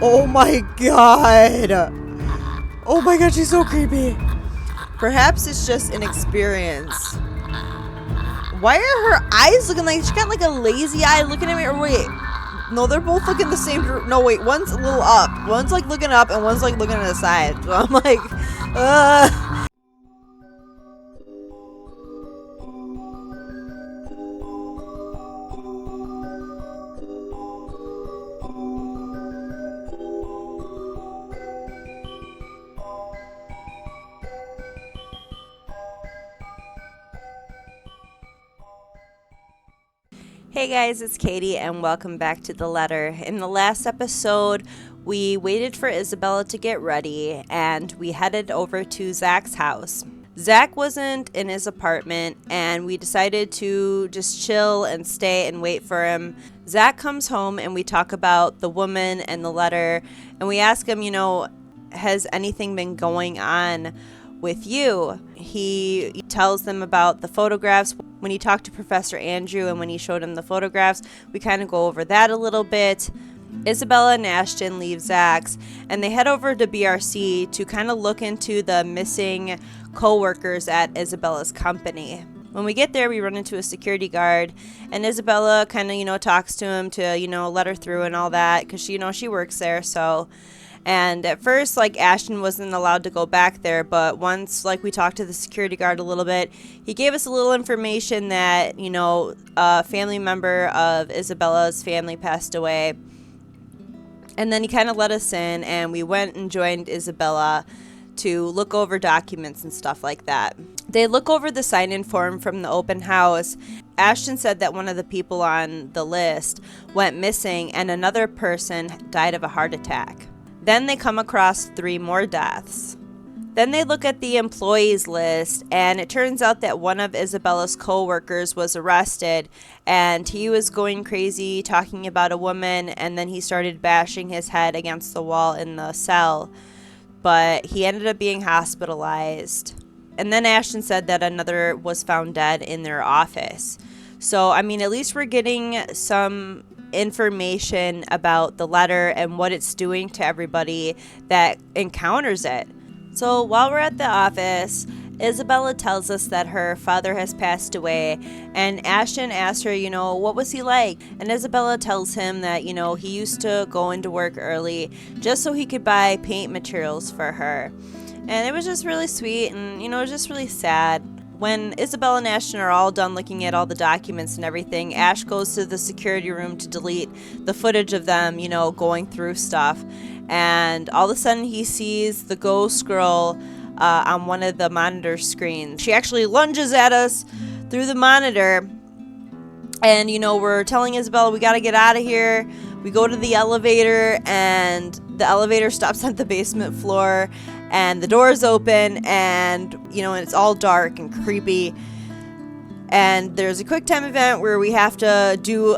Oh my god. Oh my god, she's so creepy. Perhaps it's just an experience. Why are her eyes looking like she got like a lazy eye looking at me? Or wait, no, they're both looking the same. No, wait, one's a little up. One's like looking up and one's like looking to the side. So I'm like, Hey guys, it's Katie and welcome back to The Letter. In the last episode, we waited for Isabella to get ready and we headed over to Zach's house. Zach wasn't in his apartment and we decided to just chill and stay and wait for him. Zach comes home and we talk about the woman and the letter and we ask him, has anything been going on with you? He tells them about the photographs. When he talked to Professor Andrew and when he showed him the photographs, we kind of go over that a little bit. Isabella and Ashton leave Zach's and they head over to BRC to kind of look into the missing co-workers at Isabella's company. When we get there, we run into a security guard and Isabella kind of, talks to him to, let her through and all that because she works there, so. And at first, Ashton wasn't allowed to go back there, but once, we talked to the security guard a little bit, he gave us a little information that, a family member of Isabella's family passed away. And then he kind of let us in, and we went and joined Isabella to look over documents and stuff like that. They look over the sign-in form from the open house. Ashton said that one of the people on the list went missing, and another person died of a heart attack. Then they come across 3 more deaths. Then they look at the employees list and it turns out that one of Isabella's co-workers was arrested and he was going crazy talking about a woman and then he started bashing his head against the wall in the cell. But he ended up being hospitalized. And then Ashton said that another was found dead in their office. So, at least we're getting some information about the letter and what it's doing to everybody that encounters it. So while we're at the office, Isabella tells us that her father has passed away and Ashton asks her, what was he like? And Isabella tells him that, he used to go into work early just so he could buy paint materials for her. And it was just really sweet and, it was just really sad. When Isabella and Ashton are all done looking at all the documents and everything, Ash goes to the security room to delete the footage of them, going through stuff. And all of a sudden he sees the ghost girl on one of the monitor screens. She actually lunges at us through the monitor. And, we're telling Isabella, we got to get out of here. We go to the elevator and the elevator stops at the basement floor. And the doors open and, and it's all dark and creepy. And there's a quick time event where we have to do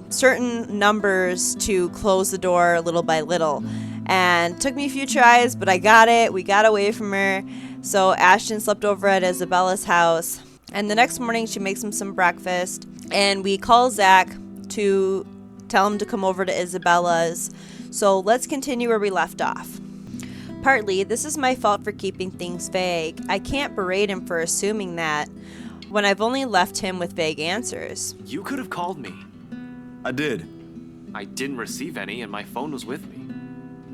certain numbers to close the door little by little. And it took me a few tries, but I got it. We got away from her. So Ashton slept over at Isabella's house. And the next morning she makes him some breakfast. And we call Zach to tell him to come over to Isabella's. So let's continue where we left off. Partly, this is my fault for keeping things vague. I can't berate him for assuming that when I've only left him with vague answers. You could have called me. I did. I didn't receive any and my phone was with me.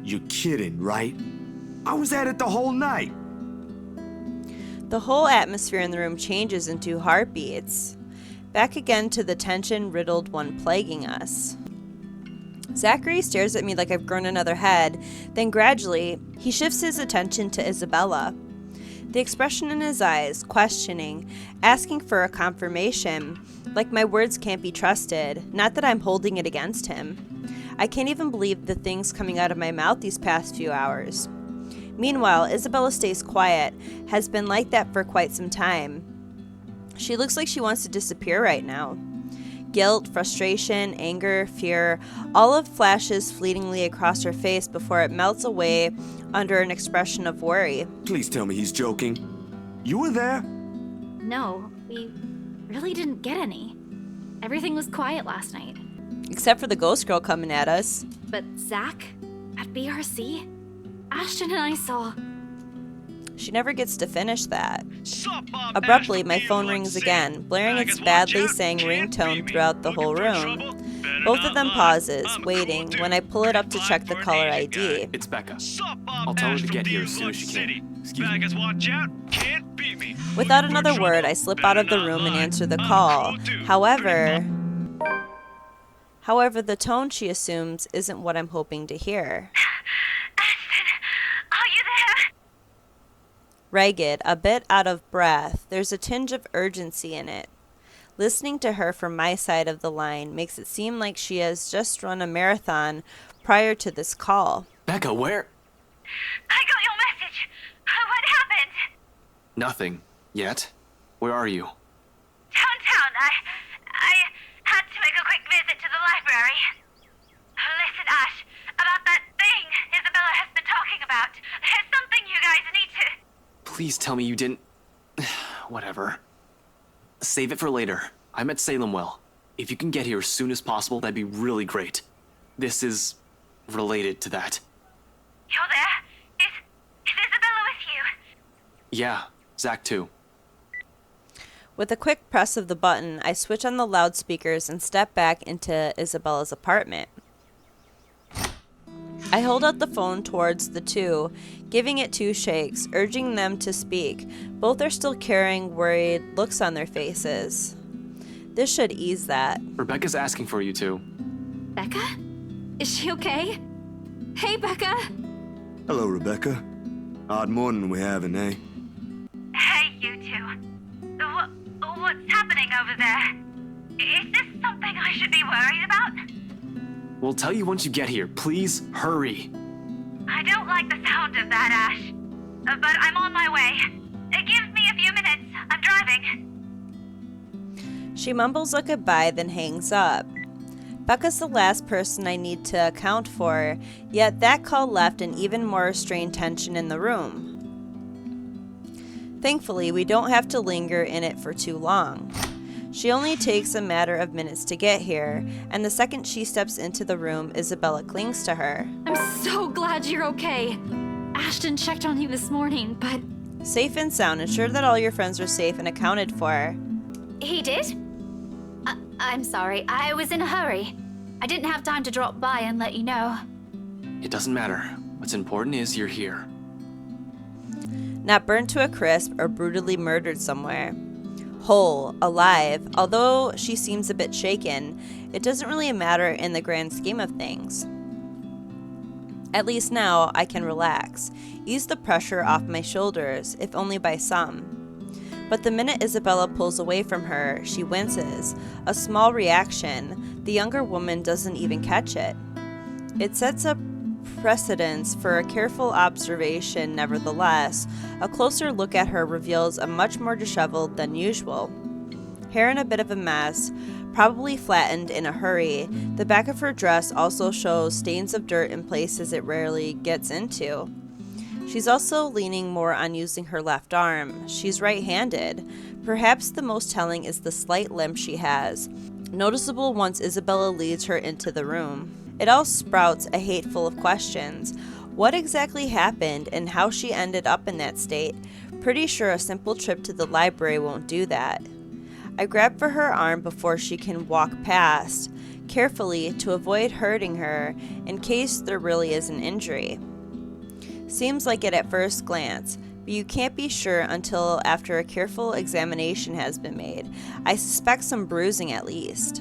You're kidding, right? I was at it the whole night. The whole atmosphere in the room changes into heartbeats. Back again to the tension-riddled one plaguing us. Zachary stares at me like I've grown another head, then gradually, he shifts his attention to Isabella. The expression in his eyes, questioning, asking for a confirmation, like my words can't be trusted, not that I'm holding it against him. I can't even believe the things coming out of my mouth these past few hours. Meanwhile, Isabella stays quiet, has been like that for quite some time. She looks like she wants to disappear right now. Guilt, frustration, anger, fear, all of flashes fleetingly across her face before it melts away under an expression of worry. Please tell me he's joking. You were there? No, we really didn't get any. Everything was quiet last night. Except for the ghost girl coming at us. But Zach? I BRC? Ashton and I saw... She never gets to finish that. Abruptly, my phone rings again, blaring its badly sang ringtone throughout the whole room. Both of them pauses, waiting, when I pull it up to check the caller ID. It's Becca. I'll tell her to get here as soon as she can. Excuse me. Without another word, I slip out of the room and answer the call. However, the tone she assumes isn't what I'm hoping to hear. Ashton, are you there? Ragged, a bit out of breath, there's a tinge of urgency in it. Listening to her from my side of the line makes it seem like she has just run a marathon prior to this call. Becca, where? I got your message. What happened? Nothing. Yet. Where are you? Downtown. I had to make a quick visit to the library. Listen, Ash, about that thing Isabella has been talking about. There's something you guys need to... Please tell me you didn't... Whatever. Save it for later. I'm at Salem Well. If you can get here as soon as possible, that'd be really great. This is... related to that. You're there? Is Isabella with you? Yeah, Zach too. With a quick press of the button, I switch on the loudspeakers and step back into Isabella's apartment. I hold out the phone towards the two, giving it 2 shakes, urging them to speak. Both are still carrying worried looks on their faces. This should ease that. Rebecca's asking for you two. Becca? Is she okay? Hey, Becca! Hello, Rebecca. Odd morning we having, eh? Hey, you two. What's happening over there? Is this something I should be worried about? We'll tell you once you get here. Please, hurry. I don't like the sound of that, Ash. But I'm on my way. Give me a few minutes. I'm driving. She mumbles a goodbye, then hangs up. Becca's the last person I need to account for, yet that call left an even more strained tension in the room. Thankfully, we don't have to linger in it for too long. She only takes a matter of minutes to get here, and the second she steps into the room, Isabella clings to her. I'm so glad you're okay. Ashton checked on you this morning, but... Safe and sound, ensure that all your friends are safe and accounted for. He did? I'm sorry. I was in a hurry. I didn't have time to drop by and let you know. It doesn't matter. What's important is you're here. Not burned to a crisp or brutally murdered somewhere. Whole, alive, although she seems a bit shaken, it doesn't really matter in the grand scheme of things. At least now I can relax, ease the pressure off my shoulders, if only by some. But the minute Isabella pulls away from her, she winces, a small reaction. The younger woman doesn't even catch it. It sets a precedence for a careful observation, nevertheless. A closer look at her reveals a much more disheveled than usual. Hair in a bit of a mess, probably flattened in a hurry. The back of her dress also shows stains of dirt in places it rarely gets into. She's also leaning more on using her left arm. She's right-handed. Perhaps the most telling is the slight limp she has, noticeable once Isabella leads her into the room. It all sprouts a hateful of questions. What exactly happened and how she ended up in that state? Pretty sure a simple trip to the library won't do that. I grab for her arm before she can walk past, carefully to avoid hurting her in case there really is an injury. Seems like it at first glance, but you can't be sure until after a careful examination has been made. I suspect some bruising at least.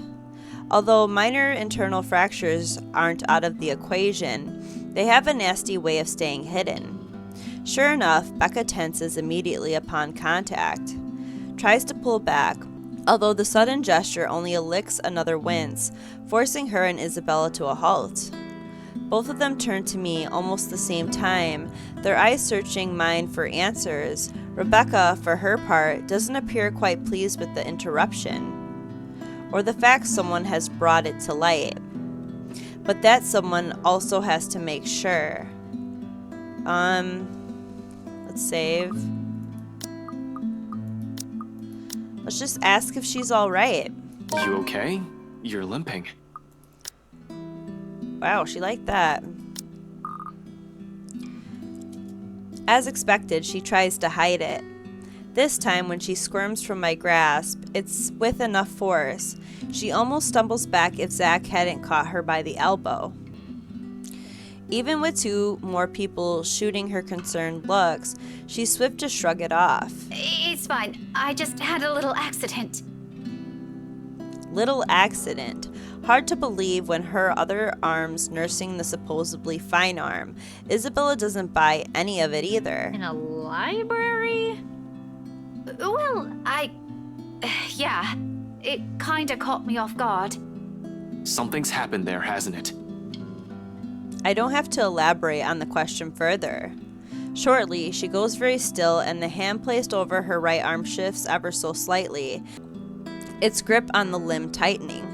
Although minor internal fractures aren't out of the equation, they have a nasty way of staying hidden. Sure enough, Becca tenses immediately upon contact, tries to pull back, although the sudden gesture only elicits another wince, forcing her and Isabella to a halt. Both of them turn to me almost the same time, their eyes searching mine for answers. Rebecca, for her part, doesn't appear quite pleased with the interruption, or the fact someone has brought it to light. But that someone also has to make sure. Let's save. Let's just ask if she's alright. You okay? You're limping. Wow, she liked that. As expected, she tries to hide it. This time, when she squirms from my grasp, it's with enough force. She almost stumbles back if Zach hadn't caught her by the elbow. Even with 2 more people shooting her concerned looks, she's swift to shrug it off. It's fine. I just had a little accident. Little accident. Hard to believe when her other arm's nursing the supposedly fine arm. Isabella doesn't buy any of it either. In a library? Well, yeah. It kinda caught me off guard. Something's happened there, hasn't it? I don't have to elaborate on the question further. Shortly, she goes very still and the hand placed over her right arm shifts ever so slightly, its grip on the limb tightening.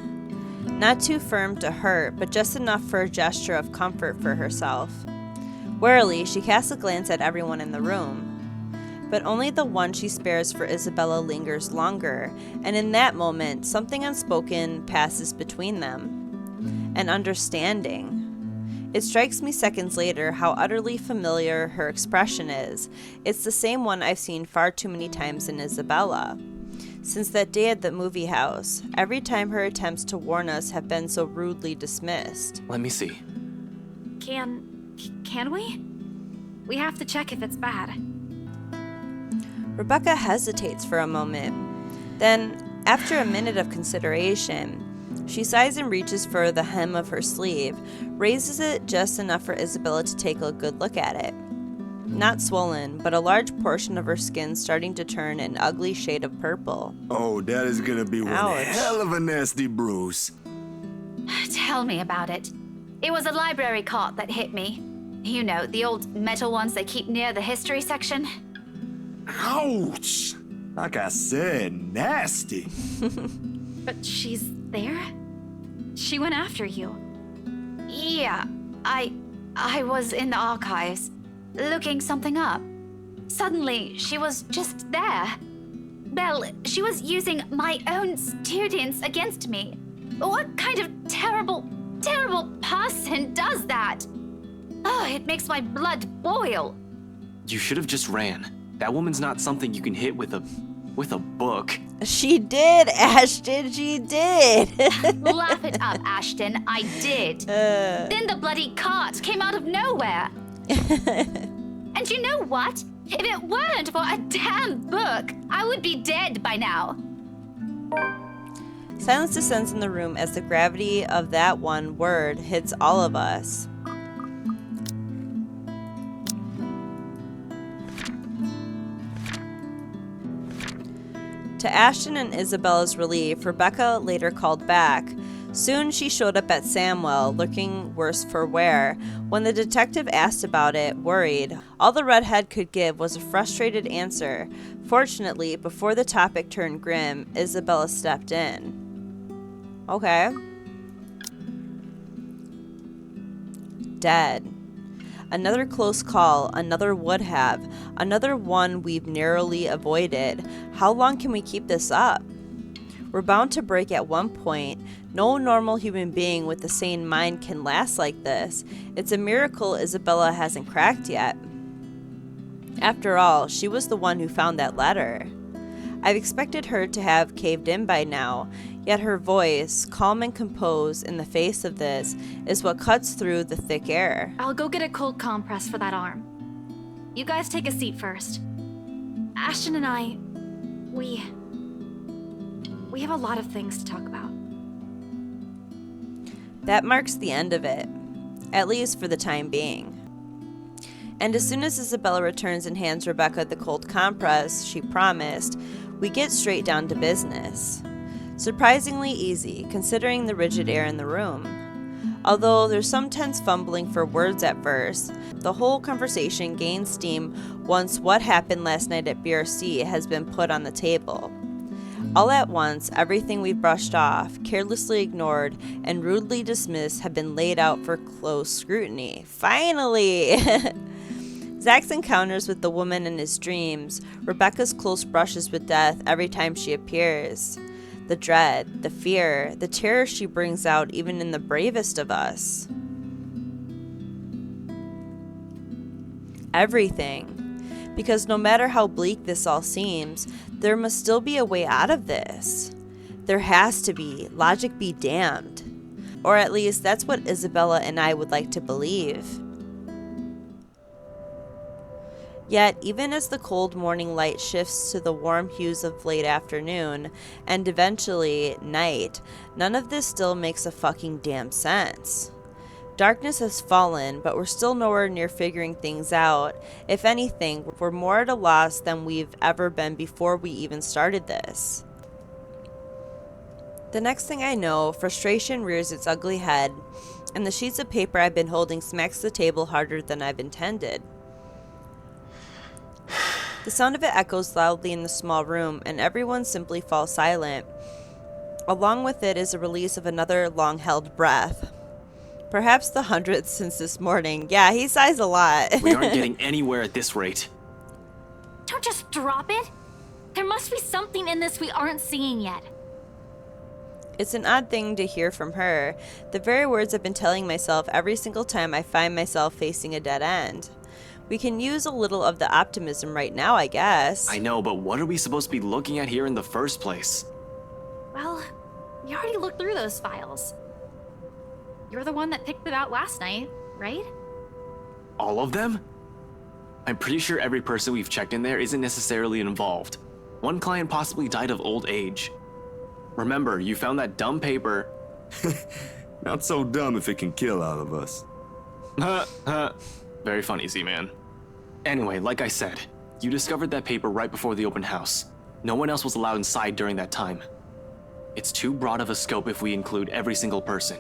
Not too firm to hurt, but just enough for a gesture of comfort for herself. Warily, she casts a glance at everyone in the room. But only the one she spares for Isabella lingers longer, and in that moment, something unspoken passes between them. An understanding. It strikes me seconds later how utterly familiar her expression is. It's the same one I've seen far too many times in Isabella. Since that day at the movie house, every time her attempts to warn us have been so rudely dismissed. Let me see. Can we? We have to check if it's bad. Rebecca hesitates for a moment. Then, after a minute of consideration, she sighs and reaches for the hem of her sleeve, raises it just enough for Isabella to take a good look at it. Not swollen, but a large portion of her skin starting to turn an ugly shade of purple. Oh, that is gonna be one Ouch. hell of a nasty bruise. Tell me about it. It was a library cart that hit me. You know, the old metal ones they keep near the history section. Ouch! Like I said, nasty. But she's there? She went after you. Yeah, I was in the archives, looking something up. Suddenly, she was just there. Well, she was using my own students against me. What kind of terrible person does that? Oh, it makes my blood boil. You should have just ran. That woman's not something you can hit with a book. She did, Ashton, she did. Laugh it up, Ashton, I did. Then the bloody cart came out of nowhere. And you know what? If it weren't for a damn book, I would be dead by now. Silence descends in the room as the gravity of that one word hits all of us. To Ashton and Isabella's relief, Rebecca later called back. Soon she showed up at Samwell, looking worse for wear. When the detective asked about it, worried, all the redhead could give was a frustrated answer. Fortunately, before the topic turned grim, Isabella stepped in. Okay. Dead. Another close call, another would have, another one we've narrowly avoided. How long can we keep this up? We're bound to break at one point. No normal human being with a sane mind can last like this. It's a miracle Isabella hasn't cracked yet. After all, she was the one who found that letter. I've expected her to have caved in by now, yet her voice, calm and composed in the face of this, is what cuts through the thick air. I'll go get a cold compress for that arm. You guys take a seat first. Ashton and I, we have a lot of things to talk about. That marks the end of it, at least for the time being. And as soon as Isabella returns and hands Rebecca the cold compress she promised, we get straight down to business. Surprisingly easy, considering the rigid air in the room. Although there's some tense fumbling for words at first, the whole conversation gains steam once what happened last night at BRC has been put on the table. All at once, everything we brushed off, carelessly ignored, and rudely dismissed have been laid out for close scrutiny. Finally! Zach's encounters with the woman in his dreams, Rebecca's close brushes with death every time she appears, the dread, the fear, the terror she brings out even in the bravest of us. Everything. Because no matter how bleak this all seems, there must still be a way out of this. There has to be, logic be damned. Or at least that's what Isabella and I would like to believe. Yet, even as the cold morning light shifts to the warm hues of late afternoon, and eventually night, none of this still makes a fucking damn sense. Darkness has fallen, but we're still nowhere near figuring things out. If anything, we're more at a loss than we've ever been before we even started this. The next thing I know, frustration rears its ugly head, and the sheets of paper I've been holding smacks the table harder than I've intended. The sound of it echoes loudly in the small room, and everyone simply falls silent. Along with it is a release of another long-held breath. Perhaps the 100th since this morning. Yeah, he sighs a lot. We aren't getting anywhere at this rate. Don't just drop it. There must be something in this we aren't seeing yet. It's an odd thing to hear from her. The very words I've been telling myself every single time I find myself facing a dead end. We can use a little of the optimism right now, I guess. I know, but what are we supposed to be looking at here in the first place? Well, we already looked through those files. You're the one that picked them out last night, right? All of them? I'm pretty sure every person we've checked in there isn't necessarily involved. One client possibly died of old age. Remember, you found that dumb paper. Not so dumb if it can kill all of us. Very funny, Z-Man. Anyway, like I said, you discovered that paper right before the open house. No one else was allowed inside during that time. It's too broad of a scope if we include every single person.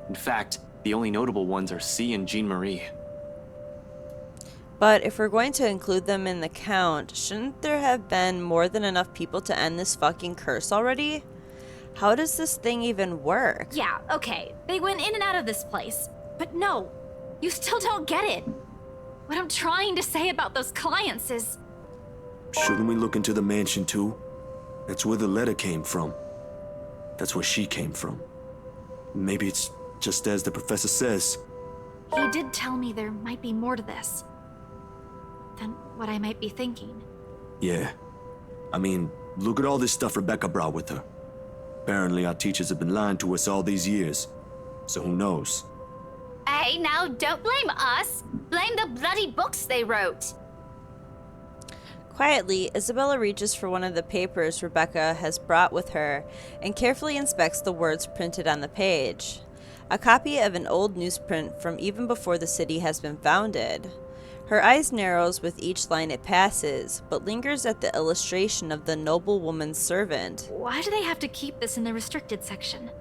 In fact, the only notable ones are C and Jean-Marie. But if we're going to include them in the count, shouldn't there have been more than enough people to end this fucking curse already? How does this thing even work? Yeah, okay. They went in and out of this place. But no, you still don't get it. What I'm trying to say about those clients is... Shouldn't we look into the mansion too? That's where the letter came from. That's where she came from. Maybe it's just as the professor says. He did tell me there might be more to this than what I might be thinking. Yeah. I mean, look at all this stuff Rebecca brought with her. Apparently our teachers have been lying to us all these years. So who knows? Hey, now don't blame us. Blame the bloody books they wrote. Quietly, Isabella reaches for one of the papers Rebecca has brought with her and carefully inspects the words printed on the page. A copy of an old newsprint from even before the city has been founded. Her eyes narrows with each line it passes, but lingers at the illustration of the noble woman's servant. Why do they have to keep this in the restricted section?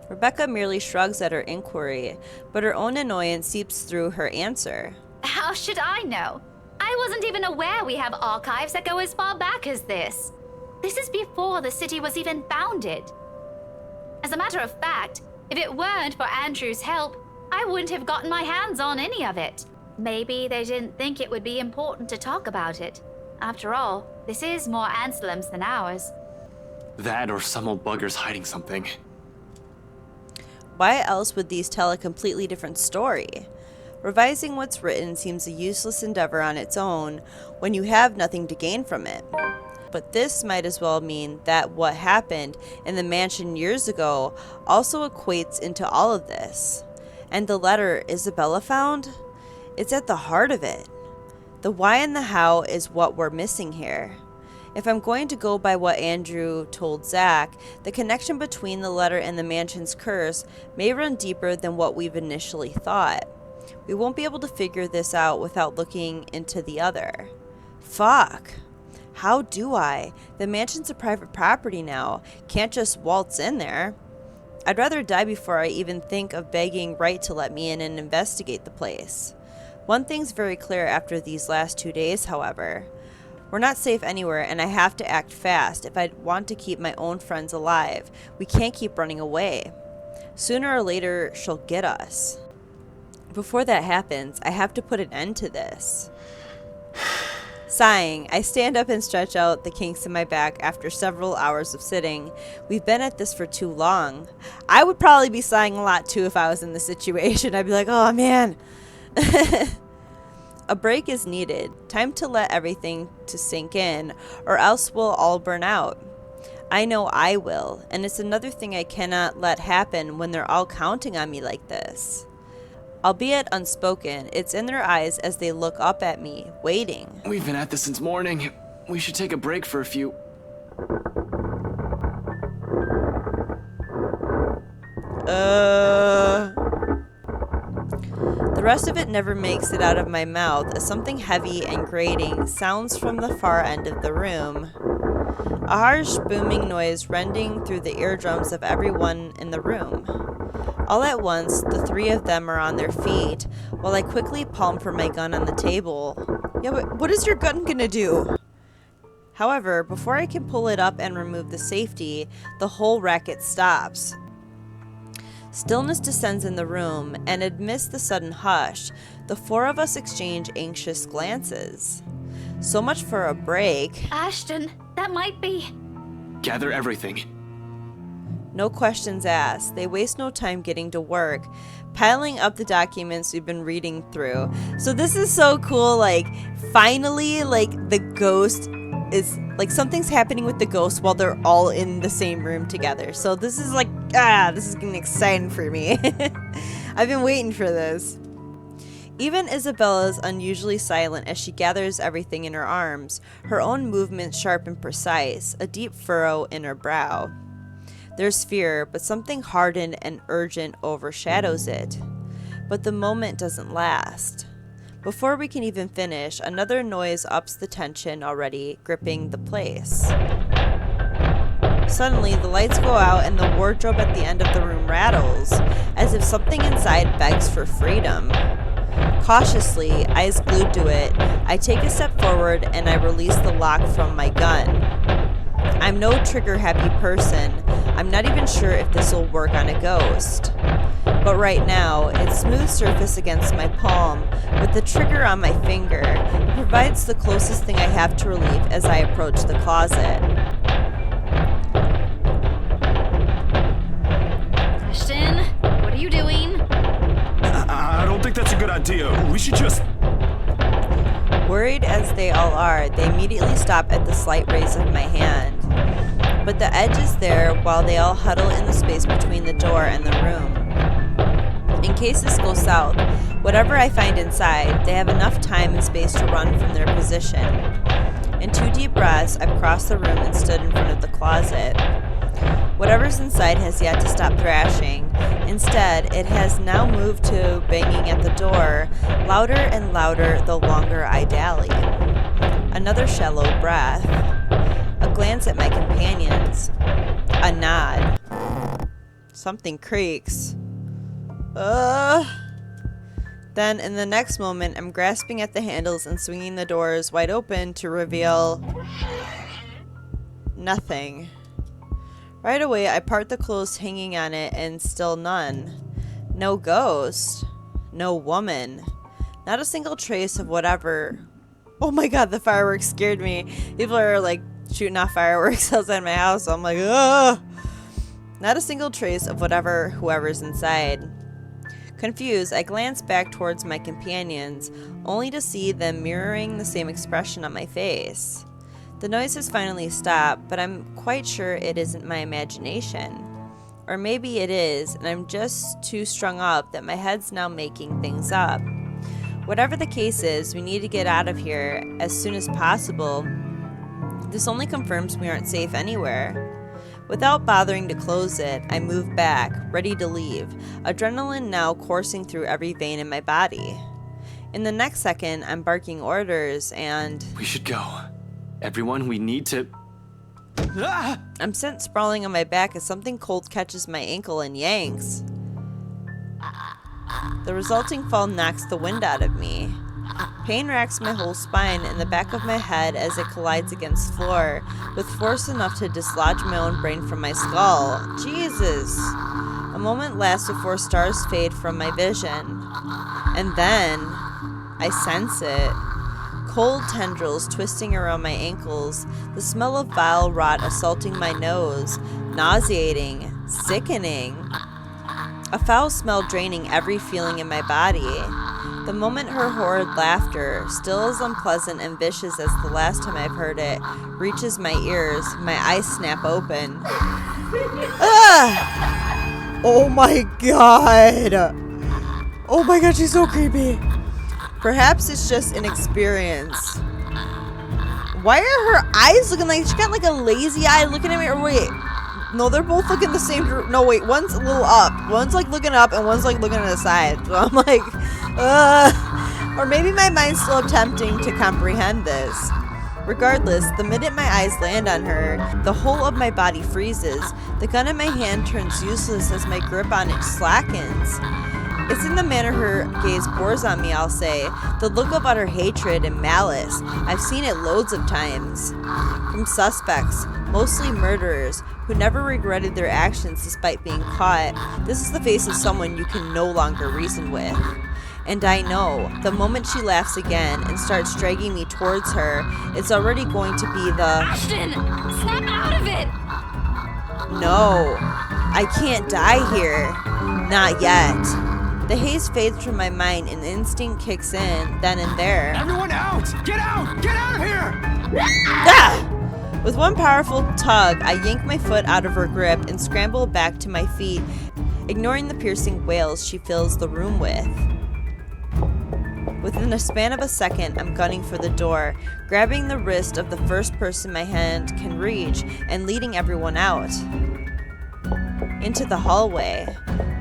Rebecca merely shrugs at her inquiry, but her own annoyance seeps through her answer. How should I know? I wasn't even aware we have archives that go as far back as this. This is before the city was even founded. As a matter of fact, if it weren't for Andrew's help, I wouldn't have gotten my hands on any of it. Maybe they didn't think it would be important to talk about it. After all, this is more Anselm's than ours. That or some old bugger's hiding something. Why else would these tell a completely different story? Revising what's written seems a useless endeavor on its own when you have nothing to gain from it. But this might as well mean that what happened in the mansion years ago also equates into all of this. And the letter Isabella found? It's at the heart of it. The why and the how is what we're missing here. If I'm going to go by what Andrew told Zach, the connection between the letter and the mansion's curse may run deeper than what we've initially thought. We won't be able to figure this out without looking into the other. Fuck. How do I? The mansion's a private property now. Can't just waltz in there. I'd rather die before I even think of begging Wright to let me in and investigate the place. One thing's very clear after these last 2 days, however. We're not safe anywhere, and I have to act fast if I want to keep my own friends alive. We can't keep running away. Sooner or later, she'll get us. Before that happens, I have to put an end to this. Sighing, I stand up and stretch out the kinks in my back after several hours of sitting. We've been at this for too long. I would probably be sighing a lot too if I was in this situation. I'd be like, oh man. A break is needed. Time to let everything to sink in, or else we'll all burn out. I know I will, and it's another thing I cannot let happen when they're all counting on me like this. Albeit unspoken, it's in their eyes as they look up at me, waiting. We've been at this since morning. We should take a break for a few... The rest of it never makes it out of my mouth as something heavy and grating sounds from the far end of the room. A harsh, booming noise rending through the eardrums of everyone in the room. All at once, the three of them are on their feet, while I quickly palm for my gun on the table. Yeah, but what is your gun gonna do? However, before I can pull it up and remove the safety, the whole racket stops. Stillness descends in the room, and amidst the sudden hush, the four of us exchange anxious glances. So much for a break. Ashton, that might be... Gather everything. No questions asked. They waste no time getting to work, piling up the documents we've been reading through. So this is so cool, like, finally, like, the ghost is, like, something's happening with the ghost while they're all in the same room together. So this is like, this is getting exciting for me. I've been waiting for this. Even Isabella is unusually silent as she gathers everything in her arms, her own movements sharp and precise, a deep furrow in her brow. There's fear, but something hardened and urgent overshadows it. But the moment doesn't last. Before we can even finish, another noise ups the tension already gripping the place. Suddenly, the lights go out and the wardrobe at the end of the room rattles, as if something inside begs for freedom. Cautiously, eyes glued to it, I take a step forward and I release the lock from my gun. I'm no trigger-happy person. I'm not even sure if this will work on a ghost. But right now, its smooth surface against my palm, with the trigger on my finger, provides the closest thing I have to relief as I approach the closet. Ashton, what are you doing? I don't think that's a good idea. We should just... Worried as they all are, they immediately stop at the slight raise of my hand. But the edge is there while they all huddle in the space between the door and the room. In case this goes south, whatever I find inside, they have enough time and space to run from their position. In 2 deep breaths, I've crossed the room and stood in front of the closet. Whatever's inside has yet to stop thrashing. Instead, it has now moved to banging at the door, louder and louder the longer I dally. Another shallow breath. A glance at my companions. A nod. Something creaks. Then, in the next moment, I'm grasping at the handles and swinging the doors wide open to reveal... nothing. Right away, I part the clothes hanging on it, and still none. No ghost. No woman. Not a single trace of whatever... Oh my god, the fireworks scared me. People are, like, shooting off fireworks outside my house, so I'm like, ugh! Not a single trace of whoever's inside. Confused, I glance back towards my companions, only to see them mirroring the same expression on my face. The noise has finally stopped, but I'm quite sure it isn't my imagination. Or maybe it is, and I'm just too strung up that my head's now making things up. Whatever the case is, we need to get out of here as soon as possible. This only confirms we aren't safe anywhere. Without bothering to close it, I move back, ready to leave, adrenaline now coursing through every vein in my body. In the next second, I'm barking orders and... We should go. Everyone, we need to... Ah! I'm sent sprawling on my back as something cold catches my ankle and yanks. The resulting fall knocks the wind out of me. Pain racks my whole spine and the back of my head as it collides against floor, with force enough to dislodge my own brain from my skull. Jesus! A moment lasts before stars fade from my vision. And then, I sense it. Cold tendrils twisting around my ankles, the smell of vile rot assaulting my nose, nauseating, sickening. A foul smell draining every feeling in my body. The moment her horrid laughter, still as unpleasant and vicious as the last time I've heard it, reaches my ears, my eyes snap open. Ah! Oh my god! Oh my god, she's so creepy. Perhaps it's just an experience. Why are her eyes looking like, she got like a lazy eye looking at me, or wait. No, they're both looking the same. No, wait, one's a little up. One's like looking up and one's like looking to the side. So I'm like, or maybe my mind's still attempting to comprehend this. Regardless, the minute my eyes land on her, the whole of my body freezes. The gun in my hand turns useless as my grip on it slackens. It's in the manner her gaze bores on me, I'll say. The look of utter hatred and malice. I've seen it loads of times. From suspects, mostly murderers, who never regretted their actions despite being caught. This is the face of someone you can no longer reason with. And I know, the moment she laughs again and starts dragging me towards her, it's already going to be the... Ashton! Snap out of it! No, I can't die here. Not yet. The haze fades from my mind and instinct kicks in, then and there. Everyone out! Get out! Get out of here! Ah! With one powerful tug, I yank my foot out of her grip and scramble back to my feet, ignoring the piercing wails she fills the room with. Within a span of a second, I'm gunning for the door, grabbing the wrist of the first person my hand can reach and leading everyone out. Into the hallway,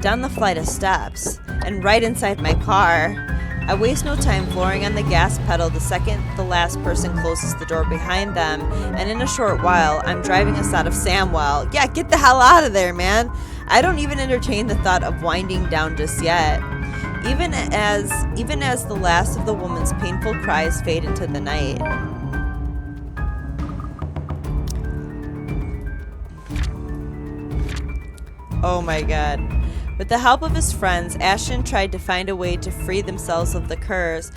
down the flight of steps, and right inside my car. I waste no time flooring on the gas pedal the second the last person closes the door behind them, and in a short while, I'm driving us out of Samwell. Yeah, get the hell out of there, man. I don't even entertain the thought of winding down just yet. Even as the last of the woman's painful cries fade into the night. Oh my god. With the help of his friends, Ashton tried to find a way to free themselves of the curse,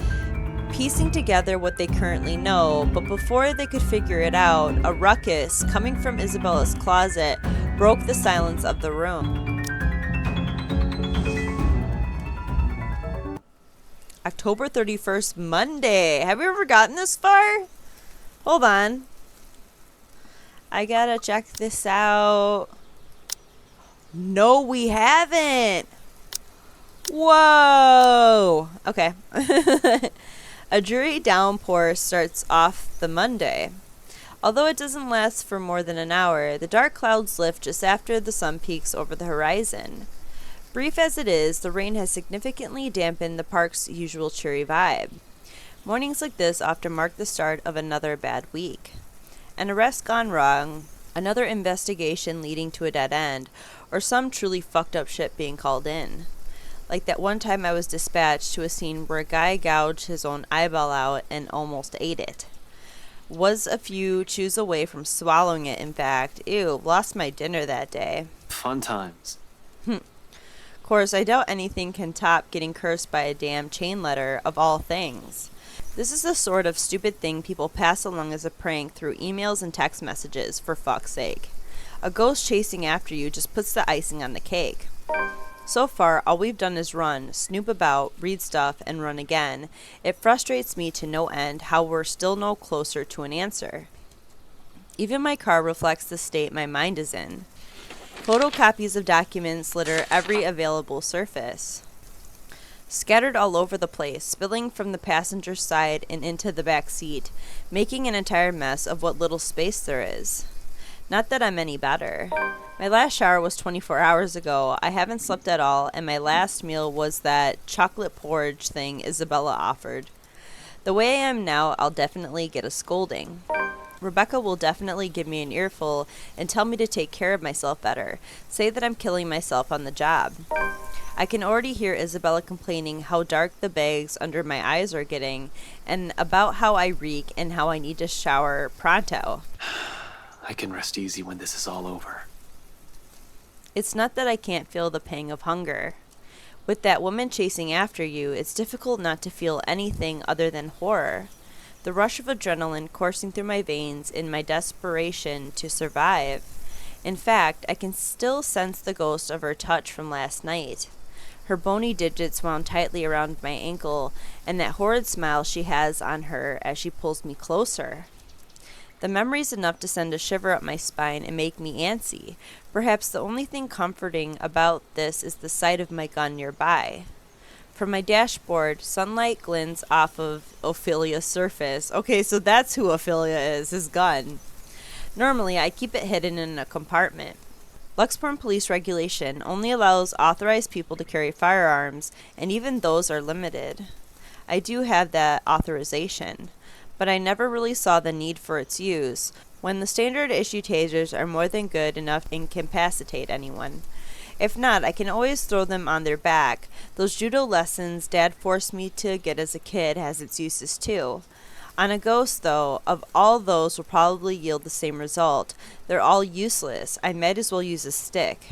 piecing together what they currently know, but before they could figure it out, a ruckus coming from Isabella's closet broke the silence of the room. October 31st, Monday. Have we ever gotten this far? Hold on. I gotta check this out. No, we haven't. Whoa. Okay. A dreary downpour starts off the Monday. Although it doesn't last for more than an hour, the dark clouds lift just after the sun peaks over the horizon. Brief as it is, the rain has significantly dampened the park's usual cheery vibe. Mornings like this often mark the start of another bad week. An arrest gone wrong, another investigation leading to a dead end, or some truly fucked up shit being called in. Like that one time I was dispatched to a scene where a guy gouged his own eyeball out and almost ate it. Was a few chews away from swallowing it, in fact. Ew, lost my dinner that day. Fun times. Of course, I doubt anything can top getting cursed by a damn chain letter, of all things. This is the sort of stupid thing people pass along as a prank through emails and text messages, for fuck's sake. A ghost chasing after you just puts the icing on the cake. So far, all we've done is run, snoop about, read stuff, and run again. It frustrates me to no end how we're still no closer to an answer. Even my car reflects the state my mind is in. Photocopies of documents litter every available surface. Scattered all over the place, spilling from the passenger side and into the back seat, making an entire mess of what little space there is. Not that I'm any better. My last shower was 24 hours ago, I haven't slept at all, and my last meal was that chocolate porridge thing Isabella offered. The way I am now, I'll definitely get a scolding. Rebecca will definitely give me an earful and tell me to take care of myself better, say that I'm killing myself on the job. I can already hear Isabella complaining how dark the bags under my eyes are getting, and about how I reek and how I need to shower pronto. I can rest easy when this is all over. It's not that I can't feel the pang of hunger. With that woman chasing after you, it's difficult not to feel anything other than horror. The rush of adrenaline coursing through my veins in my desperation to survive. In fact, I can still sense the ghost of her touch from last night. her bony digits wound tightly around my ankle, and that horrid smile she has on her as she pulls me closer. The memory's enough to send a shiver up my spine and make me antsy. Perhaps the only thing comforting about this is the sight of my gun nearby. From my dashboard, sunlight glints off of Ophelia's surface. Okay, so that's who Ophelia is, his gun. Normally, I keep it hidden in a compartment. Luxporn police regulation only allows authorized people to carry firearms, and even those are limited. I do have that authorization, but I never really saw the need for its use, when the standard issue tasers are more than good enough to incapacitate anyone. If not, I can always throw them on their back. Those judo lessons Dad forced me to get as a kid has its uses too. On a ghost, though, of all those will probably yield the same result. They're all useless. I might as well use a stick.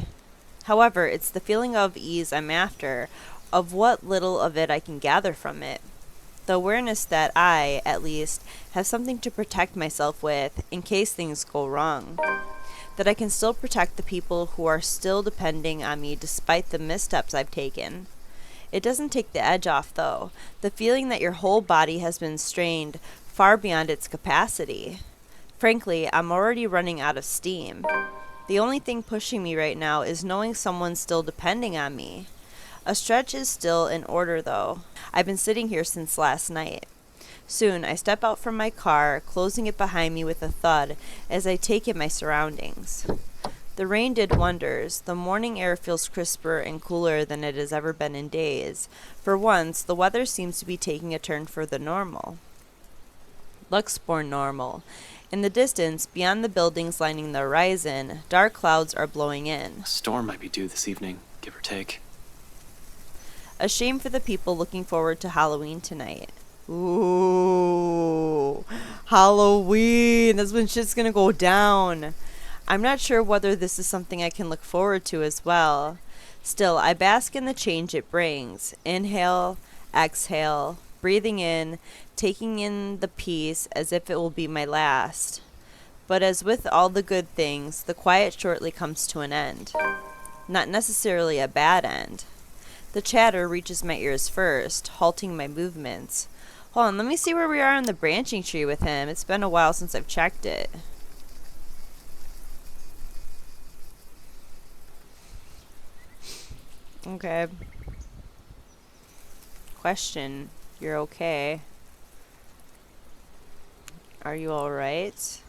However, it's the feeling of ease I'm after, of what little of it I can gather from it. The awareness that I, at least, have something to protect myself with in case things go wrong. That I can still protect the people who are still depending on me despite the missteps I've taken. It doesn't take the edge off, though. The feeling that your whole body has been strained far beyond its capacity. Frankly, I'm already running out of steam. The only thing pushing me right now is knowing someone's still depending on me. A stretch is still in order, though. I've been sitting here since last night. Soon, I step out from my car, closing it behind me with a thud as I take in my surroundings. The rain did wonders. The morning air feels crisper and cooler than it has ever been in days. For once, the weather seems to be taking a turn for the normal. Luxporn normal. In the distance, beyond the buildings lining the horizon, dark clouds are blowing in. A storm might be due this evening, give or take. A shame for the people looking forward to Halloween tonight. Ooh, Halloween. That's when shit's gonna go down. I'm not sure whether this is something I can look forward to as well. Still, I bask in the change it brings. Inhale, exhale, breathing in, taking in the peace as if it will be my last. But as with all the good things, the quiet shortly comes to an end. Not necessarily a bad end. The chatter reaches my ears first, halting my movements. Hold on, let me see where we are on the branching tree with him. It's been a while since I've checked it. Okay. Question. You're okay? Are you alright?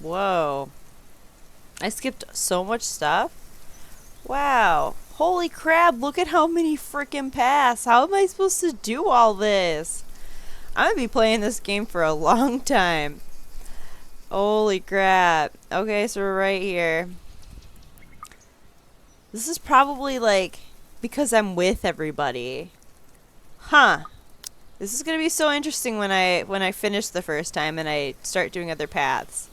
Whoa. I skipped so much stuff? Wow. Holy crap, look at how many freaking paths. How am I supposed to do all this? I'm gonna be playing this game for a long time. Holy crap. Okay, so we're right here. This is probably like because I'm with everybody. Huh. This is gonna be so interesting when I finish the first time and I start doing other paths.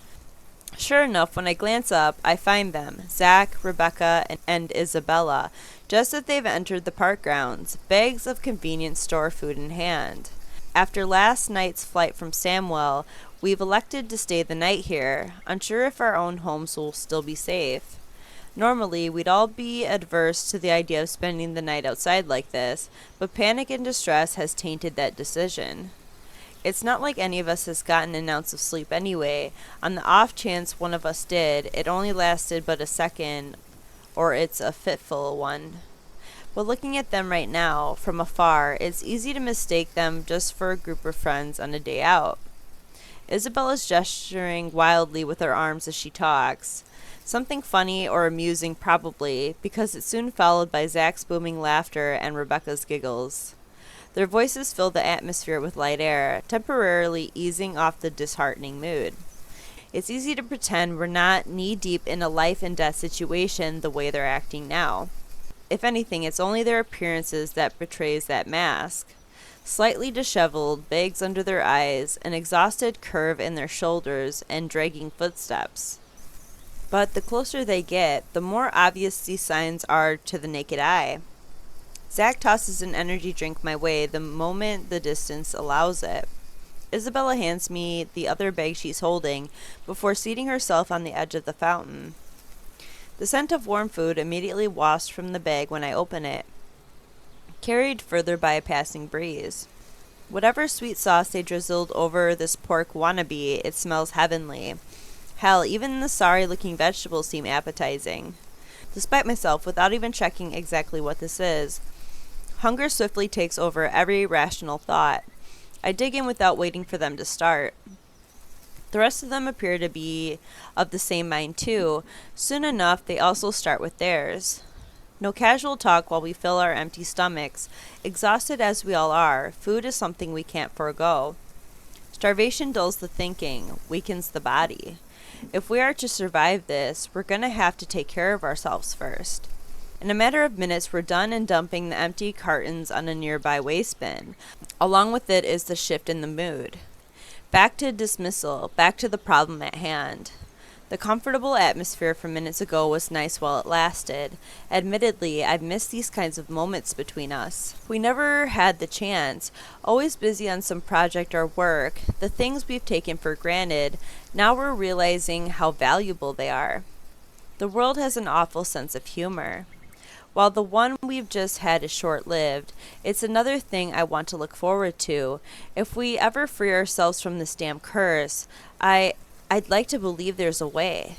Sure enough, when I glance up, I find them, Zach, Rebecca, and Isabella, just as they've entered the park grounds, bags of convenience store food in hand. After last night's flight from Samwell, we've elected to stay the night here, unsure if our own homes will still be safe. Normally, we'd all be adverse to the idea of spending the night outside like this, but panic and distress has tainted that decision. It's not like any of us has gotten an ounce of sleep anyway. On the off chance one of us did, it only lasted but a second, or it's a fitful one. But looking at them right now, from afar, it's easy to mistake them just for a group of friends on a day out. Isabella's gesturing wildly with her arms as she talks. Something funny or amusing probably, because it's soon followed by Zach's booming laughter and Rebecca's giggles. Their voices fill the atmosphere with light air, temporarily easing off the disheartening mood. It's easy to pretend we're not knee-deep in a life-and-death situation the way they're acting now. If anything, it's only their appearances that betrays that mask. Slightly disheveled, bags under their eyes, an exhausted curve in their shoulders, and dragging footsteps. But the closer they get, the more obvious these signs are to the naked eye. Zach tosses an energy drink my way the moment the distance allows it. Isabella hands me the other bag she's holding before seating herself on the edge of the fountain. The scent of warm food immediately wafts from the bag when I open it, carried further by a passing breeze. Whatever sweet sauce they drizzled over this pork wannabe, it smells heavenly. Hell, even the sorry-looking vegetables seem appetizing. Despite myself, without even checking exactly what this is, hunger swiftly takes over every rational thought. I dig in without waiting for them to start. The rest of them appear to be of the same mind too. Soon enough, they also start with theirs. No casual talk while we fill our empty stomachs. Exhausted as we all are, food is something we can't forego. Starvation dulls the thinking, weakens the body. If we are to survive this, we're gonna have to take care of ourselves first. In a matter of minutes, we're done and dumping the empty cartons on a nearby waste bin. Along with it is the shift in the mood. Back to dismissal, back to the problem at hand. The comfortable atmosphere from minutes ago was nice while it lasted. Admittedly, I've missed these kinds of moments between us. We never had the chance, always busy on some project or work. The things we've taken for granted, now we're realizing how valuable they are. The world has an awful sense of humor. While the one we've just had is short-lived, it's another thing I want to look forward to. If we ever free ourselves from this damn curse, I'd like to believe there's a way.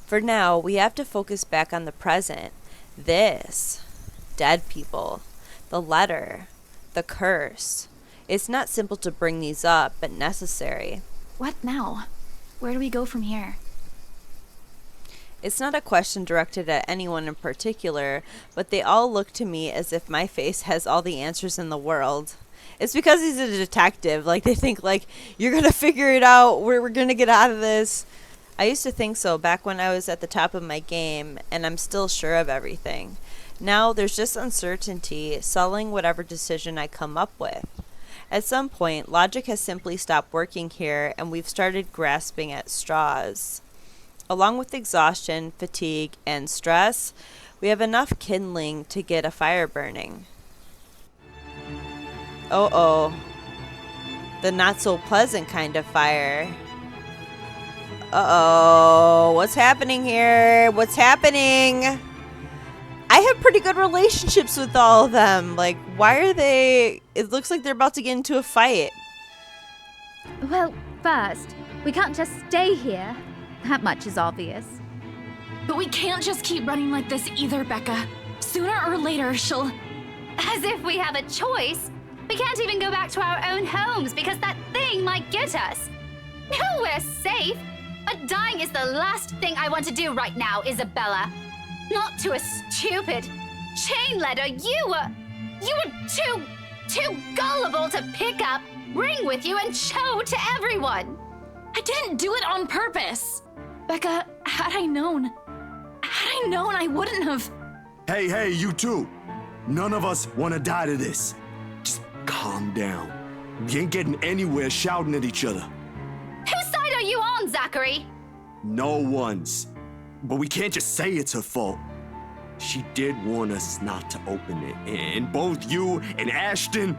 For now, we have to focus back on the present. This. Dead people. The letter. The curse. It's not simple to bring these up, but necessary. What now? Where do we go from here? It's not a question directed at anyone in particular, but they all look to me as if my face has all the answers in the world. It's because he's a detective. Like, they think, like, you're going to figure it out. We're going to get out of this. I used to think so back when I was at the top of my game, and I'm still sure of everything. Now, there's just uncertainty, sullying whatever decision I come up with. At some point, logic has simply stopped working here, and we've started grasping at straws. Along with exhaustion, fatigue, and stress, we have enough kindling to get a fire burning. Uh-oh. The not-so-pleasant kind of fire. Uh-oh. What's happening here? What's happening? I have pretty good relationships with all of them. Like, why are they... It looks like they're about to get into a fight. Well, first, we can't just stay here. That much is obvious. But we can't just keep running like this either, Becca. Sooner or later, she'll... As if we have a choice. We can't even go back to our own homes because that thing might get us. Nowhere safe. But dying is the last thing I want to do right now, Isabella. Not to a stupid chain letter you were too gullible to pick up, bring with you, and show to everyone. I didn't do it on purpose. Becca, had I known, I wouldn't have. Hey, you two. None of us want to die to this. Just calm down. We ain't getting anywhere shouting at each other. Whose side are you on, Zachary? No one's. But we can't just say it's her fault. She did warn us not to open it, and both you and Ashton...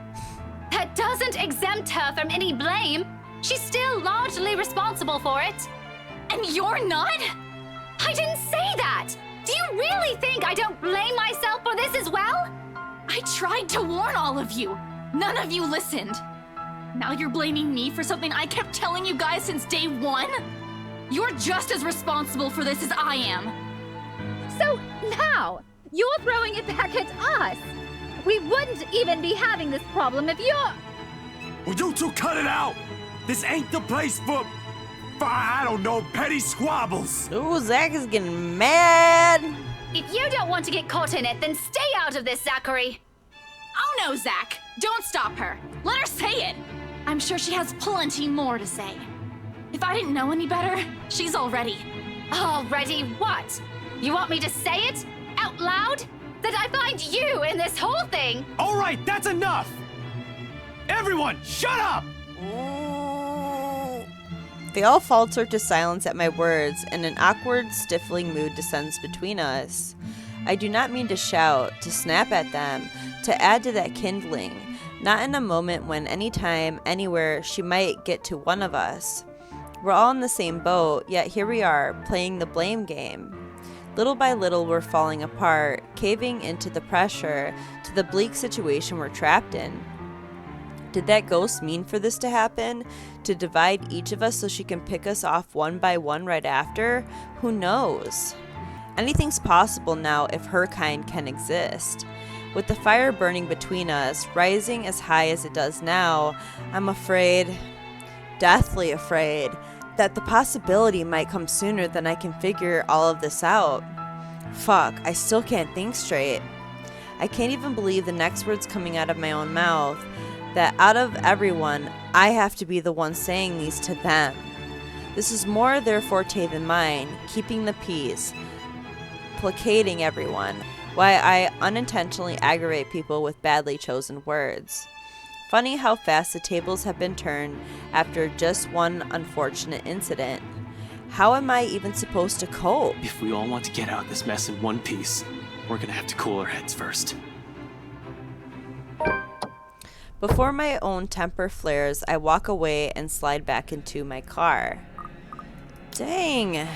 That doesn't exempt her from any blame. She's still largely responsible for it. And you're not? I didn't say that! Do you really think I don't blame myself for this as well? I tried to warn all of you. None of you listened. Now you're blaming me for something I kept telling you guys since day one? You're just as responsible for this as I am. So now, you're throwing it back at us. We wouldn't even be having this problem if you're... Will you two cut it out? This ain't the place for I don't know, petty squabbles. Ooh, Zach is getting mad. If you don't want to get caught in it, then stay out of this, Zachary. Oh no, Zach. Don't stop her. Let her say it. I'm sure she has plenty more to say. If I didn't know any better, she's already. Already what? You want me to say it? Out loud? That I find you in this whole thing? All right, that's enough! Everyone, shut up! They all falter to silence at my words, and an awkward, stifling mood descends between us. I do not mean to shout, to snap at them, to add to that kindling, not in a moment when anytime, anywhere, she might get to one of us. We're all in the same boat, yet here we are, playing the blame game. Little by little, we're falling apart, caving into the pressure to the bleak situation we're trapped in. Did that ghost mean for this to happen? To divide each of us so she can pick us off one by one right after? Who knows? Anything's possible now if her kind can exist. With the fire burning between us, rising as high as it does now, I'm afraid, deathly afraid, that the possibility might come sooner than I can figure all of this out. Fuck, I still can't think straight. I can't even believe the next words coming out of my own mouth, that out of everyone, I have to be the one saying these to them. This is more their forte than mine, keeping the peace, placating everyone, why I unintentionally aggravate people with badly chosen words. Funny how fast the tables have been turned after just one unfortunate incident. How am I even supposed to cope? If we all want to get out of this mess in one piece, we're gonna have to cool our heads first. Before my own temper flares, I walk away and slide back into my car. Dang.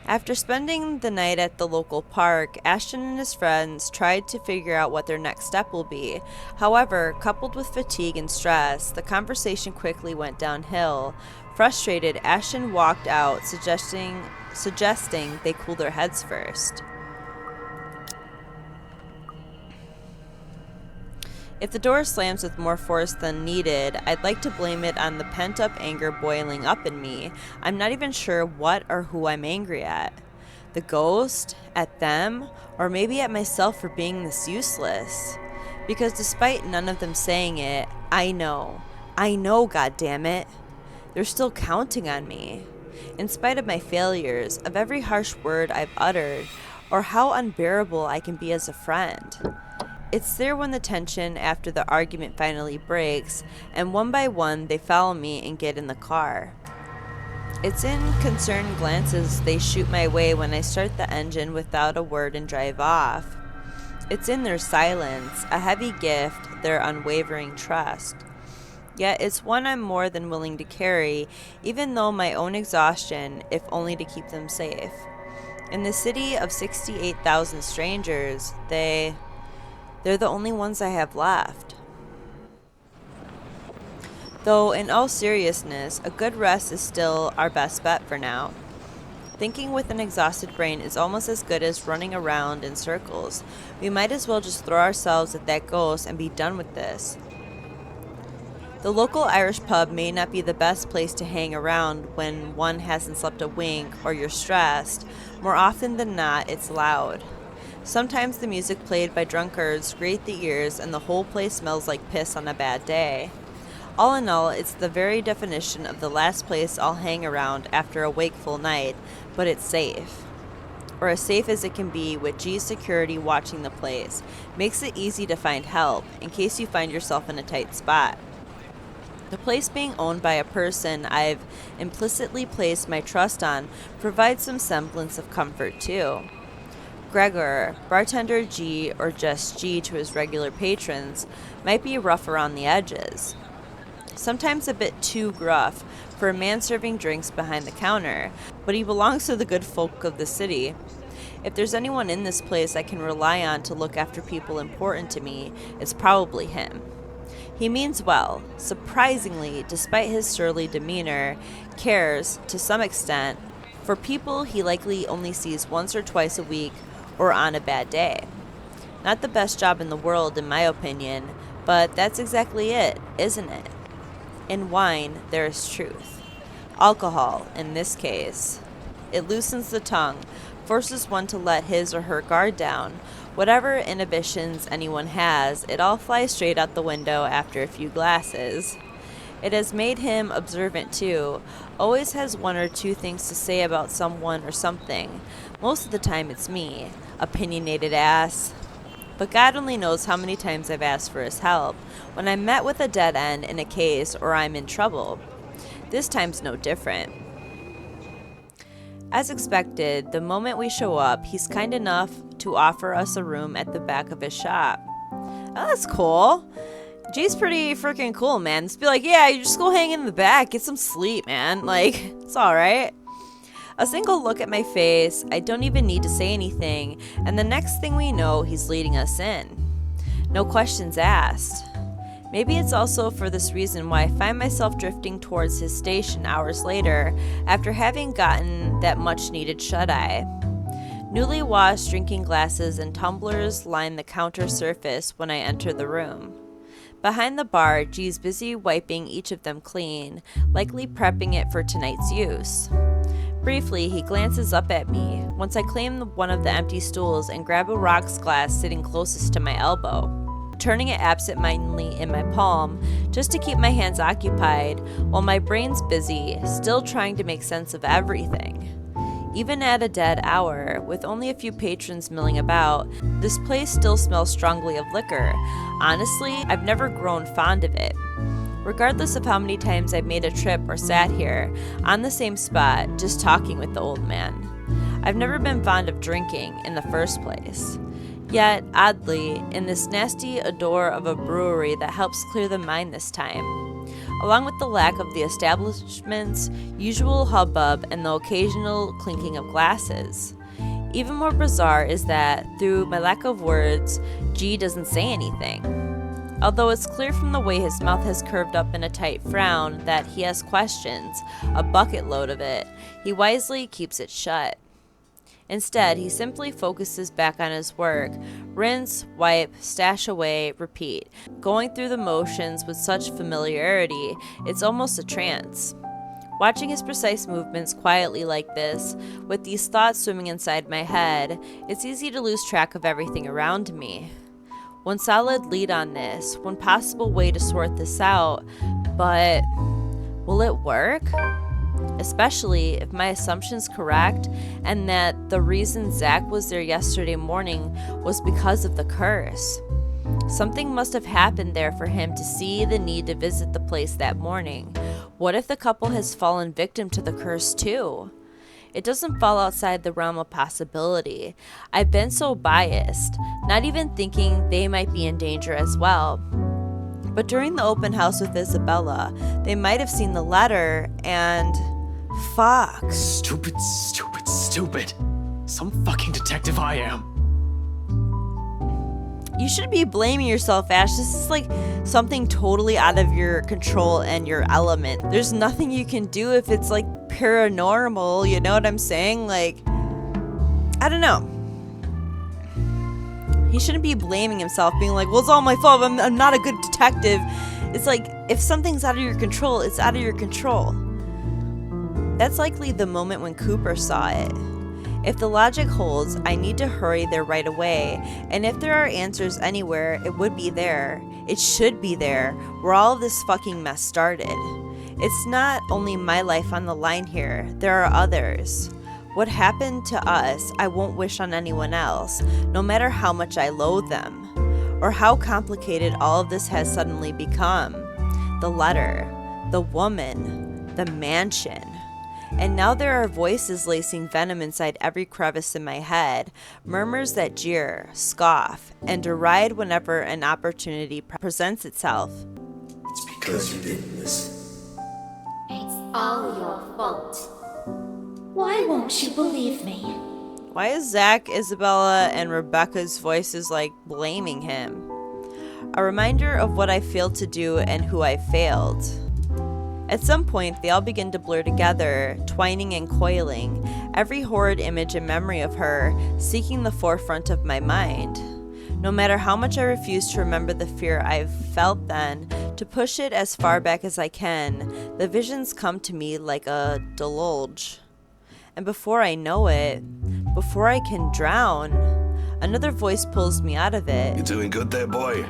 After spending the night at the local park, Ashton and his friends tried to figure out what their next step will be. However, coupled with fatigue and stress, the conversation quickly went downhill. Frustrated, Ashton walked out, suggesting they cool their heads first. If the door slams with more force than needed, I'd like to blame it on the pent-up anger boiling up in me. I'm not even sure what or who I'm angry at. The ghost? At them? Or maybe at myself for being this useless? Because despite none of them saying it, I know, goddammit. They're still counting on me. In spite of my failures, of every harsh word I've uttered, or how unbearable I can be as a friend. It's there when the tension after the argument finally breaks, and one by one they follow me and get in the car. It's in concerned glances they shoot my way when I start the engine without a word and drive off. It's in their silence, a heavy gift, their unwavering trust. Yet it's one I'm more than willing to carry, even though my own exhaustion, if only to keep them safe. In the city of 68,000 strangers, they're the only ones I have left. Though, in all seriousness, a good rest is still our best bet for now. Thinking with an exhausted brain is almost as good as running around in circles. We might as well just throw ourselves at that ghost and be done with this. The local Irish pub may not be the best place to hang around when one hasn't slept a wink or you're stressed. More often than not, it's loud. Sometimes the music played by drunkards grate the ears and the whole place smells like piss on a bad day. All in all, it's the very definition of the last place I'll hang around after a wakeful night, but it's safe. Or as safe as it can be with G's security watching the place. Makes it easy to find help, in case you find yourself in a tight spot. The place being owned by a person I've implicitly placed my trust on provides some semblance of comfort too. Gregor, bartender G, or just G to his regular patrons, might be rough around the edges. Sometimes a bit too gruff for a man serving drinks behind the counter, but he belongs to the good folk of the city. If there's anyone in this place I can rely on to look after people important to me, it's probably him. He means well, surprisingly, despite his surly demeanor, cares, to some extent, for people he likely only sees once or twice a week or on a bad day. Not the best job in the world, in my opinion, but that's exactly it, isn't it? In wine, there is truth. Alcohol, in this case. It loosens the tongue, forces one to let his or her guard down. Whatever inhibitions anyone has, it all flies straight out the window after a few glasses. It has made him observant too, always has one or two things to say about someone or something. Most of the time it's me, opinionated ass. But God only knows how many times I've asked for his help, when I'm met with a dead end in a case or I'm in trouble. This time's no different. As expected, the moment we show up, he's kind enough to offer us a room at the back of his shop. Oh, that's cool. Jay's pretty freaking cool, man. Just be like, yeah, you just go hang in the back, get some sleep, man. Like, it's alright. A single look at my face, I don't even need to say anything, and the next thing we know, he's leading us in. No questions asked. Maybe it's also for this reason why I find myself drifting towards his station hours later after having gotten that much needed shut-eye. Newly washed drinking glasses and tumblers line the counter surface when I enter the room. Behind the bar, G's busy wiping each of them clean, likely prepping it for tonight's use. Briefly, he glances up at me once I claim one of the empty stools and grab a rocks glass sitting closest to my elbow, turning it absent-mindedly in my palm just to keep my hands occupied while my brain's busy, still trying to make sense of everything. Even at a dead hour, with only a few patrons milling about, this place still smells strongly of liquor. Honestly, I've never grown fond of it. Regardless of how many times I've made a trip or sat here, on the same spot, just talking with the old man. I've never been fond of drinking in the first place. Yet, oddly, in this nasty odor of a brewery that helps clear the mind this time, along with the lack of the establishment's usual hubbub and the occasional clinking of glasses. Even more bizarre is that, through my lack of words, G doesn't say anything. Although it's clear from the way his mouth has curved up in a tight frown that he has questions, a bucket load of it, he wisely keeps it shut. Instead, he simply focuses back on his work, rinse, wipe, stash away, repeat, going through the motions with such familiarity, it's almost a trance. Watching his precise movements quietly like this, with these thoughts swimming inside my head, it's easy to lose track of everything around me. One solid lead on this, one possible way to sort this out, but will it work? Especially if my assumption's correct and that the reason Zach was there yesterday morning was because of the curse. Something must have happened there for him to see the need to visit the place that morning. What if the couple has fallen victim to the curse too? It doesn't fall outside the realm of possibility. I've been so biased, not even thinking they might be in danger as well. But during the open house with Isabella, they might have seen the letter and... fuck. Stupid. Some fucking detective I am. You shouldn't be blaming yourself, Ash. This is like something totally out of your control and your element. There's nothing you can do if it's like paranormal, you know what I'm saying? Like, I don't know. He shouldn't be blaming himself, being like, well, it's all my fault, I'm not a good detective. It's like, if something's out of your control, it's out of your control. That's likely the moment when Cooper saw it. If the logic holds, I need to hurry there right away, and if there are answers anywhere, it would be there. It should be there, where all of this fucking mess started. It's not only my life on the line here, there are others. What happened to us, I won't wish on anyone else, no matter how much I loathe them, or how complicated all of this has suddenly become. The letter, the woman, the mansion. And now there are voices lacing venom inside every crevice in my head, murmurs that jeer, scoff, and deride whenever an opportunity presents itself. It's because you didn't listen. It's all your fault. Why won't you believe me? Why is Zach, Isabella, and Rebecca's voices like blaming him? A reminder of what I failed to do and who I failed. At some point, they all begin to blur together, twining and coiling, every horrid image and memory of her seeking the forefront of my mind. No matter how much I refuse to remember the fear I've felt then, to push it as far back as I can, the visions come to me like a deluge. And before I know it, before I can drown, another voice pulls me out of it. You doing good there, boy?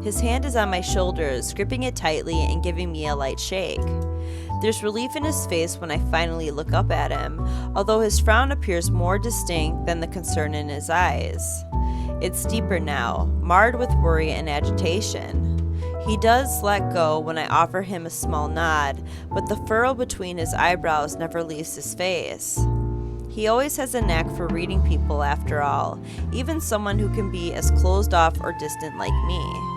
His hand is on my shoulders, gripping it tightly and giving me a light shake. There's relief in his face when I finally look up at him, although his frown appears more distinct than the concern in his eyes. It's deeper now, marred with worry and agitation. He does let go when I offer him a small nod, but the furrow between his eyebrows never leaves his face. He always has a knack for reading people after all, even someone who can be as closed off or distant like me.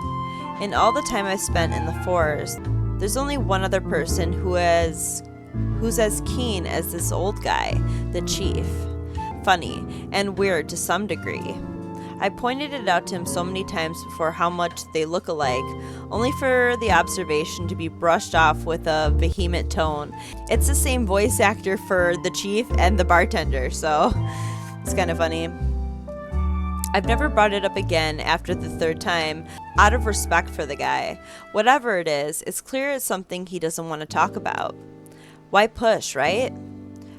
In all the time I've spent in the forest, there's only one other person who has who's as keen as this old guy, the chief. Funny, and weird to some degree. I pointed it out to him so many times before how much they look alike, only for the observation to be brushed off with a vehement tone. It's the same voice actor for the chief and the bartender, so it's kind of funny. I've never brought it up again after the third time, out of respect for the guy. Whatever it is, it's clear it's something he doesn't want to talk about. Why push, right?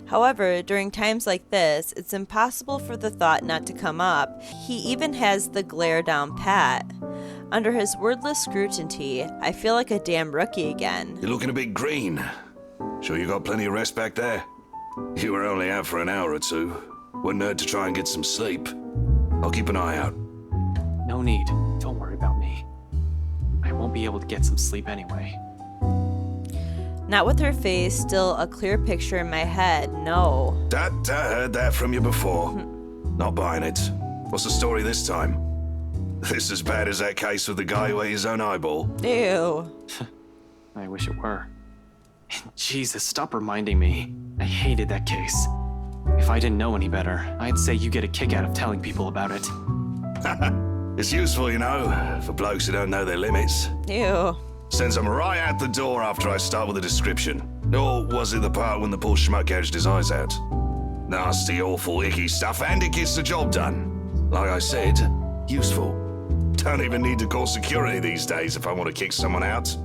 However, during times like this, it's impossible for the thought not to come up. He even has the glare down pat. Under his wordless scrutiny, I feel like a damn rookie again. You're looking a bit green. Sure you got plenty of rest back there? You were only out for an hour or two. Wouldn't hurt to try and get some sleep. I'll keep an eye out. No need. Don't worry about me. I won't be able to get some sleep anyway. Not with her face still a clear picture in my head, no. I heard that from you before. Not buying it. What's the story this time? This as bad as that case with the guy who ate his own eyeball? Ew. I wish it were. Jesus, stop reminding me. I hated that case. If I didn't know any better, I'd say you get a kick out of telling people about it. It's useful, you know, for blokes who don't know their limits. Ew. Sends them right out the door after I start with a description. Or was it the part when the poor schmuck gouged his eyes out? Nasty, awful, icky stuff, and it gets the job done. Like I said, useful. Don't even need to call security these days if I want to kick someone out.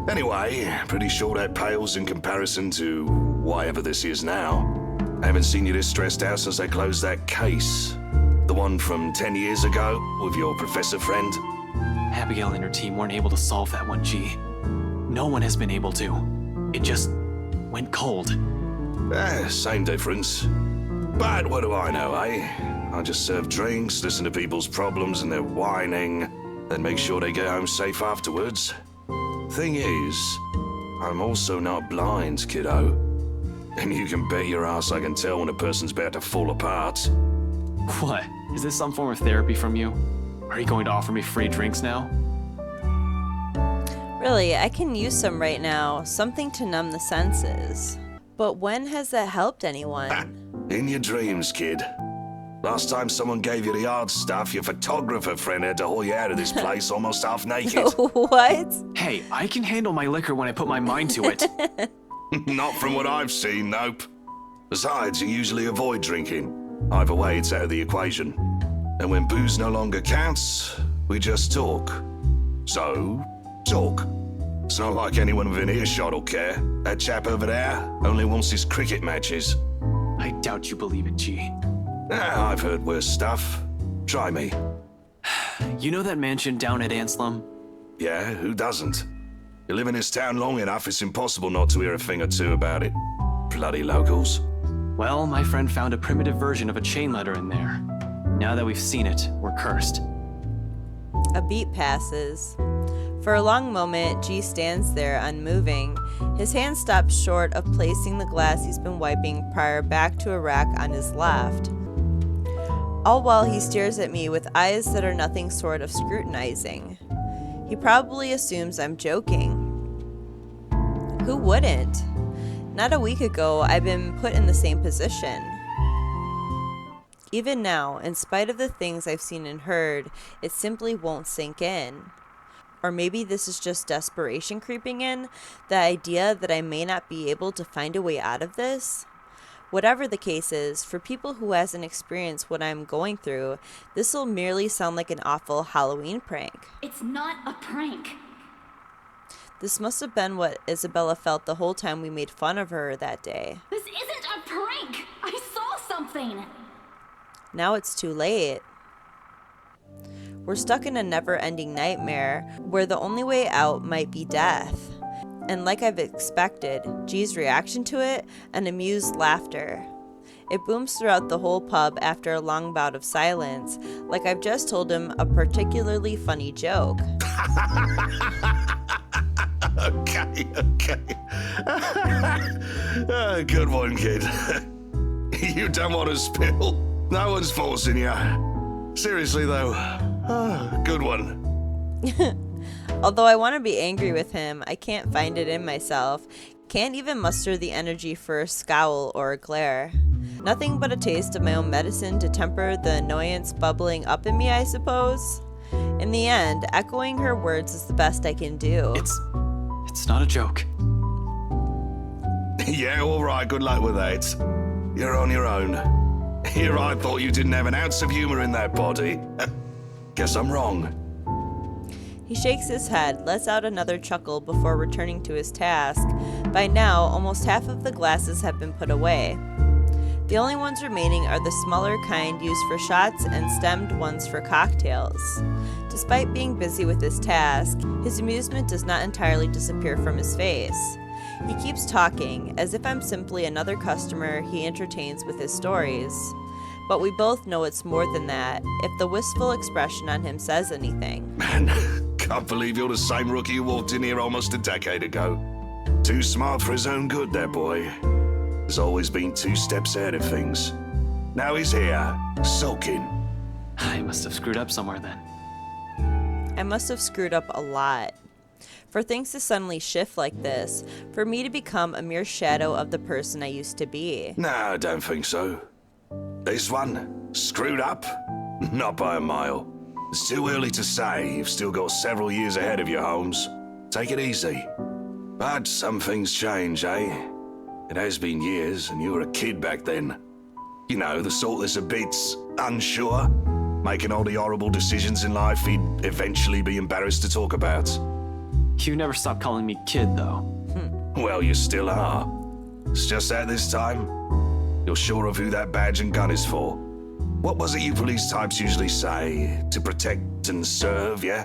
Anyway, pretty sure that pales in comparison to whatever this is now. I haven't seen you this stressed out since I closed that case. The one from 10 years ago with your professor friend. Abigail and her team weren't able to solve that one, G. No one has been able to. It just went cold. Same difference. But what do I know, eh? I just serve drinks, listen to people's problems and their whining, then make sure they get home safe afterwards. Thing is, I'm also not blind, kiddo. And you can bet your ass I can tell when a person's about to fall apart. What? Is this some form of therapy from you? Are you going to offer me free drinks now? Really, I can use some right now, something to numb the senses. But when has that helped anyone? In your dreams, kid. Last time someone gave you the hard stuff, your photographer friend had to haul you out of this place almost half naked. What? Hey, I can handle my liquor when I put my mind to it. Not from what I've seen, nope. Besides, you usually avoid drinking. Either way, it's out of the equation. And when booze no longer counts, we just talk. So, talk. It's not like anyone within earshot will care. That chap over there only wants his cricket matches. I doubt you believe it, G. I've heard worse stuff. Try me. You know that mansion down at Anslem? Yeah, who doesn't? You live in this town long enough, it's impossible not to hear a thing or two about it. Bloody locals. Well, my friend found a primitive version of a chain letter in there. Now that we've seen it, we're cursed. A beat passes. For a long moment, G stands there unmoving. His hand stops short of placing the glass he's been wiping prior back to a rack on his left. All while he stares at me with eyes that are nothing short of scrutinizing. He probably assumes I'm joking. Who wouldn't? Not a week ago, I've been put in the same position. Even now, in spite of the things I've seen and heard, it simply won't sink in. Or maybe this is just desperation creeping in, the idea that I may not be able to find a way out of this. Whatever the case is, for people who hasn't experienced what I'm going through, this will merely sound like an awful Halloween prank. It's not a prank. This must have been what Isabella felt the whole time we made fun of her that day. This isn't a prank! I saw something! Now it's too late. We're stuck in a never-ending nightmare where the only way out might be death. And like I've expected, G's reaction to it, an amused laughter. It booms throughout the whole pub after a long bout of silence, like I've just told him a particularly funny joke. Okay. Good one, kid. You don't want to spill. No one's forcing you. Seriously, though. Good one. Although I want to be angry with him, I can't find it in myself. Can't even muster the energy for a scowl or a glare. Nothing but a taste of my own medicine to temper the annoyance bubbling up in me, I suppose. In the end, echoing her words is the best I can do. It's not a joke. Yeah, alright, good luck with that. You're on your own. Here I thought you didn't have an ounce of humor in that body. Guess I'm wrong. He shakes his head, lets out another chuckle before returning to his task. By now, almost half of the glasses have been put away. The only ones remaining are the smaller kind used for shots and stemmed ones for cocktails. Despite being busy with his task, his amusement does not entirely disappear from his face. He keeps talking, as if I'm simply another customer he entertains with his stories. But we both know it's more than that, if the wistful expression on him says anything. Man, can't believe you're the same rookie who walked in here almost a decade ago. Too smart for his own good, that boy. Has always been 2 steps ahead of things. Now he's here, sulking. I must have screwed up somewhere then. I must have screwed up a lot. For things to suddenly shift like this, for me to become a mere shadow of the person I used to be. Nah, I don't think so. This one, screwed up? Not by a mile. It's too early to say. You've still got several years ahead of you, Holmes. Take it easy. But some things change, eh? It has been years, and you were a kid back then. You know, the sort that's a bit unsure, making all the horrible decisions in life he'd eventually be embarrassed to talk about. You never stopped calling me kid, though. Well, you still are. It's just that this time, you're sure of who that badge and gun is for. What was it you police types usually say? To protect and serve, yeah?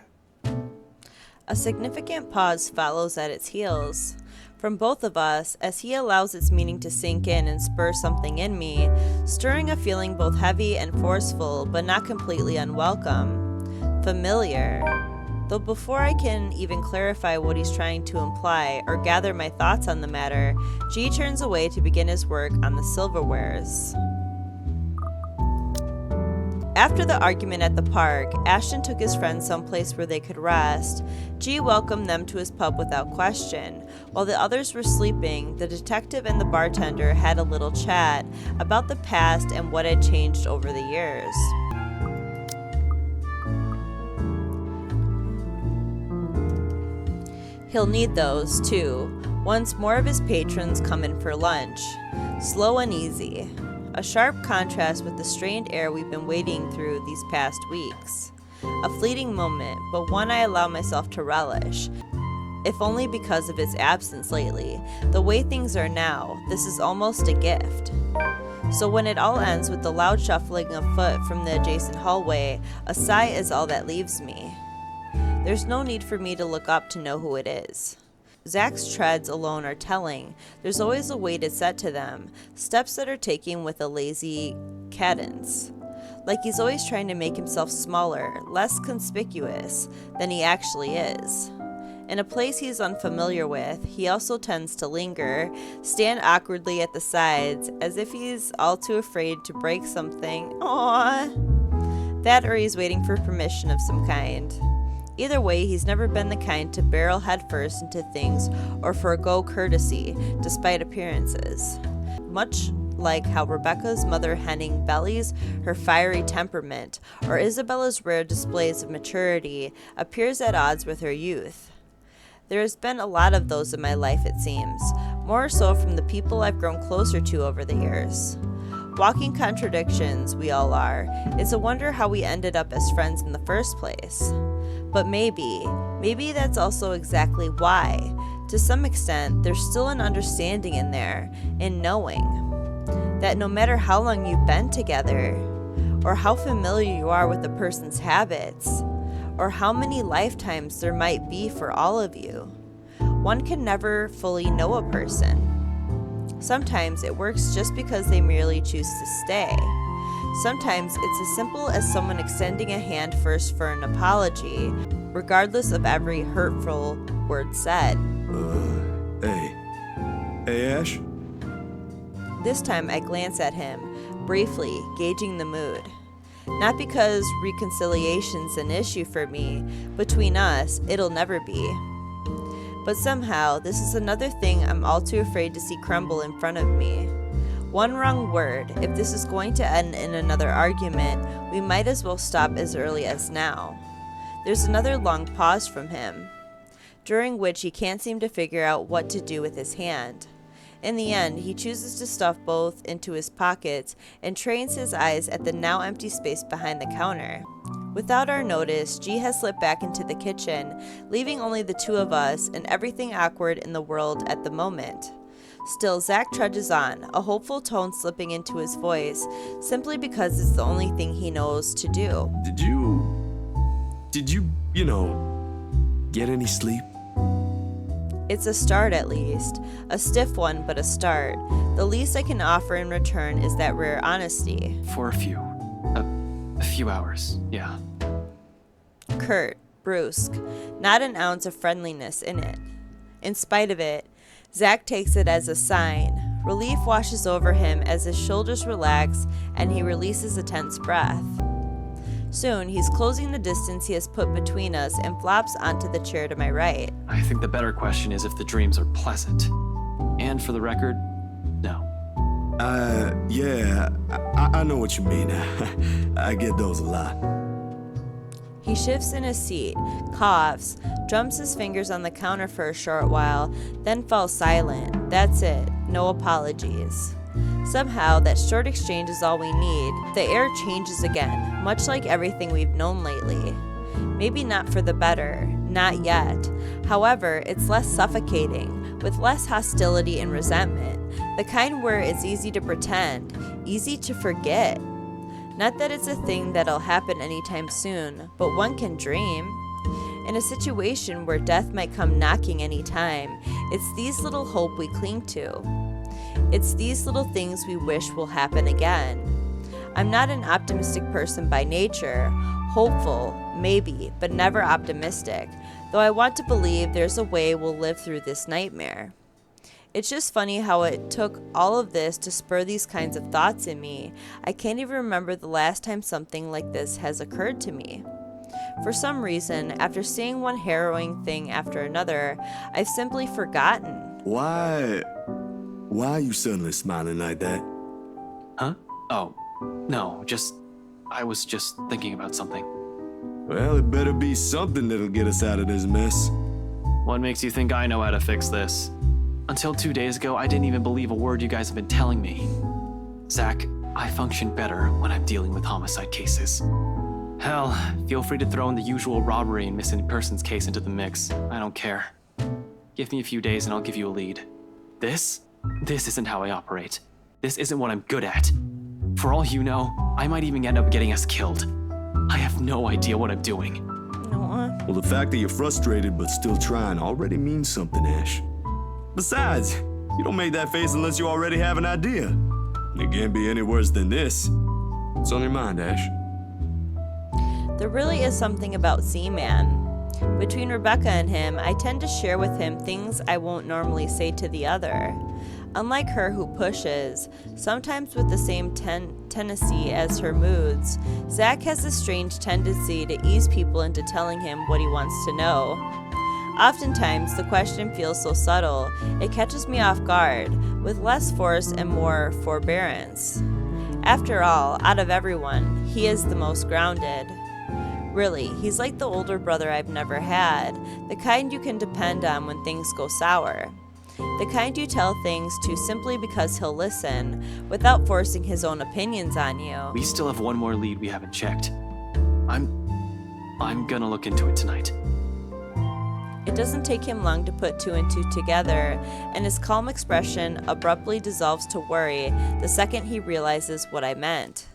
A significant pause follows at its heels. From both of us, as he allows its meaning to sink in and spur something in me, stirring a feeling both heavy and forceful, but not completely unwelcome. Familiar. Though before I can even clarify what he's trying to imply or gather my thoughts on the matter, G turns away to begin his work on the silverwares. After the argument at the park, Ashton took his friends someplace where they could rest. G welcomed them to his pub without question. While the others were sleeping, the detective and the bartender had a little chat about the past and what had changed over the years. He'll need those, too, once more of his patrons come in for lunch. Slow and easy. A sharp contrast with the strained air we've been wading through these past weeks. A fleeting moment, but one I allow myself to relish, if only because of its absence lately. The way things are now, this is almost a gift. So when it all ends with the loud shuffling of foot from the adjacent hallway, a sigh is all that leaves me. There's no need for me to look up to know who it is. Zach's treads alone are telling. There's always a weight it's set to them, steps that are taken with a lazy cadence. Like he's always trying to make himself smaller, less conspicuous than he actually is. In a place he's unfamiliar with, he also tends to linger, stand awkwardly at the sides, as if he's all too afraid to break something. Aww. That or he's waiting for permission of some kind. Either way, he's never been the kind to barrel headfirst into things or forego courtesy, despite appearances. Much like how Rebecca's mother henning bellies her fiery temperament, or Isabella's rare displays of maturity appears at odds with her youth. There has been a lot of those in my life, it seems, more so from the people I've grown closer to over the years. Walking contradictions, we all are. It's a wonder how we ended up as friends in the first place. But maybe that's also exactly why. To some extent, there's still an understanding in there, in knowing that no matter how long you've been together, or how familiar you are with a person's habits, or how many lifetimes there might be for all of you, one can never fully know a person. Sometimes it works just because they merely choose to stay. Sometimes it's as simple as someone extending a hand first for an apology, regardless of every hurtful word said. Hey, Ash? This time I glance at him, briefly, gauging the mood. Not because reconciliation's an issue for me. Between us, it'll never be. But somehow, this is another thing I'm all too afraid to see crumble in front of me. One wrong word, if this is going to end in another argument, we might as well stop as early as now. There's another long pause from him, during which he can't seem to figure out what to do with his hand. In the end, he chooses to stuff both into his pockets and trains his eyes at the now empty space behind the counter. Without our notice, G has slipped back into the kitchen, leaving only the two of us and everything awkward in the world at the moment. Still, Zach trudges on, a hopeful tone slipping into his voice, simply because it's the only thing he knows to do. Did you, get any sleep? It's a start at least. A stiff one, but a start. The least I can offer in return is that rare honesty. For a few hours, yeah. Curt, brusque, not an ounce of friendliness in it. In spite of it, Zach takes it as a sign. Relief washes over him as his shoulders relax and he releases a tense breath. Soon, he's closing the distance he has put between us and flops onto the chair to my right. I think the better question is if the dreams are pleasant. And for the record, no. Yeah, I know what you mean. I get those a lot. He shifts in his seat, coughs, drums his fingers on the counter for a short while, then falls silent. That's it, no apologies. Somehow, that short exchange is all we need. The air changes again, much like everything we've known lately. Maybe not for the better, not yet. However, it's less suffocating, with less hostility and resentment, the kind where it's easy to pretend, easy to forget. Not that it's a thing that'll happen anytime soon, but one can dream. In a situation where death might come knocking any time, it's these little hope we cling to. It's these little things we wish will happen again. I'm not an optimistic person by nature, hopeful, maybe, but never optimistic, though I want to believe there's a way we'll live through this nightmare. It's just funny how it took all of this to spur these kinds of thoughts in me. I can't even remember the last time something like this has occurred to me. For some reason, after seeing one harrowing thing after another, I've simply forgotten. Why are you suddenly smiling like that? Huh? Oh, no, I was just thinking about something. Well, it better be something that'll get us out of this mess. What makes you think I know how to fix this? Until 2 days ago, I didn't even believe a word you guys have been telling me. Zach, I function better when I'm dealing with homicide cases. Hell, feel free to throw in the usual robbery and missing persons case into the mix. I don't care. Give me a few days and I'll give you a lead. This isn't how I operate. This isn't what I'm good at. For all you know, I might even end up getting us killed. I have no idea what I'm doing. Well, the fact that you're frustrated but still trying already means something, Ash. Besides, you don't make that face unless you already have an idea. It can't be any worse than this. What's on your mind, Ash? There really is something about Z-Man. Between Rebecca and him, I tend to share with him things I won't normally say to the other. Unlike her who pushes, sometimes with the same tendency as her moods, Zach has a strange tendency to ease people into telling him what he wants to know. Oftentimes, the question feels so subtle, it catches me off guard, with less force and more forbearance. After all, out of everyone, he is the most grounded. Really, he's like the older brother I've never had, the kind you can depend on when things go sour. The kind you tell things to simply because he'll listen, without forcing his own opinions on you. We still have one more lead we haven't checked. I'm gonna look into it tonight. It doesn't take him long to put two and two together, and his calm expression abruptly dissolves to worry the second he realizes what I meant.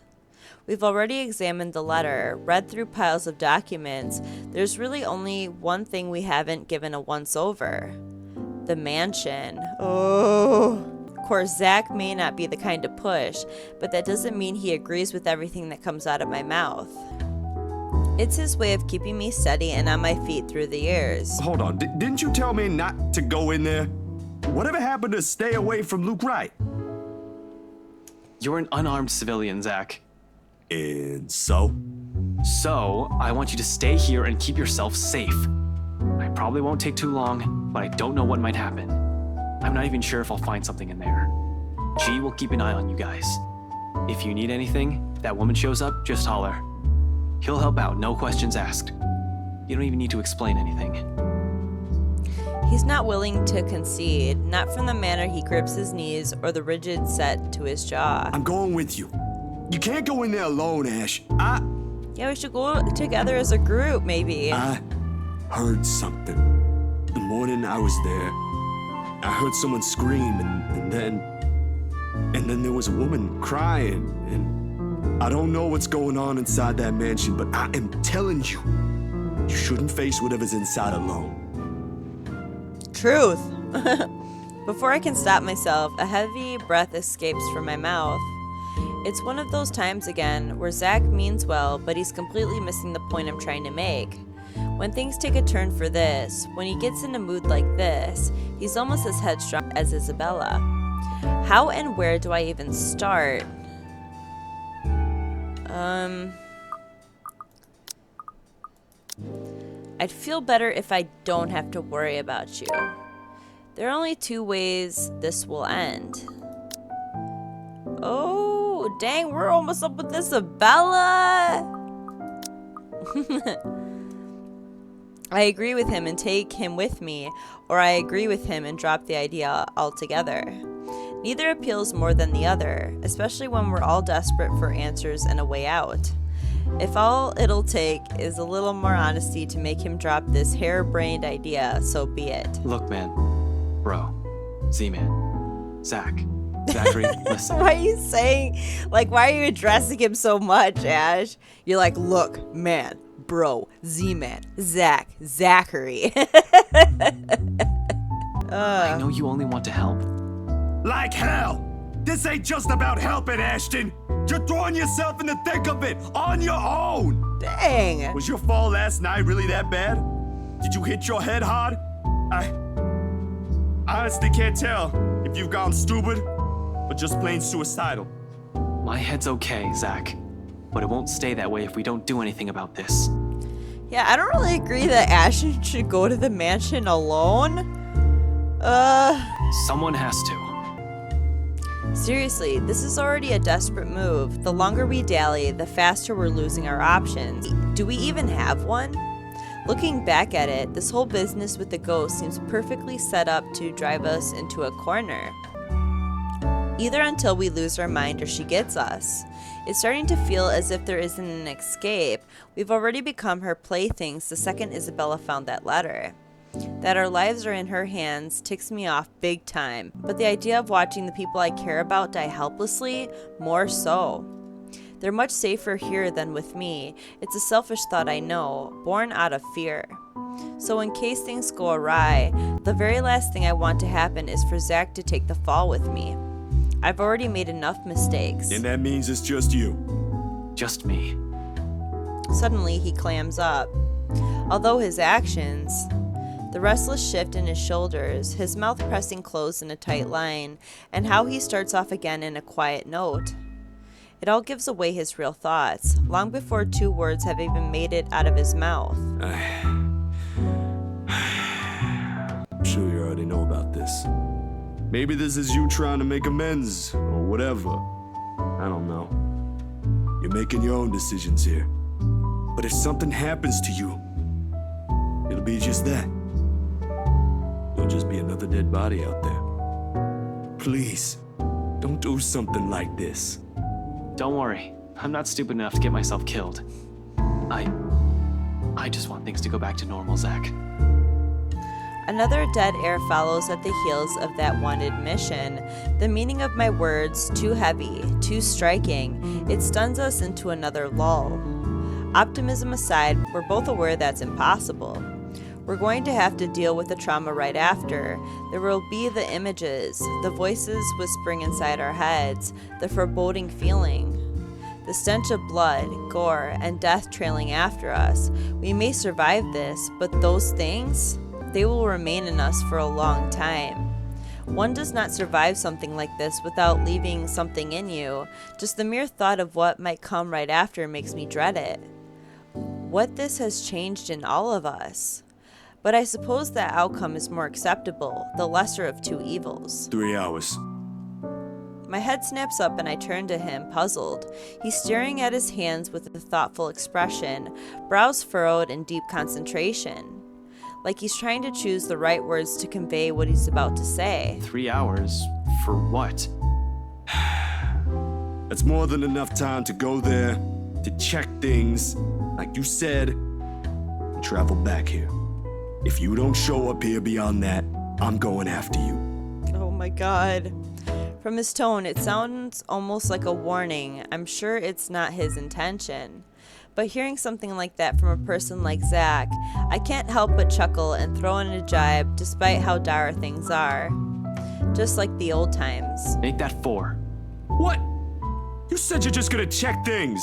We've already examined the letter, read through piles of documents. There's really only one thing we haven't given a once-over. The mansion. Oh. Of course, Zach may not be the kind to push, but that doesn't mean he agrees with everything that comes out of my mouth. It's his way of keeping me steady and on my feet through the years. Hold on, didn't you tell me not to go in there? Whatever happened to stay away from Luke Wright? You're an unarmed civilian, Zach. And so? So, I want you to stay here and keep yourself safe. I probably won't take too long, but I don't know what might happen. I'm not even sure if I'll find something in there. G will keep an eye on you guys. If you need anything, if that woman shows up, just holler. He'll help out, no questions asked. You don't even need to explain anything. He's not willing to concede, not from the manner he grips his knees or the rigid set to his jaw. I'm going with you. You can't go in there alone, Ash. Yeah, we should go together as a group, maybe. I heard something. The morning I was there, I heard someone scream, and then there was a woman crying, and I don't know what's going on inside that mansion, but I am telling you, you shouldn't face whatever's inside alone. Truth. Before I can stop myself, a heavy breath escapes from my mouth. It's one of those times again where Zach means well, but he's completely missing the point I'm trying to make. When things take a turn for this, when he gets in a mood like this, he's almost as headstrong as Isabella. How and where do I even start? I'd feel better if I don't have to worry about you. There are only two ways this will end. Oh, dang, we're almost up with Isabella. I agree with him and take him with me, or I agree with him and drop the idea altogether. Neither appeals more than the other, especially when we're all desperate for answers and a way out. If all it'll take is a little more honesty to make him drop this harebrained idea, so be it. Look, man. Bro. Z-Man. Zachary, listen. Why are you saying, why are you addressing him so much, Ash? You're like, look, man, bro, Z-Man, Zachary. I know you only want to help. Like hell! This ain't just about helping, Ashton! You're throwing yourself in the thick of it, on your own! Dang! Was your fall last night really that bad? Did you hit your head hard? I honestly can't tell if you've gone stupid or just plain suicidal. My head's okay, Zach. But it won't stay that way if we don't do anything about this. Yeah, I don't really agree that Ashton should go to the mansion alone. Someone has to. Seriously, this is already a desperate move. The longer we dally, the faster we're losing our options. Do we even have one? Looking back at it, this whole business with the ghost seems perfectly set up to drive us into a corner. Either until we lose our mind or she gets us. It's starting to feel as if there isn't an escape. We've already become her playthings the second Isabella found that letter. That our lives are in her hands ticks me off big time, but the idea of watching the people I care about die helplessly, more so. They're much safer here than with me. It's a selfish thought, I know, born out of fear. So in case things go awry, the very last thing I want to happen is for Zach to take the fall with me. I've already made enough mistakes. And that means it's just you. Just me. Suddenly, he clams up. Although his actions, the restless shift in his shoulders, his mouth pressing closed in a tight line, and how he starts off again in a quiet note. It all gives away his real thoughts, long before two words have even made it out of his mouth. I'm sure you already know about this. Maybe this is you trying to make amends, or whatever. I don't know. You're making your own decisions here. But if something happens to you, it'll be just that. There'll just be another dead body out there. Please, don't do something like this. Don't worry. I'm not stupid enough to get myself killed. I just want things to go back to normal, Zach. Another dead air follows at the heels of that one admission. The meaning of my words, too heavy, too striking, it stuns us into another lull. Optimism aside, we're both aware that's impossible. We're going to have to deal with the trauma right after. There will be the images, the voices whispering inside our heads, the foreboding feeling, the stench of blood, gore, and death trailing after us. We may survive this, but those things, they will remain in us for a long time. One does not survive something like this without leaving something in you. Just the mere thought of what might come right after makes me dread it. What this has changed in all of us. But I suppose that outcome is more acceptable, the lesser of two evils. 3 hours. My head snaps up and I turn to him, puzzled. He's staring at his hands with a thoughtful expression, brows furrowed in deep concentration, like he's trying to choose the right words to convey what he's about to say. 3 hours? For what? That's more than enough time to go there, to check things, like you said, and travel back here. If you don't show up here beyond that, I'm going after you. Oh my god. From his tone, it sounds almost like a warning. I'm sure it's not his intention. But hearing something like that from a person like Zach, I can't help but chuckle and throw in a jibe despite how dire things are. Just like the old times. Make that 4. What? You said you're just gonna check things.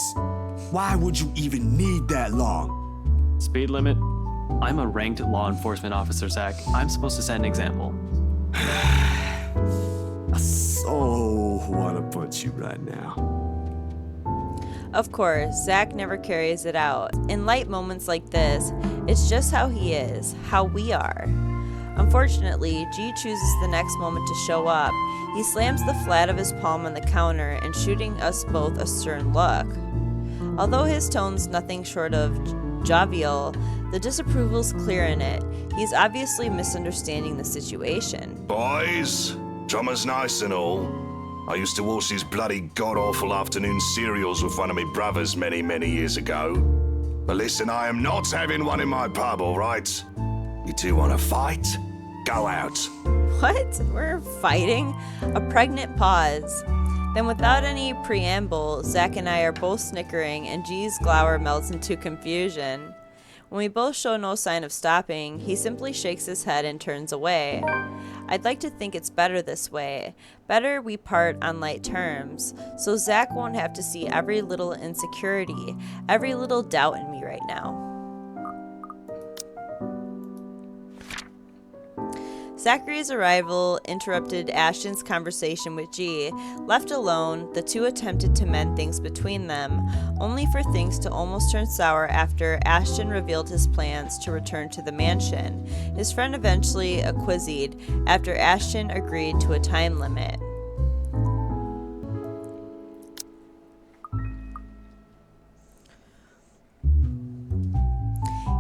Why would you even need that long? Speed limit? I'm a ranked law enforcement officer, Zach. I'm supposed to set an example. I so wanna punch you right now. Of course, Zach never carries it out. In light moments like this, it's just how he is, how we are. Unfortunately, G chooses the next moment to show up. He slams the flat of his palm on the counter and shooting us both a stern look. Although his tone's nothing short of jovial, the disapproval's clear in it. He's obviously misunderstanding the situation. Boys, drummer's nice and all. I used to watch these bloody god-awful afternoon serials with one of my brothers many, many years ago. But listen, I am not having one in my pub, all right? You two want to fight? Go out. What? We're fighting? A pregnant pause. Then without any preamble, Zach and I are both snickering and G's glower melts into confusion. When we both show no sign of stopping, he simply shakes his head and turns away. I'd like to think it's better this way. Better we part on light terms, so Zach won't have to see every little insecurity, every little doubt in me right now. Zachary's arrival interrupted Ashton's conversation with G. Left alone, the two attempted to mend things between them, only for things to almost turn sour after Ashton revealed his plans to return to the mansion. His friend eventually acquiesced after Ashton agreed to a time limit.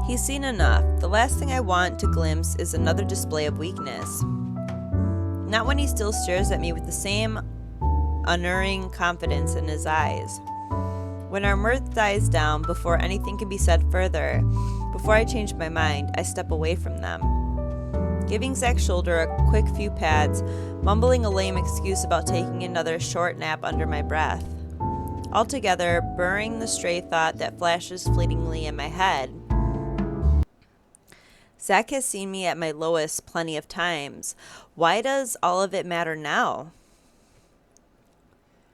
He's seen enough. The last thing I want to glimpse is another display of weakness. Not when he still stares at me with the same unerring confidence in his eyes. When our mirth dies down before anything can be said further, before I change my mind, I step away from them. Giving Zach's shoulder a quick few pats, mumbling a lame excuse about taking another short nap under my breath. Altogether, burying the stray thought that flashes fleetingly in my head. Zach has seen me at my lowest plenty of times. Why does all of it matter now?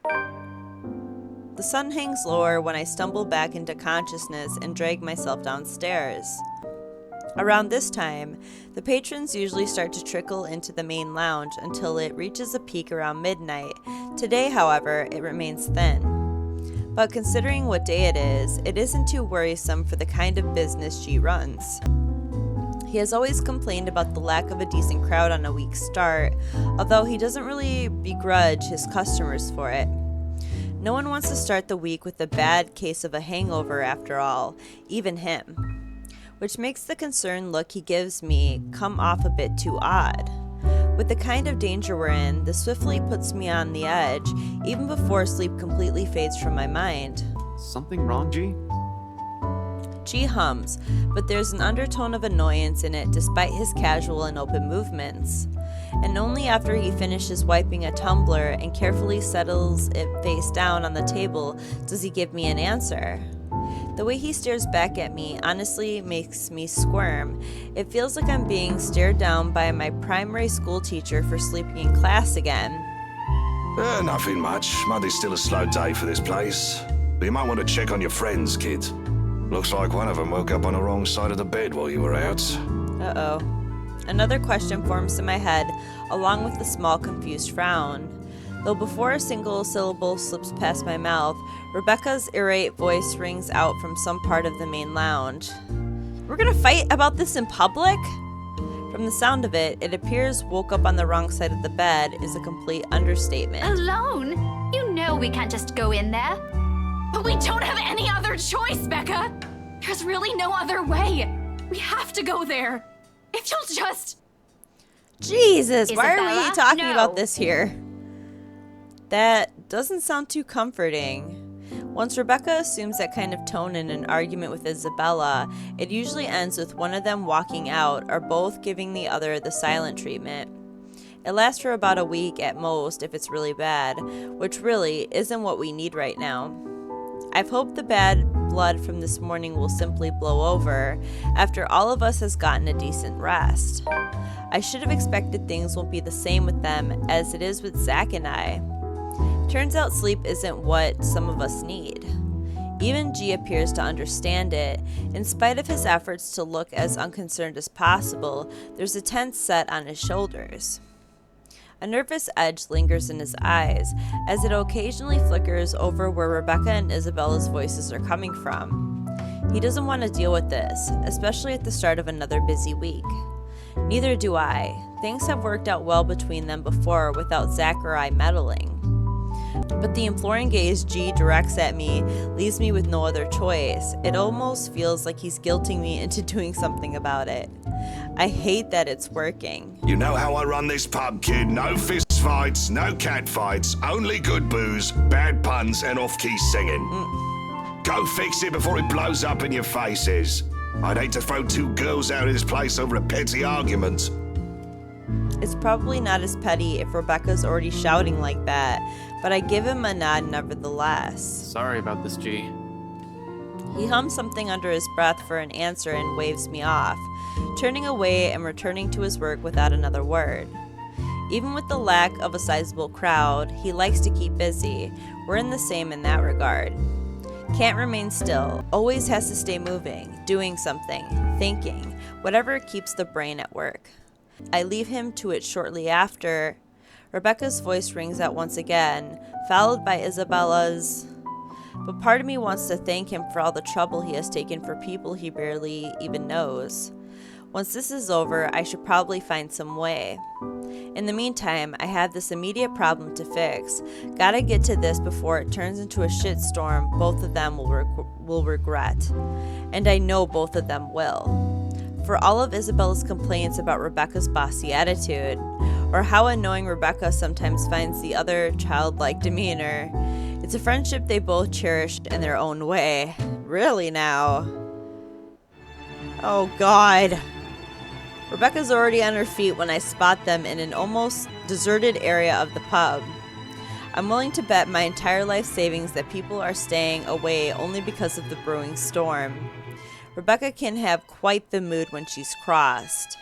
The sun hangs lower when I stumble back into consciousness and drag myself downstairs. Around this time, the patrons usually start to trickle into the main lounge until it reaches a peak around midnight. Today, however, it remains thin. But considering what day it isn't too worrisome for the kind of business G runs. He has always complained about the lack of a decent crowd on a weak start, although he doesn't really begrudge his customers for it. No one wants to start the week with a bad case of a hangover after all, even him. Which makes the concerned look he gives me come off a bit too odd. With the kind of danger we're in, this swiftly puts me on the edge, even before sleep completely fades from my mind. Something wrong, G? G hums, but there's an undertone of annoyance in it despite his casual and open movements. And only after he finishes wiping a tumbler and carefully settles it face down on the table does he give me an answer. The way he stares back at me honestly makes me squirm. It feels like I'm being stared down by my primary school teacher for sleeping in class again. Nothing much. Monday's still a slow day for this place. But you might want to check on your friends, kid. Looks like one of them woke up on the wrong side of the bed while you were out. Uh-oh. Another question forms in my head, along with a small confused frown. Though before a single syllable slips past my mouth, Rebecca's irate voice rings out from some part of the main lounge. We're gonna fight about this in public? From the sound of it, it appears woke up on the wrong side of the bed is a complete understatement. Alone? You know we can't just go in there. But we don't have any other choice, Becca! There's really no other way. We have to go there. If you'll just... Jesus, why are we Isabella? talking No. about this here? That doesn't sound too comforting. Once Rebecca assumes that kind of tone in an argument with Isabella, it usually ends with one of them walking out or both giving the other the silent treatment. It lasts for about a week at most if it's really bad, which really isn't what we need right now. I've hoped the bad blood from this morning will simply blow over after all of us has gotten a decent rest. I should have expected things won't be the same with them as it is with Zach and I. Turns out sleep isn't what some of us need. Even G appears to understand it. In spite of his efforts to look as unconcerned as possible, there's a tense set on his shoulders. A nervous edge lingers in his eyes as it occasionally flickers over where Rebecca and Isabella's voices are coming from. He doesn't want to deal with this, especially at the start of another busy week. Neither do I. Things have worked out well between them before without Zach or I meddling. But the imploring gaze G directs at me leaves me with no other choice. It almost feels like he's guilting me into doing something about it. I hate that it's working. You know how I run this pub, kid. No fist fights, no cat fights, only good booze, bad puns, and off-key singing. Go fix it before it blows up in your faces. I'd hate to throw two girls out of this place over a petty argument. It's probably not as petty if Rebecca's already shouting like that, but I give him a nod nevertheless. Sorry about this, G. He hums something under his breath for an answer and waves me off, turning away and returning to his work without another word. Even with the lack of a sizable crowd, he likes to keep busy. We're in the same in that regard. Can't remain still, always has to stay moving, doing something, thinking, whatever keeps the brain at work. I leave him to it shortly after. Rebecca's voice rings out once again, followed by Isabella's. But part of me wants to thank him for all the trouble he has taken for people he barely even knows. Once this is over, I should probably find some way. In the meantime, I have this immediate problem to fix. Gotta get to this before it turns into a shitstorm both of them will regret. And I know both of them will. For all of Isabella's complaints about Rebecca's bossy attitude, or how annoying Rebecca sometimes finds the other childlike demeanor, it's a friendship they both cherished in their own way. Really now. Oh God. Rebecca's already on her feet when I spot them in an almost deserted area of the pub. I'm willing to bet my entire life savings that people are staying away only because of the brewing storm. Rebecca can have quite the mood when she's crossed.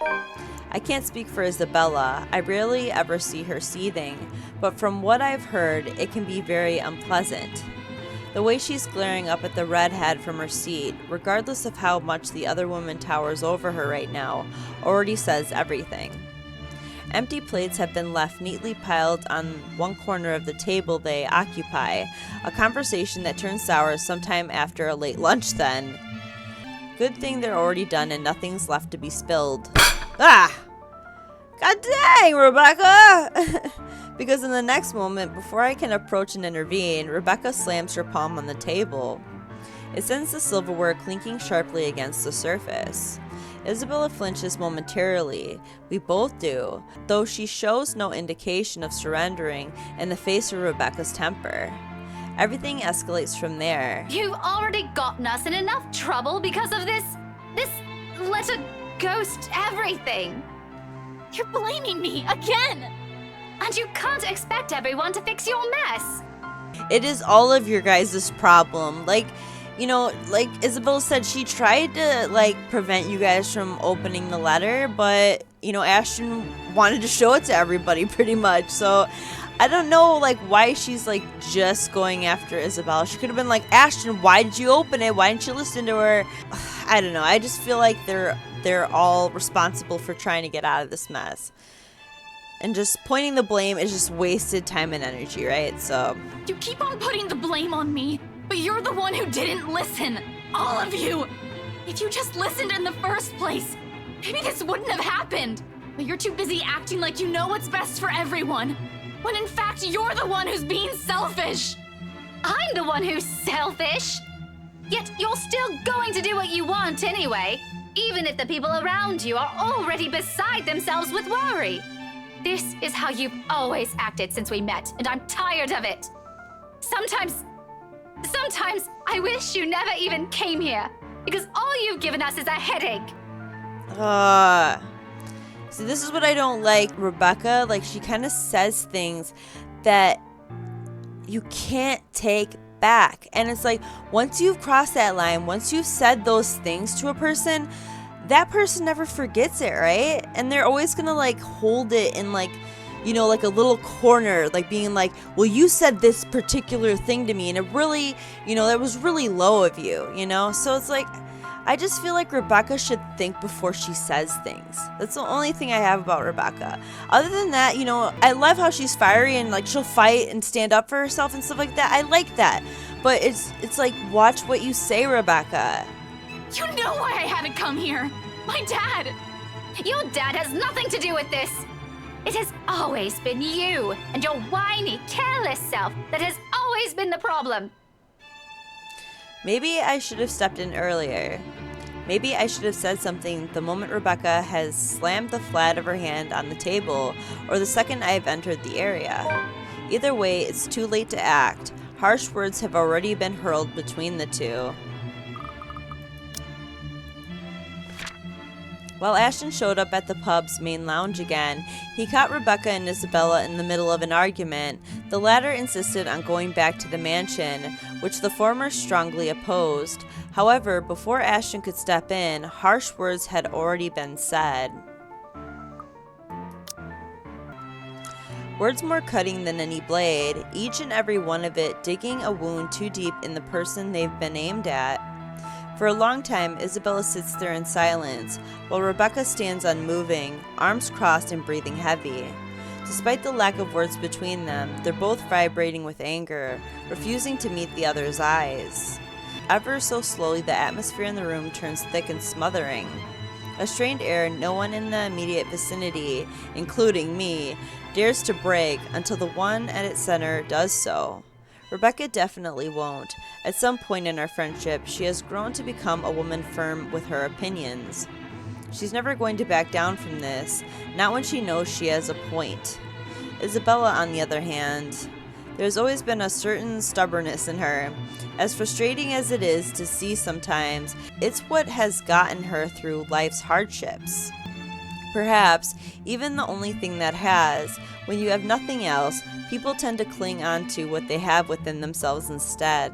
I can't speak for Isabella. I rarely ever see her seething, but from what I've heard, it can be very unpleasant. The way she's glaring up at the redhead from her seat, regardless of how much the other woman towers over her right now, already says everything. Empty plates have been left neatly piled on one corner of the table they occupy, a conversation that turns sour sometime after a late lunch then. Good thing they're already done and nothing's left to be spilled. Ah! God dang, Rebecca! Because in the next moment, before I can approach and intervene, Rebecca slams her palm on the table. It sends the silverware clinking sharply against the surface. Isabella flinches momentarily. We both do, though she shows no indication of surrendering in the face of Rebecca's temper. Everything escalates from there. You've already gotten us in enough trouble because of this let a ghost everything. You're blaming me again! And you can't expect everyone to fix your mess. It is all of your guys' problem. Like Isabella said, she tried to, prevent you guys from opening the letter, but, Ashton wanted to show it to everybody pretty much, so I don't know, why she's, just going after Isabella. She could have been like, Ashton, why did you open it? Why didn't you listen to her? I don't know. I just feel like they're all responsible for trying to get out of this mess. And just pointing the blame is just wasted time and energy, right? So You keep on putting the blame on me, but you're the one who didn't listen. All of you! If you just listened in the first place, maybe this wouldn't have happened. But you're too busy acting like you know what's best for everyone, when in fact you're the one who's being selfish. I'm the one who's selfish. Yet you're still going to do what you want anyway, even if the people around you are already beside themselves with worry. This is how you've always acted since we met, and I'm tired of it. Sometimes I wish you never even came here, because all you've given us is a headache. See, this is what I don't like, Rebecca. Like, she kind of says things that you can't take back. And it's like, once you've crossed that line, once you've said those things to a person, that person never forgets it, right? And they're always gonna like hold it in like, you know, like a little corner, like being like, well, you said this particular thing to me and it really, you know, that was really low of you, you know? So it's like, I just feel like Rebecca should think before she says things. That's the only thing I have about Rebecca. Other than that, you know, I love how she's fiery and like she'll fight and stand up for herself and stuff like that. I like that. But it's like, watch what you say, Rebecca. You know why I had to come here. My dad. Your dad has nothing to do with this. It has always been you and your whiny, careless self that has always been the problem. Maybe I should have stepped in earlier. Maybe I should have said something the moment Rebecca has slammed the flat of her hand on the table, or the second I have entered the area. Either way, it's too late to act. Harsh words have already been hurled between the two. While Ashton showed up at the pub's main lounge again, he caught Rebecca and Isabella in the middle of an argument. The latter insisted on going back to the mansion, which the former strongly opposed. However, before Ashton could step in, harsh words had already been said. Words more cutting than any blade, each and every one of it digging a wound too deep in the person they've been aimed at. For a long time, Isabella sits there in silence, while Rebecca stands unmoving, arms crossed and breathing heavy. Despite the lack of words between them, they're both vibrating with anger, refusing to meet the other's eyes. Ever so slowly, the atmosphere in the room turns thick and smothering. A strained air no one in the immediate vicinity, including me, dares to break until the one at its center does so. Rebecca definitely won't. At some point in our friendship, she has grown to become a woman firm with her opinions. She's never going to back down from this, not when she knows she has a point. Isabella, on the other hand, there's always been a certain stubbornness in her. As frustrating as it is to see sometimes, it's what has gotten her through life's hardships. Perhaps even the only thing that has. When you have nothing else, people tend to cling on to what they have within themselves instead.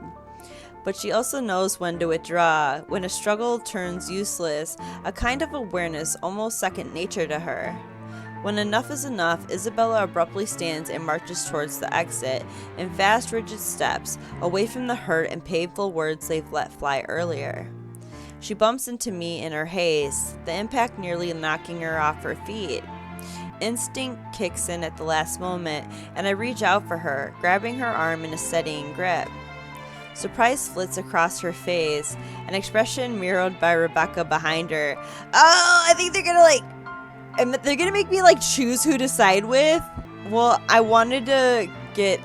But she also knows when to withdraw, when a struggle turns useless, a kind of awareness almost second nature to her. When enough is enough, Isabella abruptly stands and marches towards the exit in fast, rigid steps, away from the hurt and painful words they've let fly earlier. She bumps into me in her haste, the impact nearly knocking her off her feet. Instinct kicks in at the last moment, and I reach out for her, grabbing her arm in a steadying grip. Surprise flits across her face, an expression mirrored by Rebecca behind her. Oh, I think they're gonna make me choose who to side with. Well, I wanted to get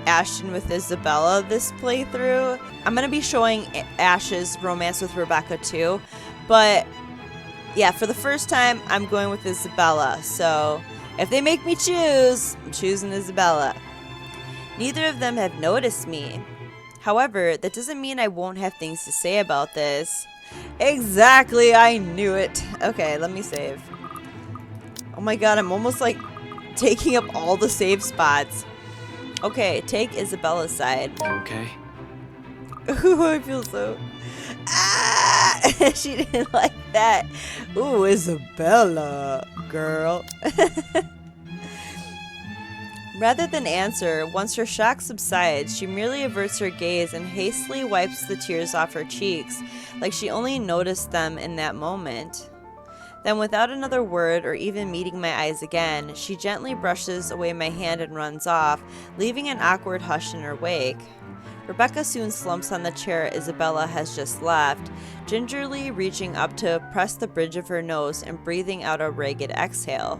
Ashton with Isabella this playthrough. I'm gonna be showing Ash's romance with Rebecca too, but yeah, for the first time, I'm going with Isabella. So if they make me choose, I'm choosing Isabella. Neither of them have noticed me. However, that doesn't mean I won't have things to say about this. Exactly, I knew it. Okay, let me save. Oh my god, I'm almost taking up all the save spots. Okay, take Isabella's side. Okay. Ooh, I feel so... Ah! She didn't like that. Ooh, Isabella, girl. Rather than answer, once her shock subsides, she merely averts her gaze and hastily wipes the tears off her cheeks, like she only noticed them in that moment. Then, without another word or even meeting my eyes again, she gently brushes away my hand and runs off, leaving an awkward hush in her wake. Rebecca soon slumps on the chair Isabella has just left, gingerly reaching up to press the bridge of her nose and breathing out a ragged exhale.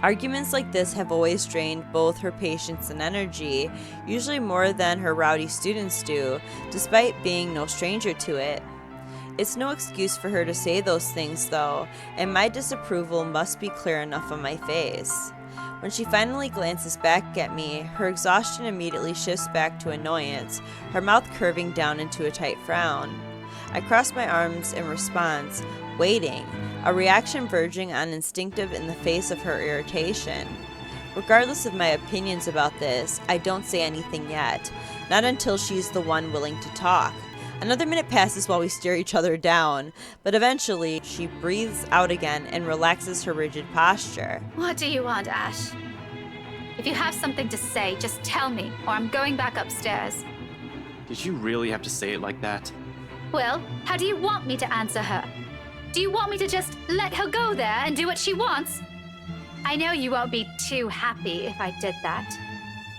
Arguments like this have always drained both her patience and energy, usually more than her rowdy students do, despite being no stranger to it. It's no excuse for her to say those things, though, and my disapproval must be clear enough on my face. When she finally glances back at me, her exhaustion immediately shifts back to annoyance, her mouth curving down into a tight frown. I cross my arms in response, waiting, a reaction verging on instinctive in the face of her irritation. Regardless of my opinions about this, I don't say anything yet, not until she's the one willing to talk. Another minute passes while we stare each other down, but eventually she breathes out again and relaxes her rigid posture. What do you want, Ash? If you have something to say, just tell me, or I'm going back upstairs. Did you really have to say it like that? Well, how do you want me to answer her? Do you want me to just let her go there and do what she wants? I know you won't be too happy if I did that.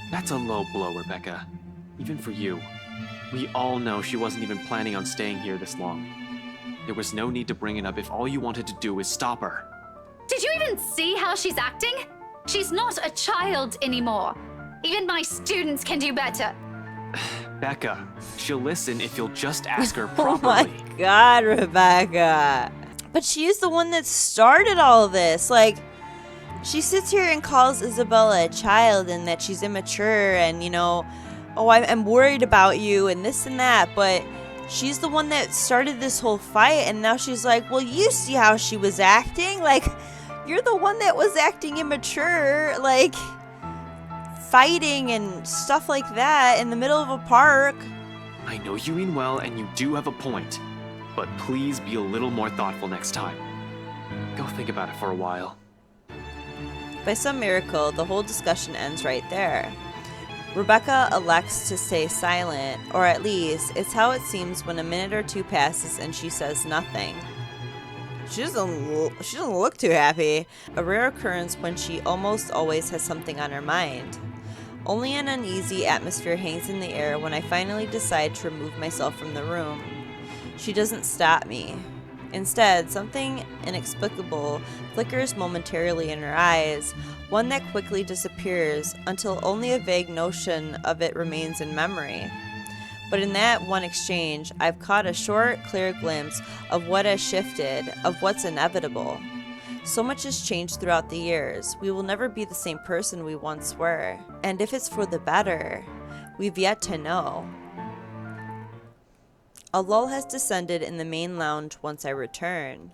That's a low blow, Rebecca. Even for you. We all know she wasn't even planning on staying here this long. There was no need to bring it up if all you wanted to do was stop her. Did you even see how she's acting? She's not a child anymore. Even my students can do better. Becca, she'll listen if you'll just ask her Oh properly. my god, Rebecca. But she's the one that started all of this. Like, she sits here and calls Isabella a child and that she's immature and, oh, I'm worried about you and this and that, but she's the one that started this whole fight, and now she's like, well, you see how she was acting? Like, you're the one that was acting immature, like, fighting and stuff like that in the middle of a park. I know you mean well, and you do have a point, but please be a little more thoughtful next time. Go think about it for a while. By some miracle, the whole discussion ends right there. Rebecca elects to stay silent, or at least, it's how it seems when a minute or two passes and she says nothing. She doesn't look too happy, a rare occurrence when she almost always has something on her mind. Only an uneasy atmosphere hangs in the air when I finally decide to remove myself from the room. She doesn't stop me. Instead, something inexplicable flickers momentarily in her eyes, one that quickly disappears until only a vague notion of it remains in memory. But in that one exchange, I've caught a short, clear glimpse of what has shifted, of what's inevitable. So much has changed throughout the years. We will never be the same person we once were. And if it's for the better, we've yet to know. A lull has descended in the main lounge once I return.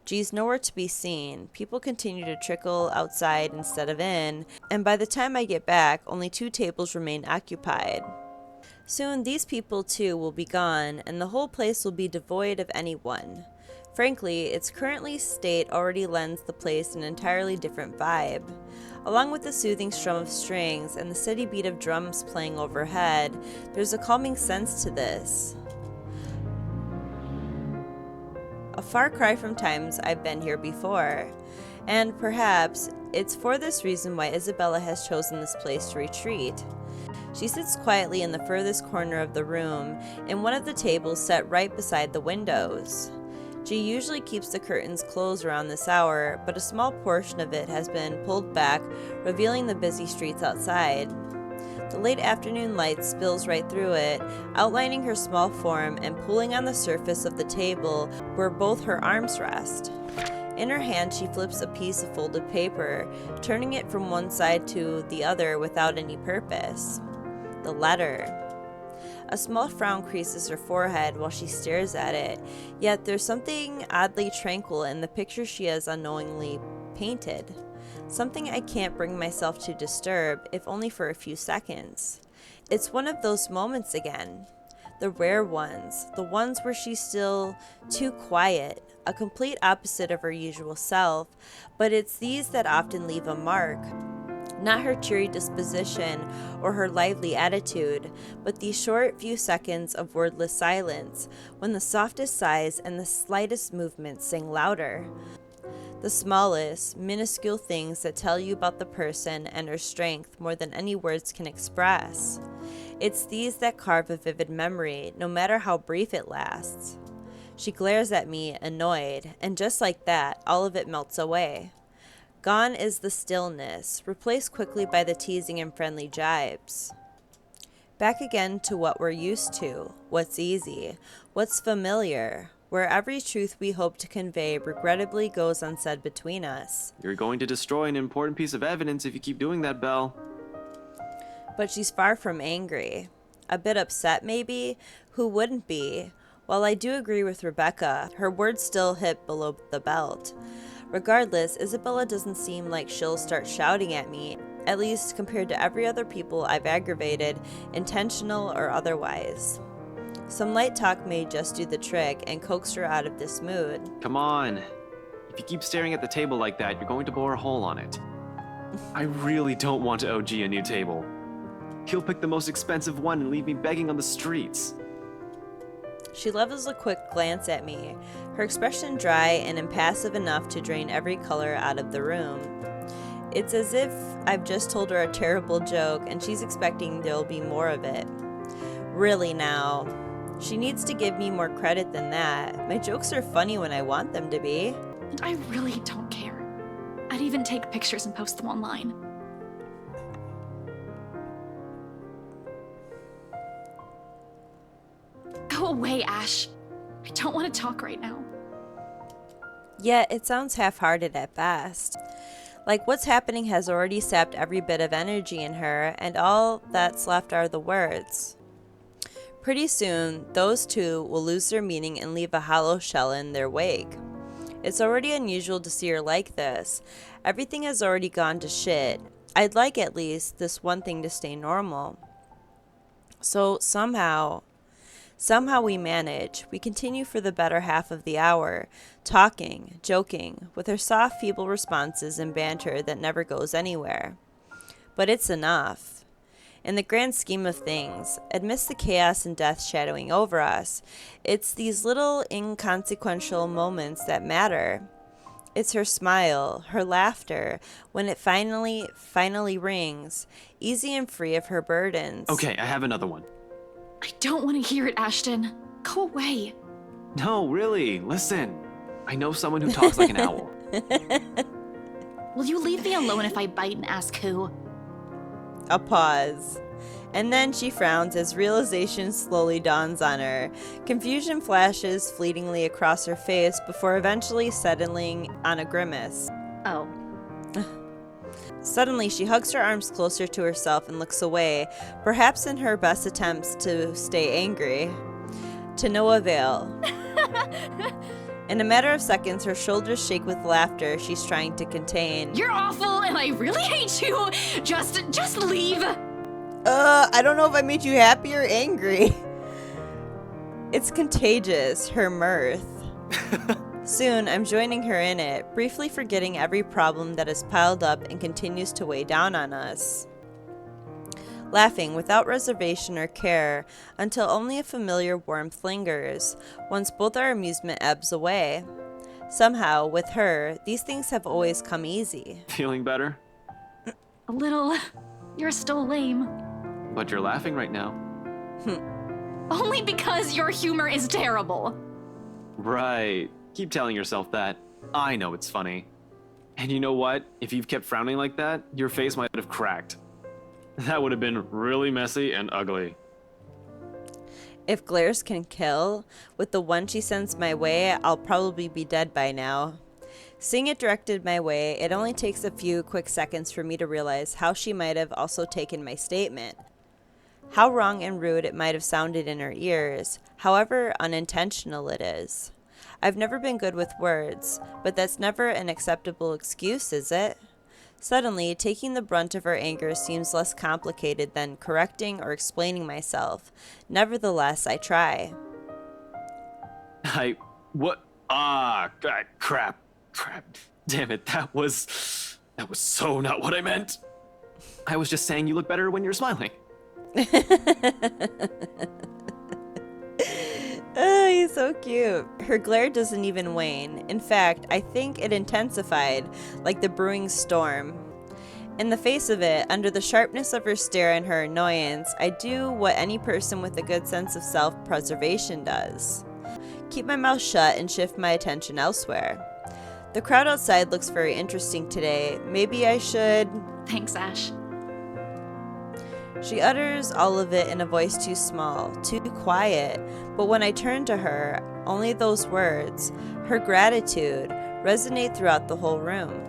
G's nowhere to be seen. People continue to trickle outside instead of in, and by the time I get back, only 2 tables remain occupied. Soon these people too will be gone, and the whole place will be devoid of anyone. Frankly, its currently state already lends the place an entirely different vibe. Along with the soothing strum of strings and the steady beat of drums playing overhead, there's a calming sense to this. A far cry from times I've been here before, and perhaps it's for this reason why Isabella has chosen this place to retreat. She sits quietly in the furthest corner of the room, in one of the tables set right beside the windows. She usually keeps the curtains closed around this hour, but a small portion of it has been pulled back, revealing the busy streets outside. The late afternoon light spills right through it, outlining her small form and pooling on the surface of the table where both her arms rest. In her hand, she flips a piece of folded paper, turning it from one side to the other without any purpose. The letter. A small frown creases her forehead while she stares at it, yet there's something oddly tranquil in the picture she has unknowingly painted. Something I can't bring myself to disturb, if only for a few seconds. It's one of those moments again. The rare ones, the ones where she's still too quiet, a complete opposite of her usual self, but it's these that often leave a mark. Not her cheery disposition or her lively attitude, but these short few seconds of wordless silence, when the softest sighs and the slightest movements sing louder. The smallest, minuscule things that tell you about the person and her strength more than any words can express. It's these that carve a vivid memory, no matter how brief it lasts. She glares at me, annoyed, and just like that, all of it melts away. Gone is the stillness, replaced quickly by the teasing and friendly jibes. Back again to what we're used to, what's easy, what's familiar, where every truth we hope to convey regrettably goes unsaid between us. You're going to destroy an important piece of evidence if you keep doing that, Belle. But she's far from angry. A bit upset, maybe? Who wouldn't be? While I do agree with Rebecca, her words still hit below the belt. Regardless, Isabella doesn't seem like she'll start shouting at me, at least compared to every other people I've aggravated, intentional or otherwise. Some light talk may just do the trick and coax her out of this mood. Come on. If you keep staring at the table like that, you're going to bore a hole on it. I really don't want to OG a new table. He'll pick the most expensive one and leave me begging on the streets. She levels a quick glance at me, her expression dry and impassive enough to drain every color out of the room. It's as if I've just told her a terrible joke and she's expecting there'll be more of it. Really now. She needs to give me more credit than that. My jokes are funny when I want them to be. And I really don't care. I'd even take pictures and post them online. Go away, Ash. I don't want to talk right now. Yet it sounds half-hearted at best. Like what's happening has already sapped every bit of energy in her, and all that's left are the words. Pretty soon, those two will lose their meaning and leave a hollow shell in their wake. It's already unusual to see her like this. Everything has already gone to shit. I'd like at least this one thing to stay normal. So somehow we manage. We continue for the better half of the hour, talking, joking, with her soft, feeble responses and banter that never goes anywhere. But it's enough. In the grand scheme of things, amidst the chaos and death shadowing over us, it's these little inconsequential moments that matter. It's her smile, her laughter, when it finally rings, easy and free of her burdens. Okay, I have another one. I don't want to hear it, Ashton. Go away. No, really, listen. I know someone who talks like an owl. Will you leave me alone if I bite and ask who? A pause. And then she frowns as realization slowly dawns on her. Confusion flashes fleetingly across her face before eventually settling on a grimace. Oh. Suddenly, she hugs her arms closer to herself and looks away, perhaps in her best attempts to stay angry. To no avail. In a matter of seconds, her shoulders shake with laughter she's trying to contain. You're awful, and I really hate you. Just leave. I don't know if I made you happy or angry. It's contagious, her mirth. Soon, I'm joining her in it, briefly forgetting every problem that has piled up and continues to weigh down on us. Laughing without reservation or care until only a familiar warmth lingers, once both our amusement ebbs away. Somehow, with her, these things have always come easy. Feeling better? A little. You're still lame. But you're laughing right now. Only because your humor is terrible. Right. Keep telling yourself that. I know it's funny. And you know what? If you've kept frowning like that, your face might have cracked. That would have been really messy and ugly. If glares can kill, with the one she sends my way, I'll probably be dead by now. Seeing it directed my way, it only takes a few quick seconds for me to realize how she might have also taken my statement. How wrong and rude it might have sounded in her ears, however unintentional it is. I've never been good with words, but that's never an acceptable excuse, is it? Suddenly, taking the brunt of her anger seems less complicated than correcting or explaining myself. Nevertheless, I try. What? God, crap. Damn it, that was so not what I meant. I was just saying you look better when you're smiling. Oh, he's so cute. Her glare doesn't even wane. In fact, I think it intensified, like the brewing storm. In the face of it, under the sharpness of her stare and her annoyance, I do what any person with a good sense of self-preservation does. Keep my mouth shut and shift my attention elsewhere. The crowd outside looks very interesting today. Maybe I should... Thanks, Ash. She utters all of it in a voice too small, too quiet, but when I turn to her, only those words, her gratitude, resonate throughout the whole room.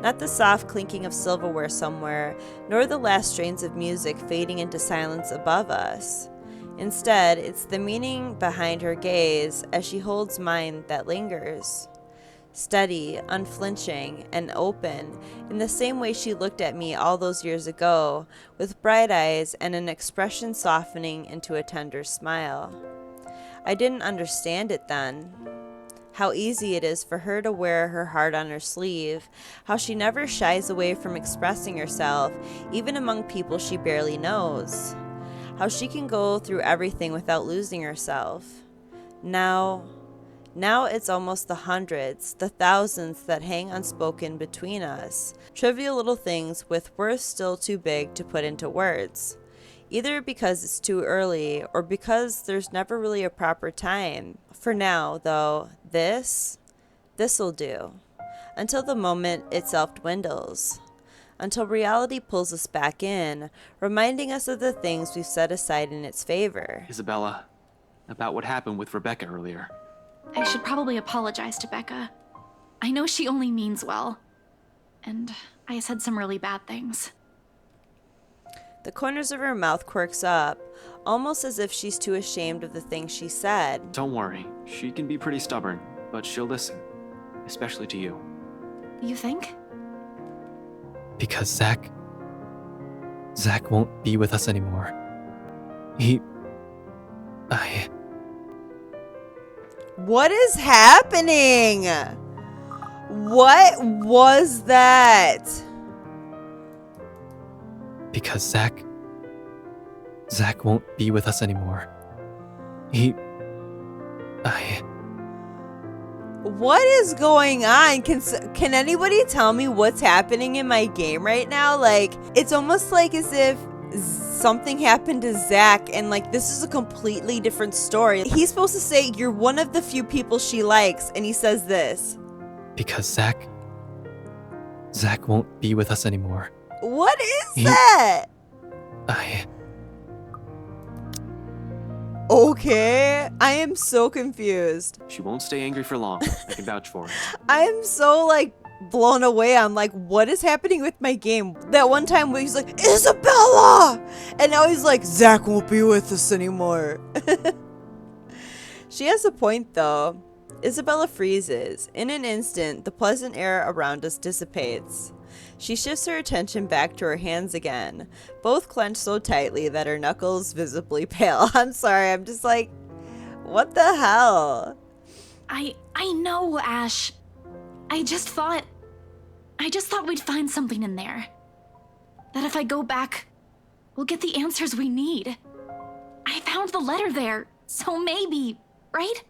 Not the soft clinking of silverware somewhere, nor the last strains of music fading into silence above us. Instead, it's the meaning behind her gaze as she holds mine that lingers. Steady, unflinching, and open, in the same way she looked at me all those years ago, with bright eyes and an expression softening into a tender smile. I didn't understand it then. How easy it is for her to wear her heart on her sleeve, how she never shies away from expressing herself, even among people she barely knows. How she can go through everything without losing herself. Now it's almost the hundreds, the thousands that hang unspoken between us. Trivial little things with worth still too big to put into words. Either because it's too early or because there's never really a proper time. For now, though, this'll do. Until the moment itself dwindles. Until reality pulls us back in, reminding us of the things we've set aside in its favor. Isabella, about what happened with Rebecca earlier. I should probably apologize to Becca. I know she only means well. And I said some really bad things. The corners of her mouth quirks up, almost as if she's too ashamed of the things she said. Don't worry, she can be pretty stubborn, but she'll listen, especially to you. You think? Because Zach won't be with us anymore. What is happening? What was that? Because Zach won't be with us anymore. What is going on? Can anybody tell me what's happening in my game right now? Like, it's almost like as if something happened to Zach and like this is a completely different story. He's supposed to say you're one of the few people she likes, and he says this. Because Zach won't be with us anymore. What is that? Okay, I am so confused. She won't stay angry for long. I can vouch for it. I am so like blown away. I'm like, what is happening with my game? That one time where he's like, Isabella! And now he's like, Zach won't be with us anymore. She has a point though. Isabella freezes. In an instant, the pleasant air around us dissipates. She shifts her attention back to her hands again, both clenched so tightly that her knuckles visibly pale. I'm sorry, I'm just like, what the hell? I know, Ash. I just thought we'd find something in there. That if I go back, we'll get the answers we need. I found the letter there, so maybe, right?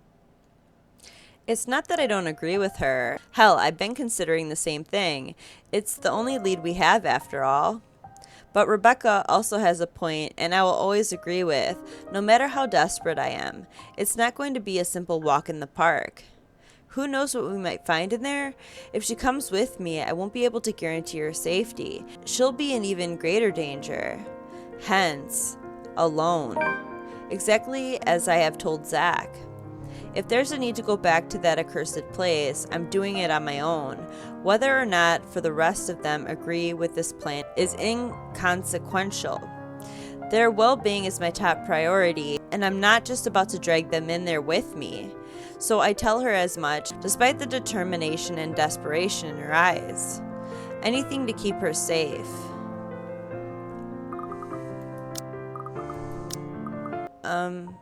It's not that I don't agree with her. Hell, I've been considering the same thing. It's the only lead we have after all. But Rebecca also has a point, and I will always agree with, no matter how desperate I am. It's not going to be a simple walk in the park. Who knows what we might find in there? If she comes with me, I won't be able to guarantee her safety. She'll be in even greater danger. Hence, alone. Exactly as I have told Zach. If there's a need to go back to that accursed place, I'm doing it on my own. Whether or not for the rest of them agree with this plan is inconsequential. Their well-being is my top priority, and I'm not just about to drag them in there with me. So I tell her as much, despite the determination and desperation in her eyes. Anything to keep her safe.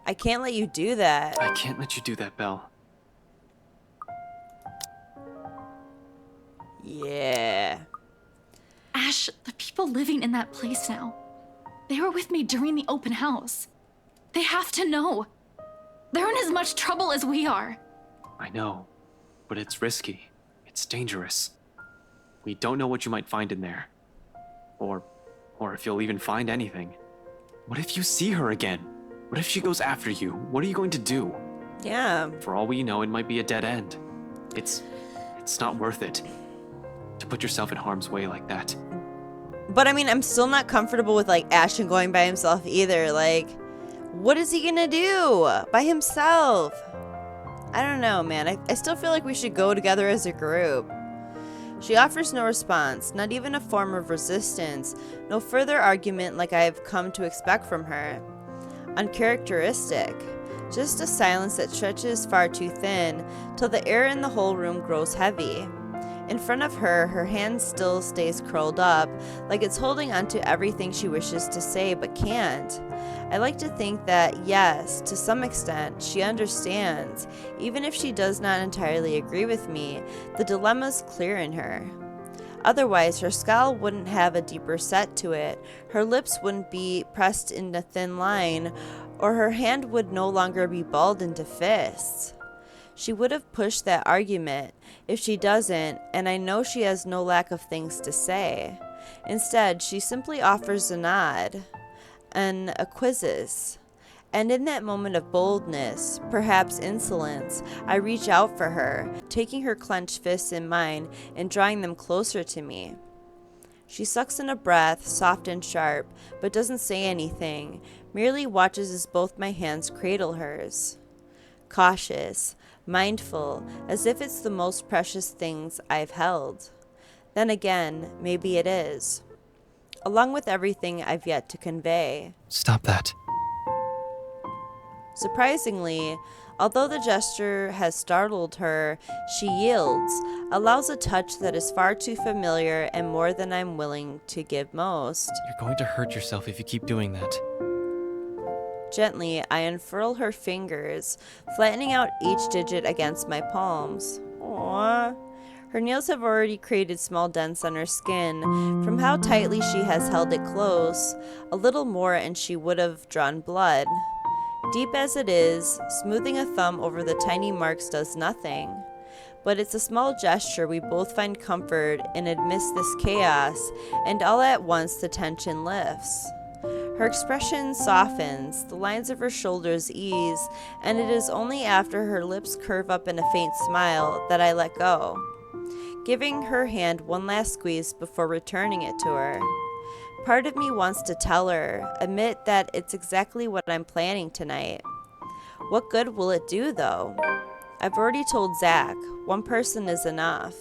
I can't let you do that. I can't let you do that, Belle. Yeah. Ash, the people living in that place now, they were with me during the open house. They have to know. They're in as much trouble as we are. I know, but it's risky. It's dangerous. We don't know what you might find in there. Or if you'll even find anything. What if you see her again? What if she goes after you? What are you going to do? Yeah. For all we know, it might be a dead end. It's not worth it to put yourself in harm's way like that. But I mean, I'm still not comfortable with like Ashton going by himself either. Like, what is he gonna do by himself? I don't know, man. I still feel like we should go together as a group. She offers no response, not even a form of resistance, no further argument like I have come to expect from her. Uncharacteristic. Just a silence that stretches far too thin, till the air in the whole room grows heavy. In front of her, her hand still stays curled up, like it's holding onto everything she wishes to say but can't. I like to think that, yes, to some extent, she understands. Even if she does not entirely agree with me, the dilemma's clear in her. Otherwise, her scowl wouldn't have a deeper set to it, her lips wouldn't be pressed in a thin line, or her hand would no longer be balled into fists. She would have pushed that argument. If she doesn't, and I know she has no lack of things to say. Instead, she simply offers a nod, an acquiescence. And in that moment of boldness, perhaps insolence, I reach out for her, taking her clenched fists in mine and drawing them closer to me. She sucks in a breath, soft and sharp, but doesn't say anything, merely watches as both my hands cradle hers. Cautious, mindful, as if it's the most precious things I've held. Then again, maybe it is. Along with everything I've yet to convey. Stop that. Surprisingly, although the gesture has startled her, she yields, allows a touch that is far too familiar and more than I'm willing to give most. You're going to hurt yourself if you keep doing that. Gently, I unfurl her fingers, flattening out each digit against my palms. Aww. Her nails have already created small dents on her skin. From how tightly she has held it close, a little more and she would have drawn blood. Deep as it is, smoothing a thumb over the tiny marks does nothing. But it's a small gesture we both find comfort in amidst this chaos, and all at once the tension lifts. Her expression softens, the lines of her shoulders ease, and it is only after her lips curve up in a faint smile that I let go, giving her hand one last squeeze before returning it to her. Part of me wants to tell her, admit that it's exactly what I'm planning tonight. What good will it do, though? I've already told Zach, one person is enough.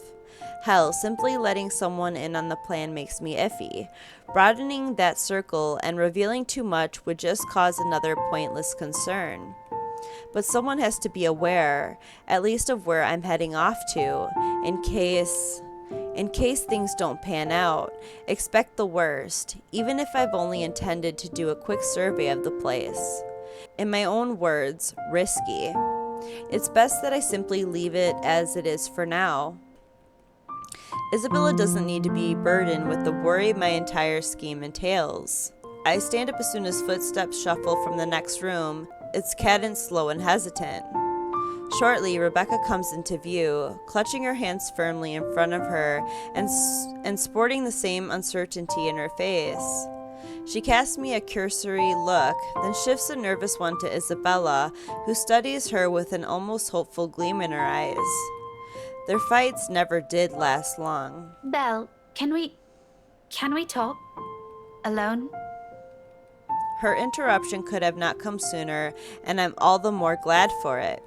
Hell, simply letting someone in on the plan makes me iffy. Broadening that circle and revealing too much would just cause another pointless concern. But someone has to be aware, at least of where I'm heading off to, in case things don't pan out. Expect the worst, even if I've only intended to do a quick survey of the place. In my own words, risky. It's best that I simply leave it as it is for now. Isabella doesn't need to be burdened with the worry my entire scheme entails. I stand up as soon as footsteps shuffle from the next room, its cadence slow and hesitant. Shortly, Rebecca comes into view, clutching her hands firmly in front of her and sporting the same uncertainty in her face. She casts me a cursory look, then shifts a nervous one to Isabella, who studies her with an almost hopeful gleam in her eyes. Their fights never did last long. Belle, can we talk? Alone? Her interruption could have not come sooner, and I'm all the more glad for it.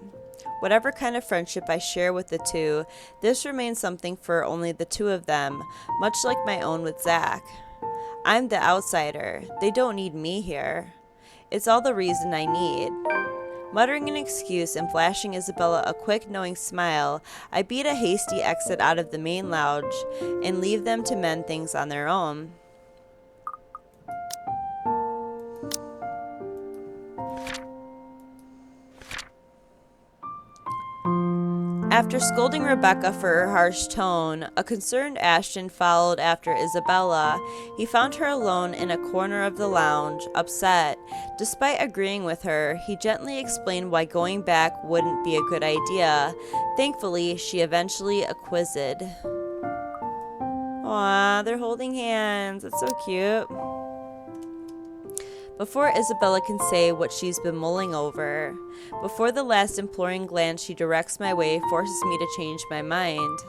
Whatever kind of friendship I share with the two, this remains something for only the two of them, much like my own with Zach. I'm the outsider. They don't need me here. It's all the reason I need. Muttering an excuse and flashing Isabella a quick, knowing smile, I beat a hasty exit out of the main lounge and leave them to mend things on their own. After scolding Rebecca for her harsh tone, a concerned Ashton followed after Isabella. He found her alone in a corner of the lounge, upset. Despite agreeing with her, he gently explained why going back wouldn't be a good idea. Thankfully, she eventually acquiesced. Aw, they're holding hands. That's so cute. Before Isabella can say what she's been mulling over, before the last imploring glance she directs my way forces me to change my mind,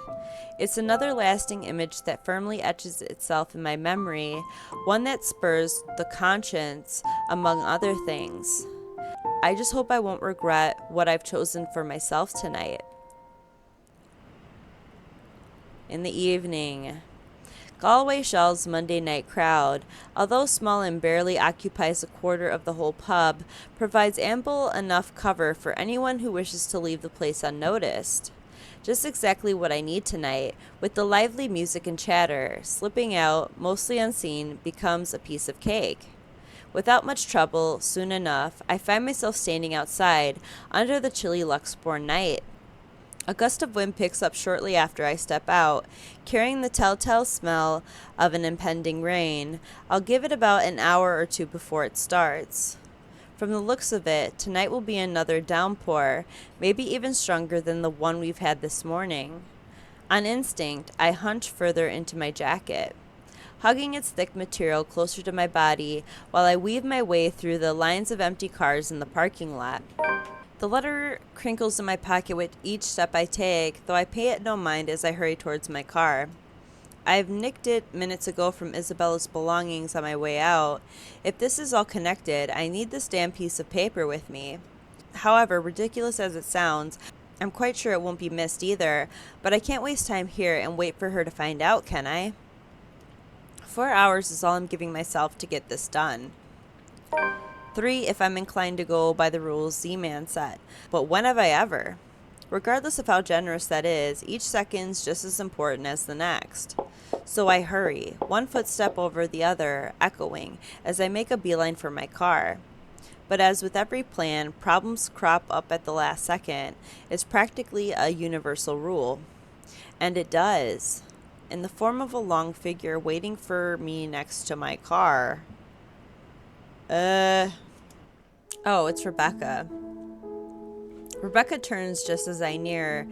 it's another lasting image that firmly etches itself in my memory, one that spurs the conscience, among other things. I just hope I won't regret what I've chosen for myself tonight. In the evening, Galaway Shawl's Monday night crowd, although small and barely occupies a quarter of the whole pub, provides ample enough cover for anyone who wishes to leave the place unnoticed. Just exactly what I need tonight, with the lively music and chatter, slipping out, mostly unseen, becomes a piece of cake. Without much trouble, soon enough, I find myself standing outside, under the chilly Luxborn night. A gust of wind picks up shortly after I step out, carrying the telltale smell of an impending rain. I'll give it about an hour or two before it starts. From the looks of it, tonight will be another downpour, maybe even stronger than the one we've had this morning. On instinct, I hunch further into my jacket, hugging its thick material closer to my body while I weave my way through the lines of empty cars in the parking lot. The letter crinkles in my pocket with each step I take, though I pay it no mind as I hurry towards my car. I've nicked it minutes ago from Isabella's belongings on my way out. If this is all connected, I need this damn piece of paper with me. However, ridiculous as it sounds, I'm quite sure it won't be missed either, but I can't waste time here and wait for her to find out, can I? 4 hours is all I'm giving myself to get this done. 3 if I'm inclined to go by the rules Z-Man set. But when have I ever? Regardless of how generous that is, each second's just as important as the next. So I hurry, one footstep over the other, echoing, as I make a beeline for my car. But as with every plan, problems crop up at the last second. It's practically a universal rule. And it does, in the form of a long figure waiting for me next to my car. Oh, it's Rebecca. Rebecca turns just as I near.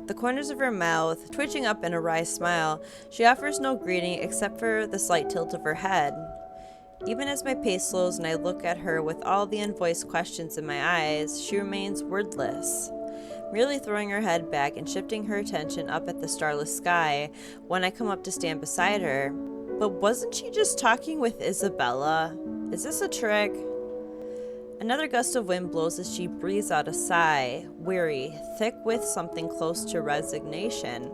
The corners of her mouth twitching up in a wry smile, she offers no greeting except for the slight tilt of her head. Even as my pace slows and I look at her with all the unvoiced questions in my eyes, she remains wordless, merely throwing her head back and shifting her attention up at the starless sky when I come up to stand beside her. But wasn't she just talking with Isabella? Is this a trick? Another gust of wind blows as she breathes out a sigh, weary, thick with something close to resignation.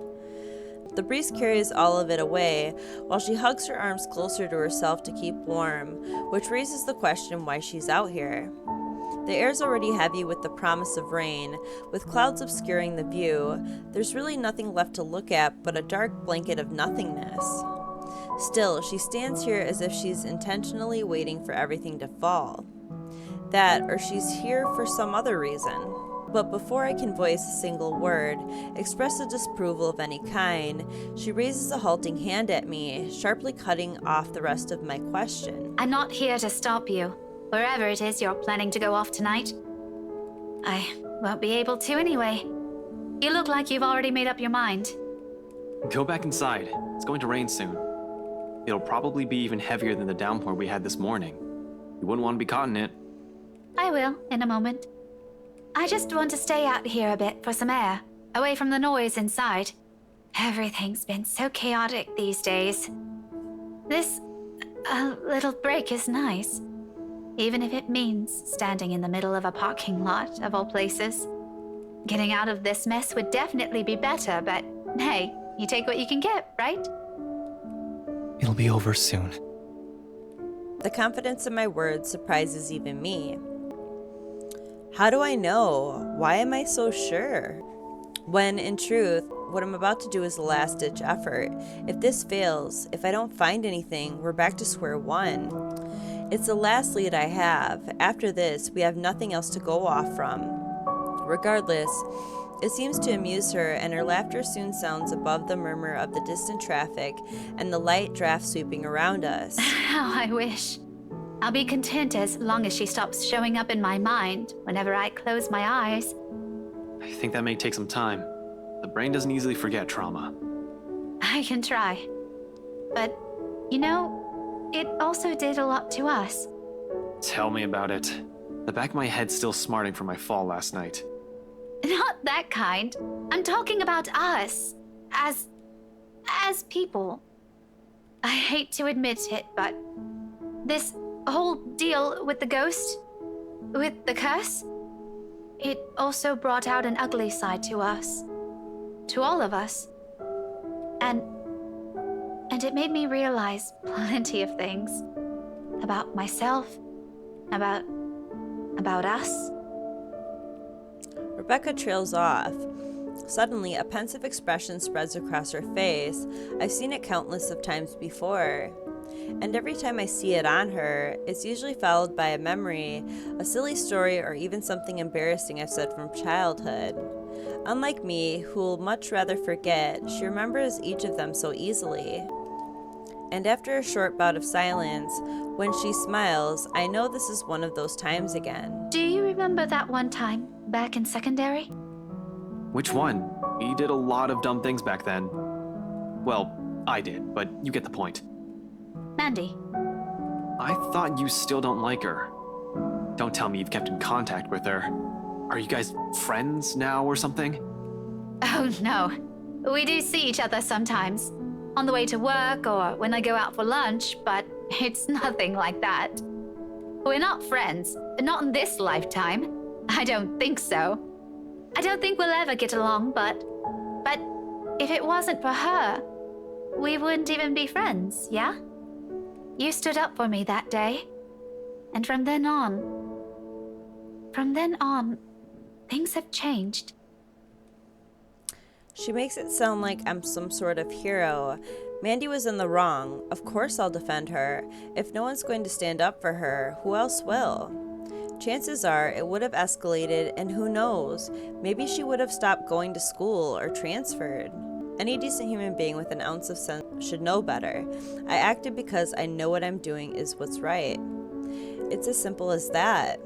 The breeze carries all of it away, while she hugs her arms closer to herself to keep warm, which raises the question why she's out here. The air's already heavy with the promise of rain, with clouds obscuring the view. There's really nothing left to look at but a dark blanket of nothingness. Still, she stands here as if she's intentionally waiting for everything to fall. That, or she's here for some other reason. But before I can voice a single word, express a disapproval of any kind, she raises a halting hand at me, sharply cutting off the rest of my question. I'm not here to stop you, wherever it is you're planning to go off tonight. I won't be able to anyway. You look like you've already made up your mind. Go back inside. It's going to rain soon. It'll probably be even heavier than the downpour we had this morning. You wouldn't want to be caught in it. I will, in a moment. I just want to stay out here a bit for some air, away from the noise inside. Everything's been so chaotic these days. This little break is nice, even if it means standing in the middle of a parking lot, of all places. Getting out of this mess would definitely be better, but hey, you take what you can get, right? It'll be over soon. The confidence in my words surprises even me. How do I know? Why am I so sure? When, in truth, what I'm about to do is a last-ditch effort. If this fails, if I don't find anything, we're back to square one. It's the last lead I have. After this, we have nothing else to go off from. Regardless, it seems to amuse her, and her laughter soon sounds above the murmur of the distant traffic and the light draft sweeping around us. How I wish. I'll be content as long as she stops showing up in my mind whenever I close my eyes. I think that may take some time. The brain doesn't easily forget trauma. I can try. But, you know, it also did a lot to us. Tell me about it. The back of my head's still smarting from my fall last night. Not that kind. I'm talking about us. As people. I hate to admit it, but this whole deal with the ghost, with the curse, it also brought out an ugly side to us. To all of us. And it made me realize plenty of things. About myself. About us. Rebecca trails off. Suddenly, a pensive expression spreads across her face. I've seen it countless of times before. And every time I see it on her, it's usually followed by a memory, a silly story, or even something embarrassing I've said from childhood. Unlike me, who'll much rather forget, she remembers each of them so easily. And after a short bout of silence, when she smiles, I know this is one of those times again. Do you remember that one time, back in secondary? Which one? We did a lot of dumb things back then. Well, I did, but you get the point. Mandy. I thought you still don't like her. Don't tell me you've kept in contact with her. Are you guys friends now or something? Oh no. We do see each other sometimes. On the way to work or when I go out for lunch, but it's nothing like that. We're not friends. Not in this lifetime. I don't think so. I don't think we'll ever get along, but if it wasn't for her, we wouldn't even be friends, yeah? You stood up for me that day. And from then on, things have changed. She makes it sound like I'm some sort of hero. Mandy was in the wrong. Of course I'll defend her. If no one's going to stand up for her, who else will? Chances are it would have escalated, and who knows, maybe she would have stopped going to school or transferred. Any decent human being with an ounce of sense should know better. I acted because I know what I'm doing is what's right. It's as simple as that.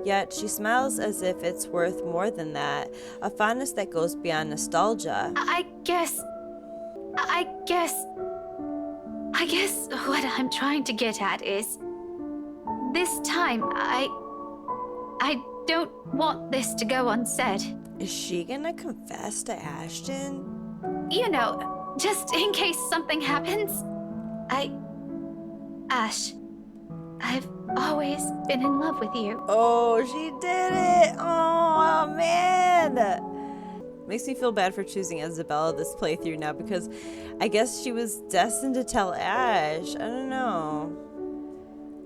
Yet she smiles as if it's worth more than that, a fondness that goes beyond nostalgia. I guess what I'm trying to get at is, this time, I don't want this to go unsaid. Is she gonna confess to Ashton? You know, just in case something happens. Ash, I've always been in love with you. Oh, she did it! Oh, man! Makes me feel bad for choosing Isabella this playthrough now, because I guess she was destined to tell Ash. I don't know.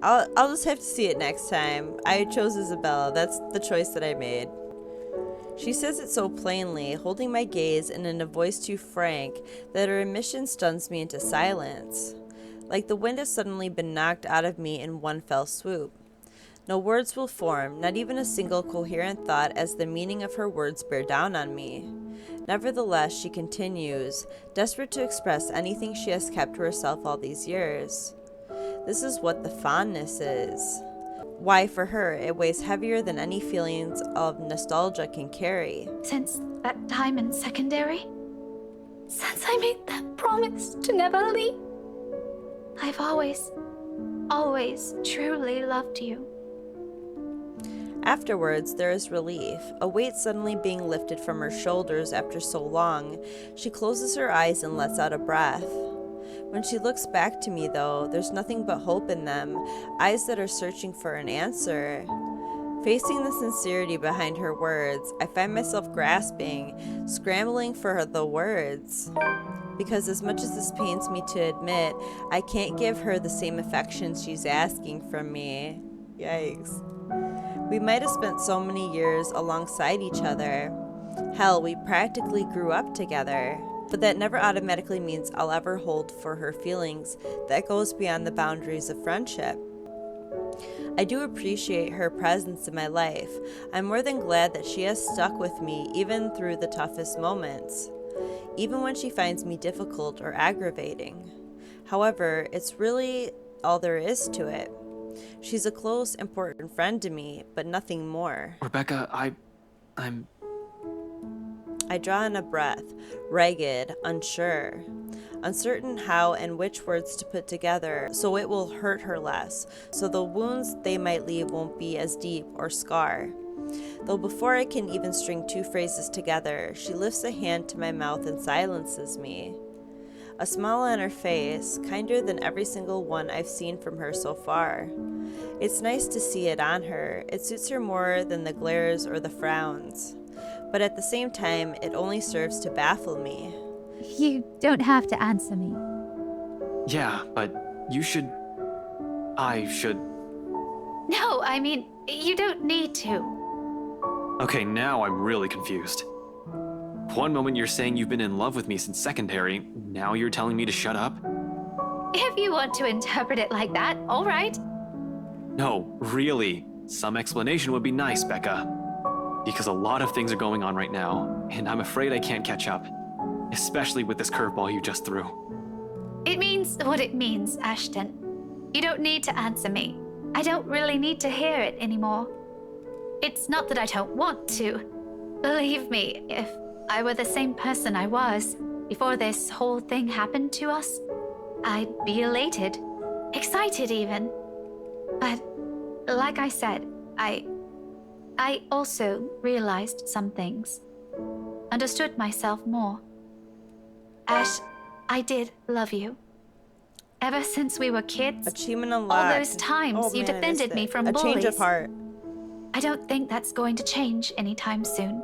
I'll just have to see it next time. I chose Isabella. That's the choice that I made. She says it so plainly, holding my gaze and in a voice too frank that her admission stuns me into silence. Like the wind has suddenly been knocked out of me in one fell swoop. No words will form, not even a single coherent thought, as the meaning of her words bear down on me. Nevertheless, she continues, desperate to express anything she has kept to herself all these years. This is what the fondness is. Why, for her, it weighs heavier than any feelings of nostalgia can carry. Since that time in secondary, since I made that promise to never leave, I've always truly loved you. Afterwards, there is relief, a weight suddenly being lifted from her shoulders after so long. She closes her eyes and lets out a breath. When she looks back to me, though, there's nothing but hope in them, eyes that are searching for an answer. Facing the sincerity behind her words, I find myself grasping, scrambling for the words. Because as much as this pains me to admit, I can't give her the same affection she's asking from me. Yikes. We might have spent so many years alongside each other. Hell, we practically grew up together. But that never automatically means I'll ever hold for her feelings that goes beyond the boundaries of friendship. I do appreciate her presence in my life. I'm more than glad that she has stuck with me even through the toughest moments, even when she finds me difficult or aggravating. However, it's really all there is to it. She's a close, important friend to me, but nothing more. Rebecca, I I draw in a breath, ragged, unsure. Uncertain how and which words to put together so it will hurt her less, so the wounds they might leave won't be as deep or scar. Though before I can even string two phrases together, she lifts a hand to my mouth and silences me. A smile on her face, kinder than every single one I've seen from her so far. It's nice to see it on her. It suits her more than the glares or the frowns. But at the same time, it only serves to baffle me. You don't have to answer me. Yeah, but you should... I should... No, I mean, you don't need to. Okay, now I'm really confused. One moment you're saying you've been in love with me since secondary, now you're telling me to shut up? If you want to interpret it like that, all right. No, really. Some explanation would be nice, Becca. Because a lot of things are going on right now, and I'm afraid I can't catch up. Especially with this curveball you just threw. It means what it means, Ashton. You don't need to answer me. I don't really need to hear it anymore. It's not that I don't want to. Believe me, if I were the same person I was before this whole thing happened to us, I'd be elated, excited even. But like I said, I also realized some things, understood myself more. Ash, I did love you. Ever since we were kids, Achievement unlocked. all those times you defended me from bullies. A change of heart. I don't think that's going to change anytime soon.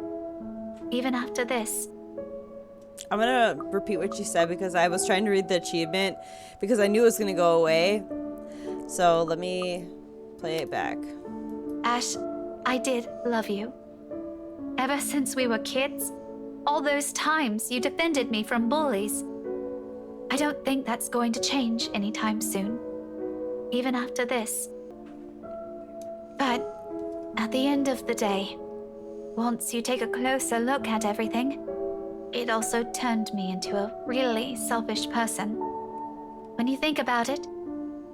Even after this. I'm gonna repeat what she said because I was trying to read the achievement because I knew it was gonna go away. So let me play it back. Ash, I did love you. Ever since we were kids, all those times you defended me from bullies. I don't think that's going to change anytime soon. Even after this. But at the end of the day, once you take a closer look at everything, it also turned me into a really selfish person. When you think about it,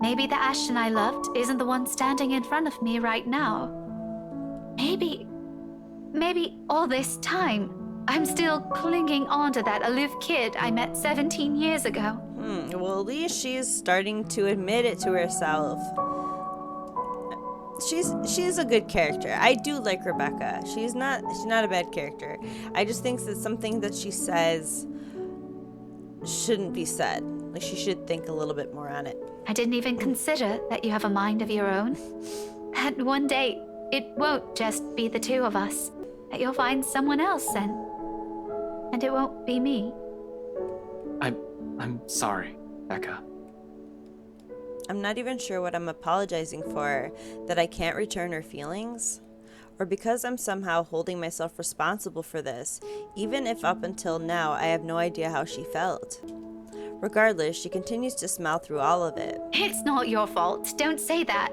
maybe the Ashton I loved isn't the one standing in front of me right now. Maybe all this time, I'm still clinging on to that aloof kid I met 17 years ago. Well, at least she's starting to admit it to herself. She's a good character. I do like Rebecca. She's not a bad character. I just think that something that she says shouldn't be said. Like, she should think a little bit more on it. I didn't even consider that you have a mind of your own. That one day, it won't just be the two of us. That you'll find someone else and it won't be me. I'm sorry, Becca. I'm not even sure what I'm apologizing for, that I can't return her feelings? Or because I'm somehow holding myself responsible for this, even if up until now I have no idea how she felt. Regardless, she continues to smile through all of it. It's not your fault. Don't say that.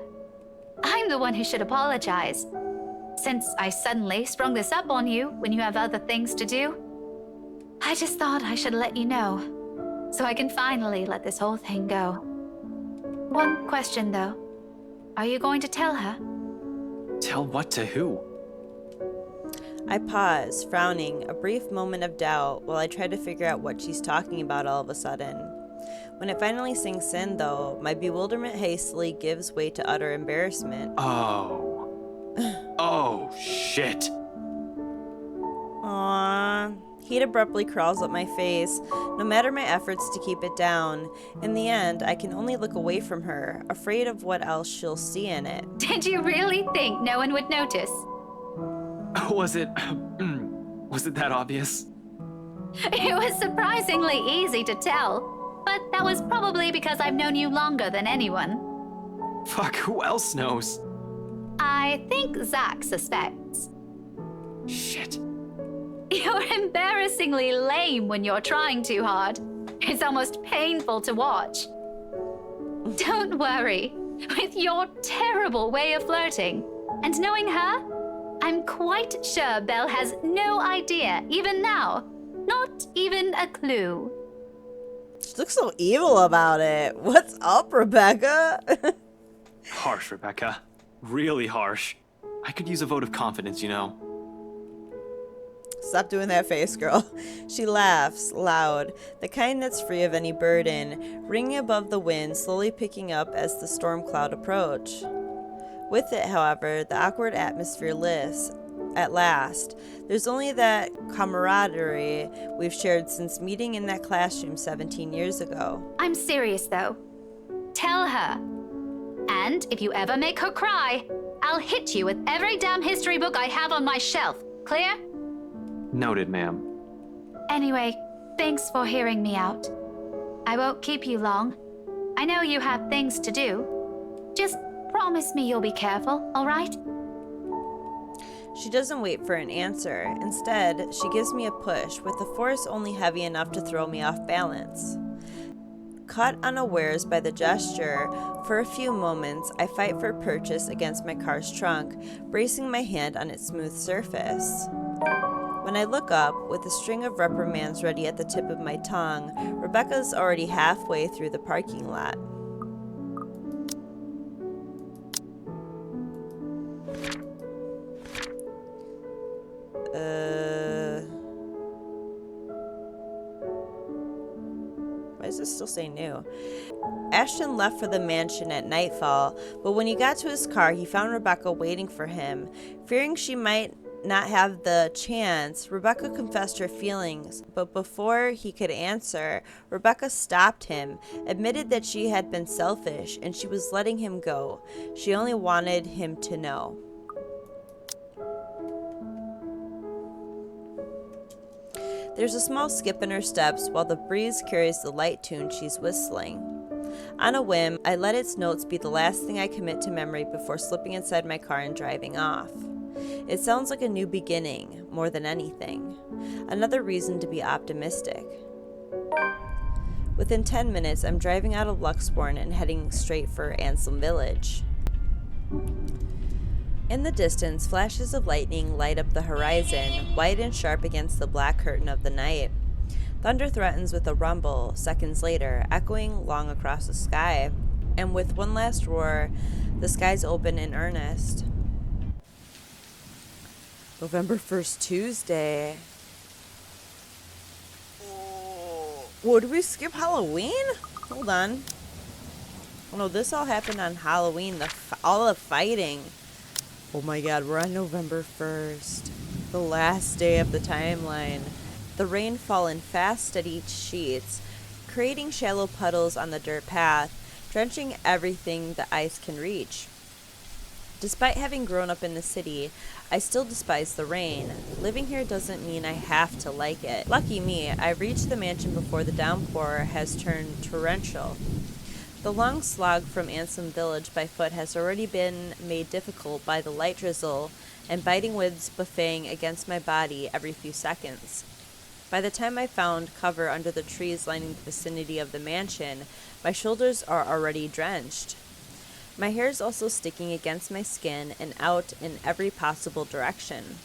I'm the one who should apologize. Since I suddenly sprung this up on you when you have other things to do, I just thought I should let you know, so I can finally let this whole thing go. One question, though. Are you going to tell her? Tell what to who? I pause, frowning, a brief moment of doubt while I try to figure out what she's talking about all of a sudden. When it finally sinks in, though, my bewilderment hastily gives way to utter embarrassment. Oh, shit. Aww. Heat abruptly crawls up my face, no matter my efforts to keep it down. In the end, I can only look away from her, afraid of what else she'll see in it. Did you really think no one would notice? Was it that obvious? It was surprisingly easy to tell, but that was probably because I've known you longer than anyone. Fuck, who else knows? I think Zach suspects. Shit. You're embarrassingly lame when you're trying too hard. It's almost painful to watch. Don't worry. With your terrible way of flirting and knowing her, I'm quite sure Belle has no idea, even now. Not even a clue. She looks so evil about it. What's up, Rebecca? Harsh, Rebecca. Really harsh. I could use a vote of confidence, you know. Stop doing that face, girl. She laughs, loud, the kind that's free of any burden, ringing above the wind, slowly picking up as the storm cloud approach. With it, however, the awkward atmosphere lifts. At last, there's only that camaraderie we've shared since meeting in that classroom 17 years ago. I'm serious, though. Tell her. And if you ever make her cry, I'll hit you with every damn history book I have on my shelf. Clear? Noted, ma'am. Anyway, thanks for hearing me out. I won't keep you long. I know you have things to do. Just promise me you'll be careful, all right? She doesn't wait for an answer. Instead, she gives me a push, with the force only heavy enough to throw me off balance. Caught unawares by the gesture, for a few moments, I fight for purchase against my car's trunk, bracing my hand on its smooth surface. When I look up, with a string of reprimands ready at the tip of my tongue, Rebecca's already halfway through the parking lot. Why does this still say new? Ashton left for the mansion at nightfall, but when he got to his car, he found Rebecca waiting for him. Fearing she might not have the chance, Rebecca confessed her feelings, but before he could answer, Rebecca stopped him, admitted that she had been selfish, and she was letting him go. She only wanted him to know. There's a small skip in her steps while the breeze carries the light tune she's whistling. On a whim, I let its notes be the last thing I commit to memory before slipping inside my car and driving off. It sounds like a new beginning, more than anything. Another reason to be optimistic. Within 10 minutes, I'm driving out of Luxbourne and heading straight for Ansem Village. In the distance, flashes of lightning light up the horizon, white and sharp against the black curtain of the night. Thunder threatens with a rumble, seconds later, echoing long across the sky. And with one last roar, the skies open in earnest. November 1st, Tuesday. Whoa, did we skip Halloween? Hold on. Oh no, this all happened on Halloween, all the fighting. Oh my god, we're on November 1st, the last day of the timeline. The rain fall in fast, steady sheets, creating shallow puddles on the dirt path, drenching everything the ice can reach. Despite having grown up in the city, I still despise the rain. Living here doesn't mean I have to like it. Lucky me, I reached the mansion before the downpour has turned torrential. The long slog from Ansem Village by foot has already been made difficult by the light drizzle and biting winds buffeting against my body every few seconds. By the time I found cover under the trees lining the vicinity of the mansion, my shoulders are already drenched. My hair is also sticking against my skin and out in every possible direction.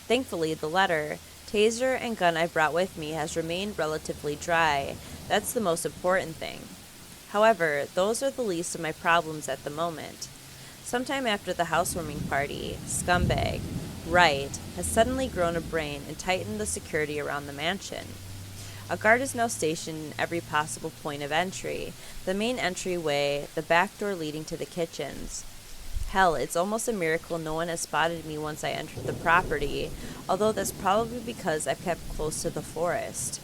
Thankfully, the letter, taser, and gun I brought with me has remained relatively dry. That's the most important thing. However, those are the least of my problems at the moment. Sometime after the housewarming party, Scumbag, Wright, has suddenly grown a brain and tightened the security around the mansion. A guard is now stationed in every possible point of entry, the main entryway, the back door leading to the kitchens. Hell, it's almost a miracle no one has spotted me once I entered the property, although that's probably because I've kept close to the forest.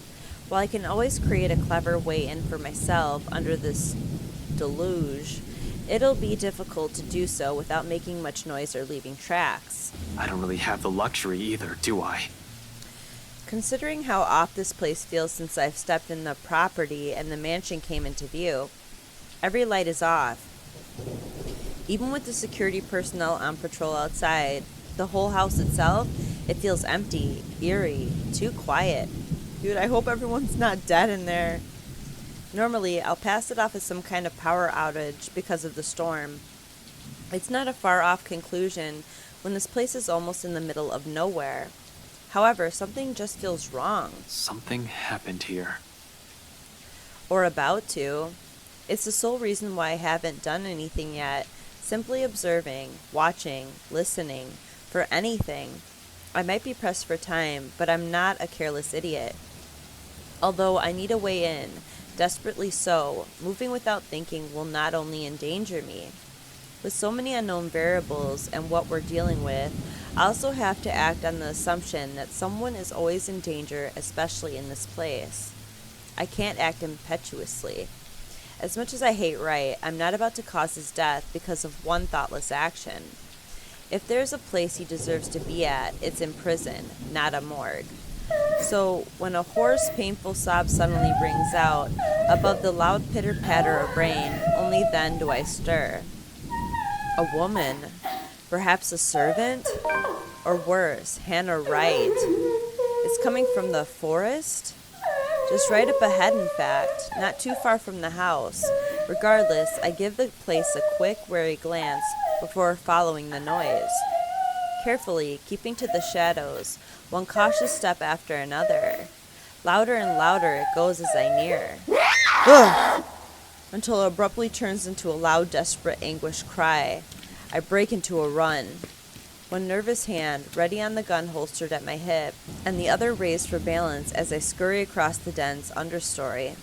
While I can always create a clever way in for myself under this deluge, it'll be difficult to do so without making much noise or leaving tracks. I don't really have the luxury either, do I? Considering how off this place feels since I've stepped in the property and the mansion came into view, every light is off. Even with the security personnel on patrol outside, the whole house itself, it feels empty, eerie, too quiet. Dude, I hope everyone's not dead in there. Normally, I'll pass it off as some kind of power outage because of the storm. It's not a far-off conclusion when this place is almost in the middle of nowhere. However, something just feels wrong. Something happened here. Or about to. It's the sole reason why I haven't done anything yet. Simply observing, watching, listening, for anything. I might be pressed for time, but I'm not a careless idiot. Although I need a way in, desperately so, moving without thinking will not only endanger me. With so many unknown variables and what we're dealing with, I also have to act on the assumption that someone is always in danger, especially in this place. I can't act impetuously. As much as I hate Wright, I'm not about to cause his death because of one thoughtless action. If there's a place he deserves to be at, it's in prison, not a morgue. So, when a hoarse, painful sob suddenly rings out, above the loud pitter-patter of rain, only then do I stir. A woman? Perhaps a servant? Or worse, Hannah Wright. It's coming from the forest? Just right up ahead, in fact, not too far from the house. Regardless, I give the place a quick, wary glance before following the noise. Carefully, keeping to the shadows, one cautious step after another. Louder and louder it goes as I near. Ugh! Until it abruptly turns into a loud, desperate, anguished cry. I break into a run. One nervous hand, ready on the gun holstered at my hip, and the other raised for balance as I scurry across the dense understory.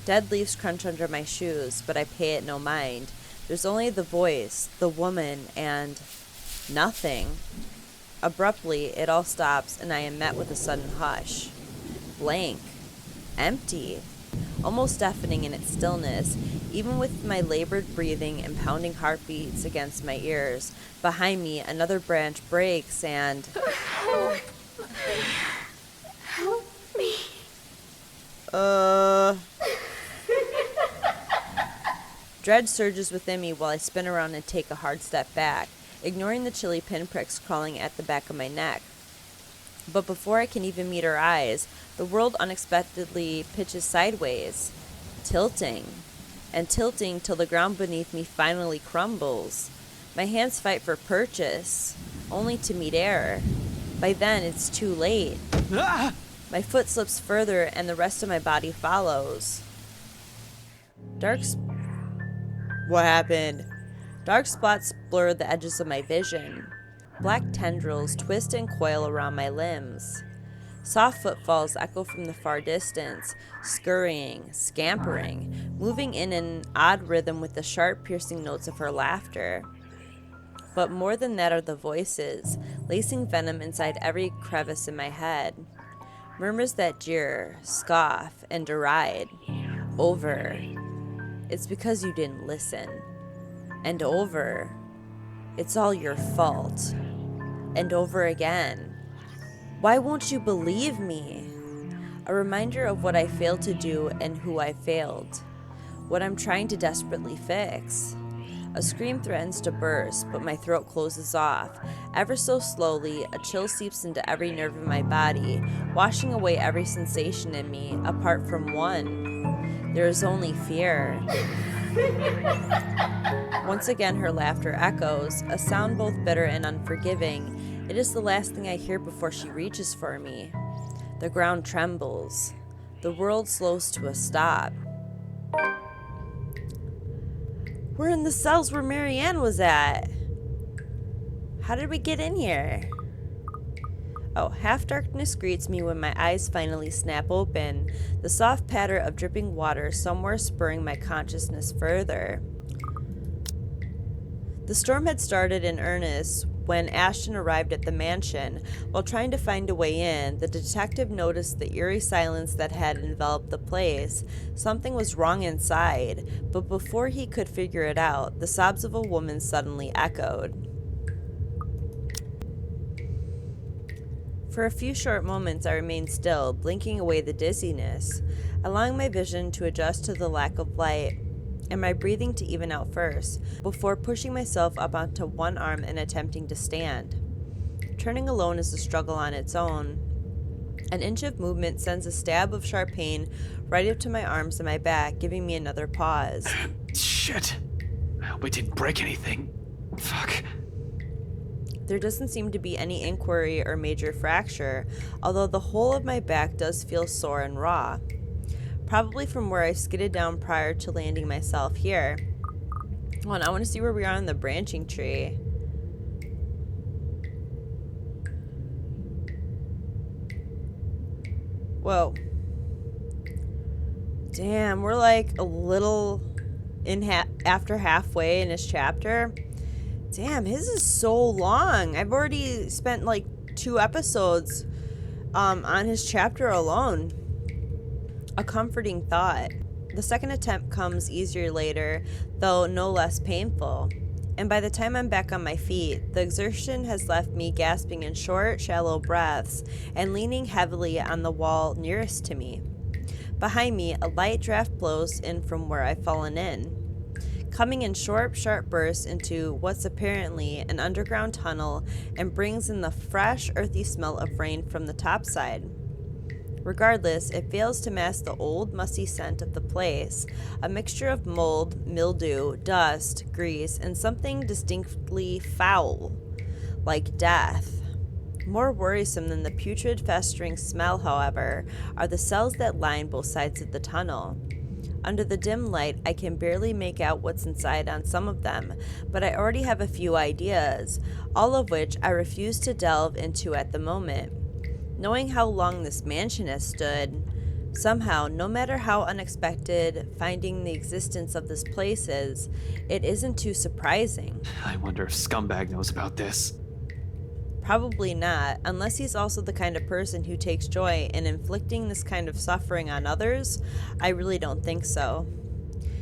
Dead leaves crunch under my shoes, but I pay it no mind. There's only the voice, the woman, and nothing. Abruptly, it all stops, and I am met with a sudden hush. Blank. Empty. Almost deafening in its stillness, even with my labored breathing and pounding heartbeats against my ears. Behind me, another branch breaks, and... Help me. Dread surges within me while I spin around and take a hard step back, ignoring the chilly pinpricks crawling at the back of my neck. But before I can even meet her eyes, the world unexpectedly pitches sideways, tilting, and tilting till the ground beneath me finally crumbles. My hands fight for purchase, only to meet air. By then, it's too late. My foot slips further, and the rest of my body follows. What happened? Dark spots blur the edges of my vision. Black tendrils twist and coil around my limbs. Soft footfalls echo from the far distance, scurrying, scampering, moving in an odd rhythm with the sharp, piercing notes of her laughter. But more than that are the voices, lacing venom inside every crevice in my head. Murmurs that jeer, scoff, and deride. Over. It's because you didn't listen. And over. It's all your fault. And over again. Why won't you believe me? A reminder of what I failed to do and who I failed. What I'm trying to desperately fix. A scream threatens to burst, but my throat closes off. Ever so slowly, a chill seeps into every nerve in my body, washing away every sensation in me, apart from one. There is only fear. Once again, her laughter echoes, a sound both bitter and unforgiving. It is the last thing I hear before she reaches for me. The ground trembles. The world slows to a stop. We're in the cells where Marianne was at. How did we get in here? Oh, half darkness greets me when my eyes finally snap open, the soft patter of dripping water somewhere spurring my consciousness further. The storm had started in earnest when Ashton arrived at the mansion. While trying to find a way in, the detective noticed the eerie silence that had enveloped the place. Something was wrong inside, but before he could figure it out, the sobs of a woman suddenly echoed. For a few short moments I remained still, blinking away the dizziness, allowing my vision to adjust to the lack of light, and my breathing to even out first, before pushing myself up onto one arm and attempting to stand. Turning alone is a struggle on its own. An inch of movement sends a stab of sharp pain right up to my arms and my back, giving me another pause. Shit. I hope I didn't break anything. Fuck. There doesn't seem to be any inquiry or major fracture, although the whole of my back does feel sore and raw. Probably from where I skidded down prior to landing myself here. Hold on, I want to see where we are on the branching tree. Whoa. Damn, we're like a little after halfway in his chapter. Damn, his is so long. I've already spent like 2 episodes on his chapter alone. A comforting thought. The second attempt comes easier later, though no less painful. And by the time I'm back on my feet, the exertion has left me gasping in short, shallow breaths and leaning heavily on the wall nearest to me. Behind me, a light draft blows in from where I've fallen in, coming in short, sharp bursts into what's apparently an underground tunnel and brings in the fresh, earthy smell of rain from the topside. Regardless, it fails to mask the old, musty scent of the place, a mixture of mold, mildew, dust, grease, and something distinctly foul, like death. More worrisome than the putrid, festering smell, however, are the cells that line both sides of the tunnel. Under the dim light, I can barely make out what's inside on some of them, but I already have a few ideas, all of which I refuse to delve into at the moment. Knowing how long this mansion has stood, somehow, no matter how unexpected finding the existence of this place is, it isn't too surprising. I wonder if Scumbag knows about this. Probably not, unless he's also the kind of person who takes joy in inflicting this kind of suffering on others. I really don't think so.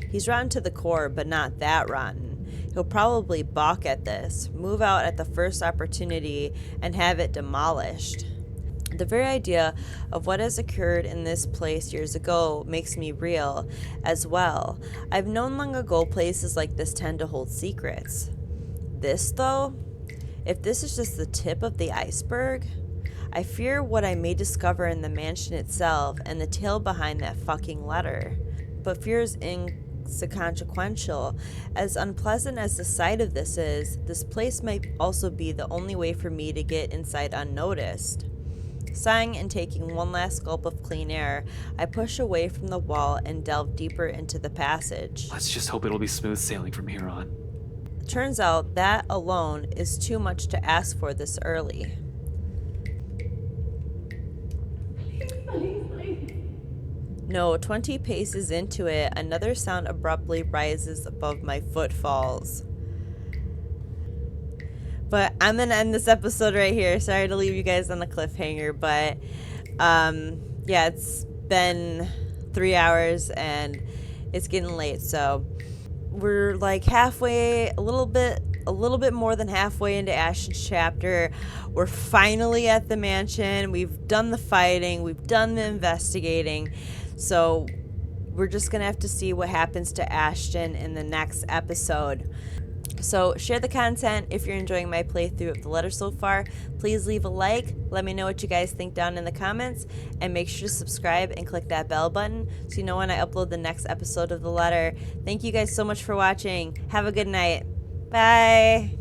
He's rotten to the core, but not that rotten. He'll probably balk at this, move out at the first opportunity, and have it demolished. The very idea of what has occurred in this place years ago makes me reel as well. I've known long ago places like this tend to hold secrets. This, though? If this is just the tip of the iceberg, I fear what I may discover in the mansion itself and the tale behind that fucking letter. But fear is inconsequential. As unpleasant as the sight of this is, this place might also be the only way for me to get inside unnoticed. Sighing and taking one last gulp of clean air, I push away from the wall and delve deeper into the passage. Let's just hope it'll be smooth sailing from here on. Turns out that alone is too much to ask for this early. No, 20 paces into it, another sound abruptly rises above my footfalls. But I'm going to end this episode right here. Sorry to leave you guys on a cliffhanger, but yeah, it's been 3 hours and it's getting late, so we're like halfway, a little bit more than halfway into Ashton's chapter. We're finally at the mansion. We've done the fighting, we've done the investigating, so we're just gonna have to see what happens to Ashton in the next episode. So share the content if you're enjoying my playthrough of the letter so far. Please leave a like, let me know what you guys think down in the comments, and make sure to subscribe and click that bell button so you know when I upload the next episode of the letter. Thank you guys so much for watching. Have a good night. Bye.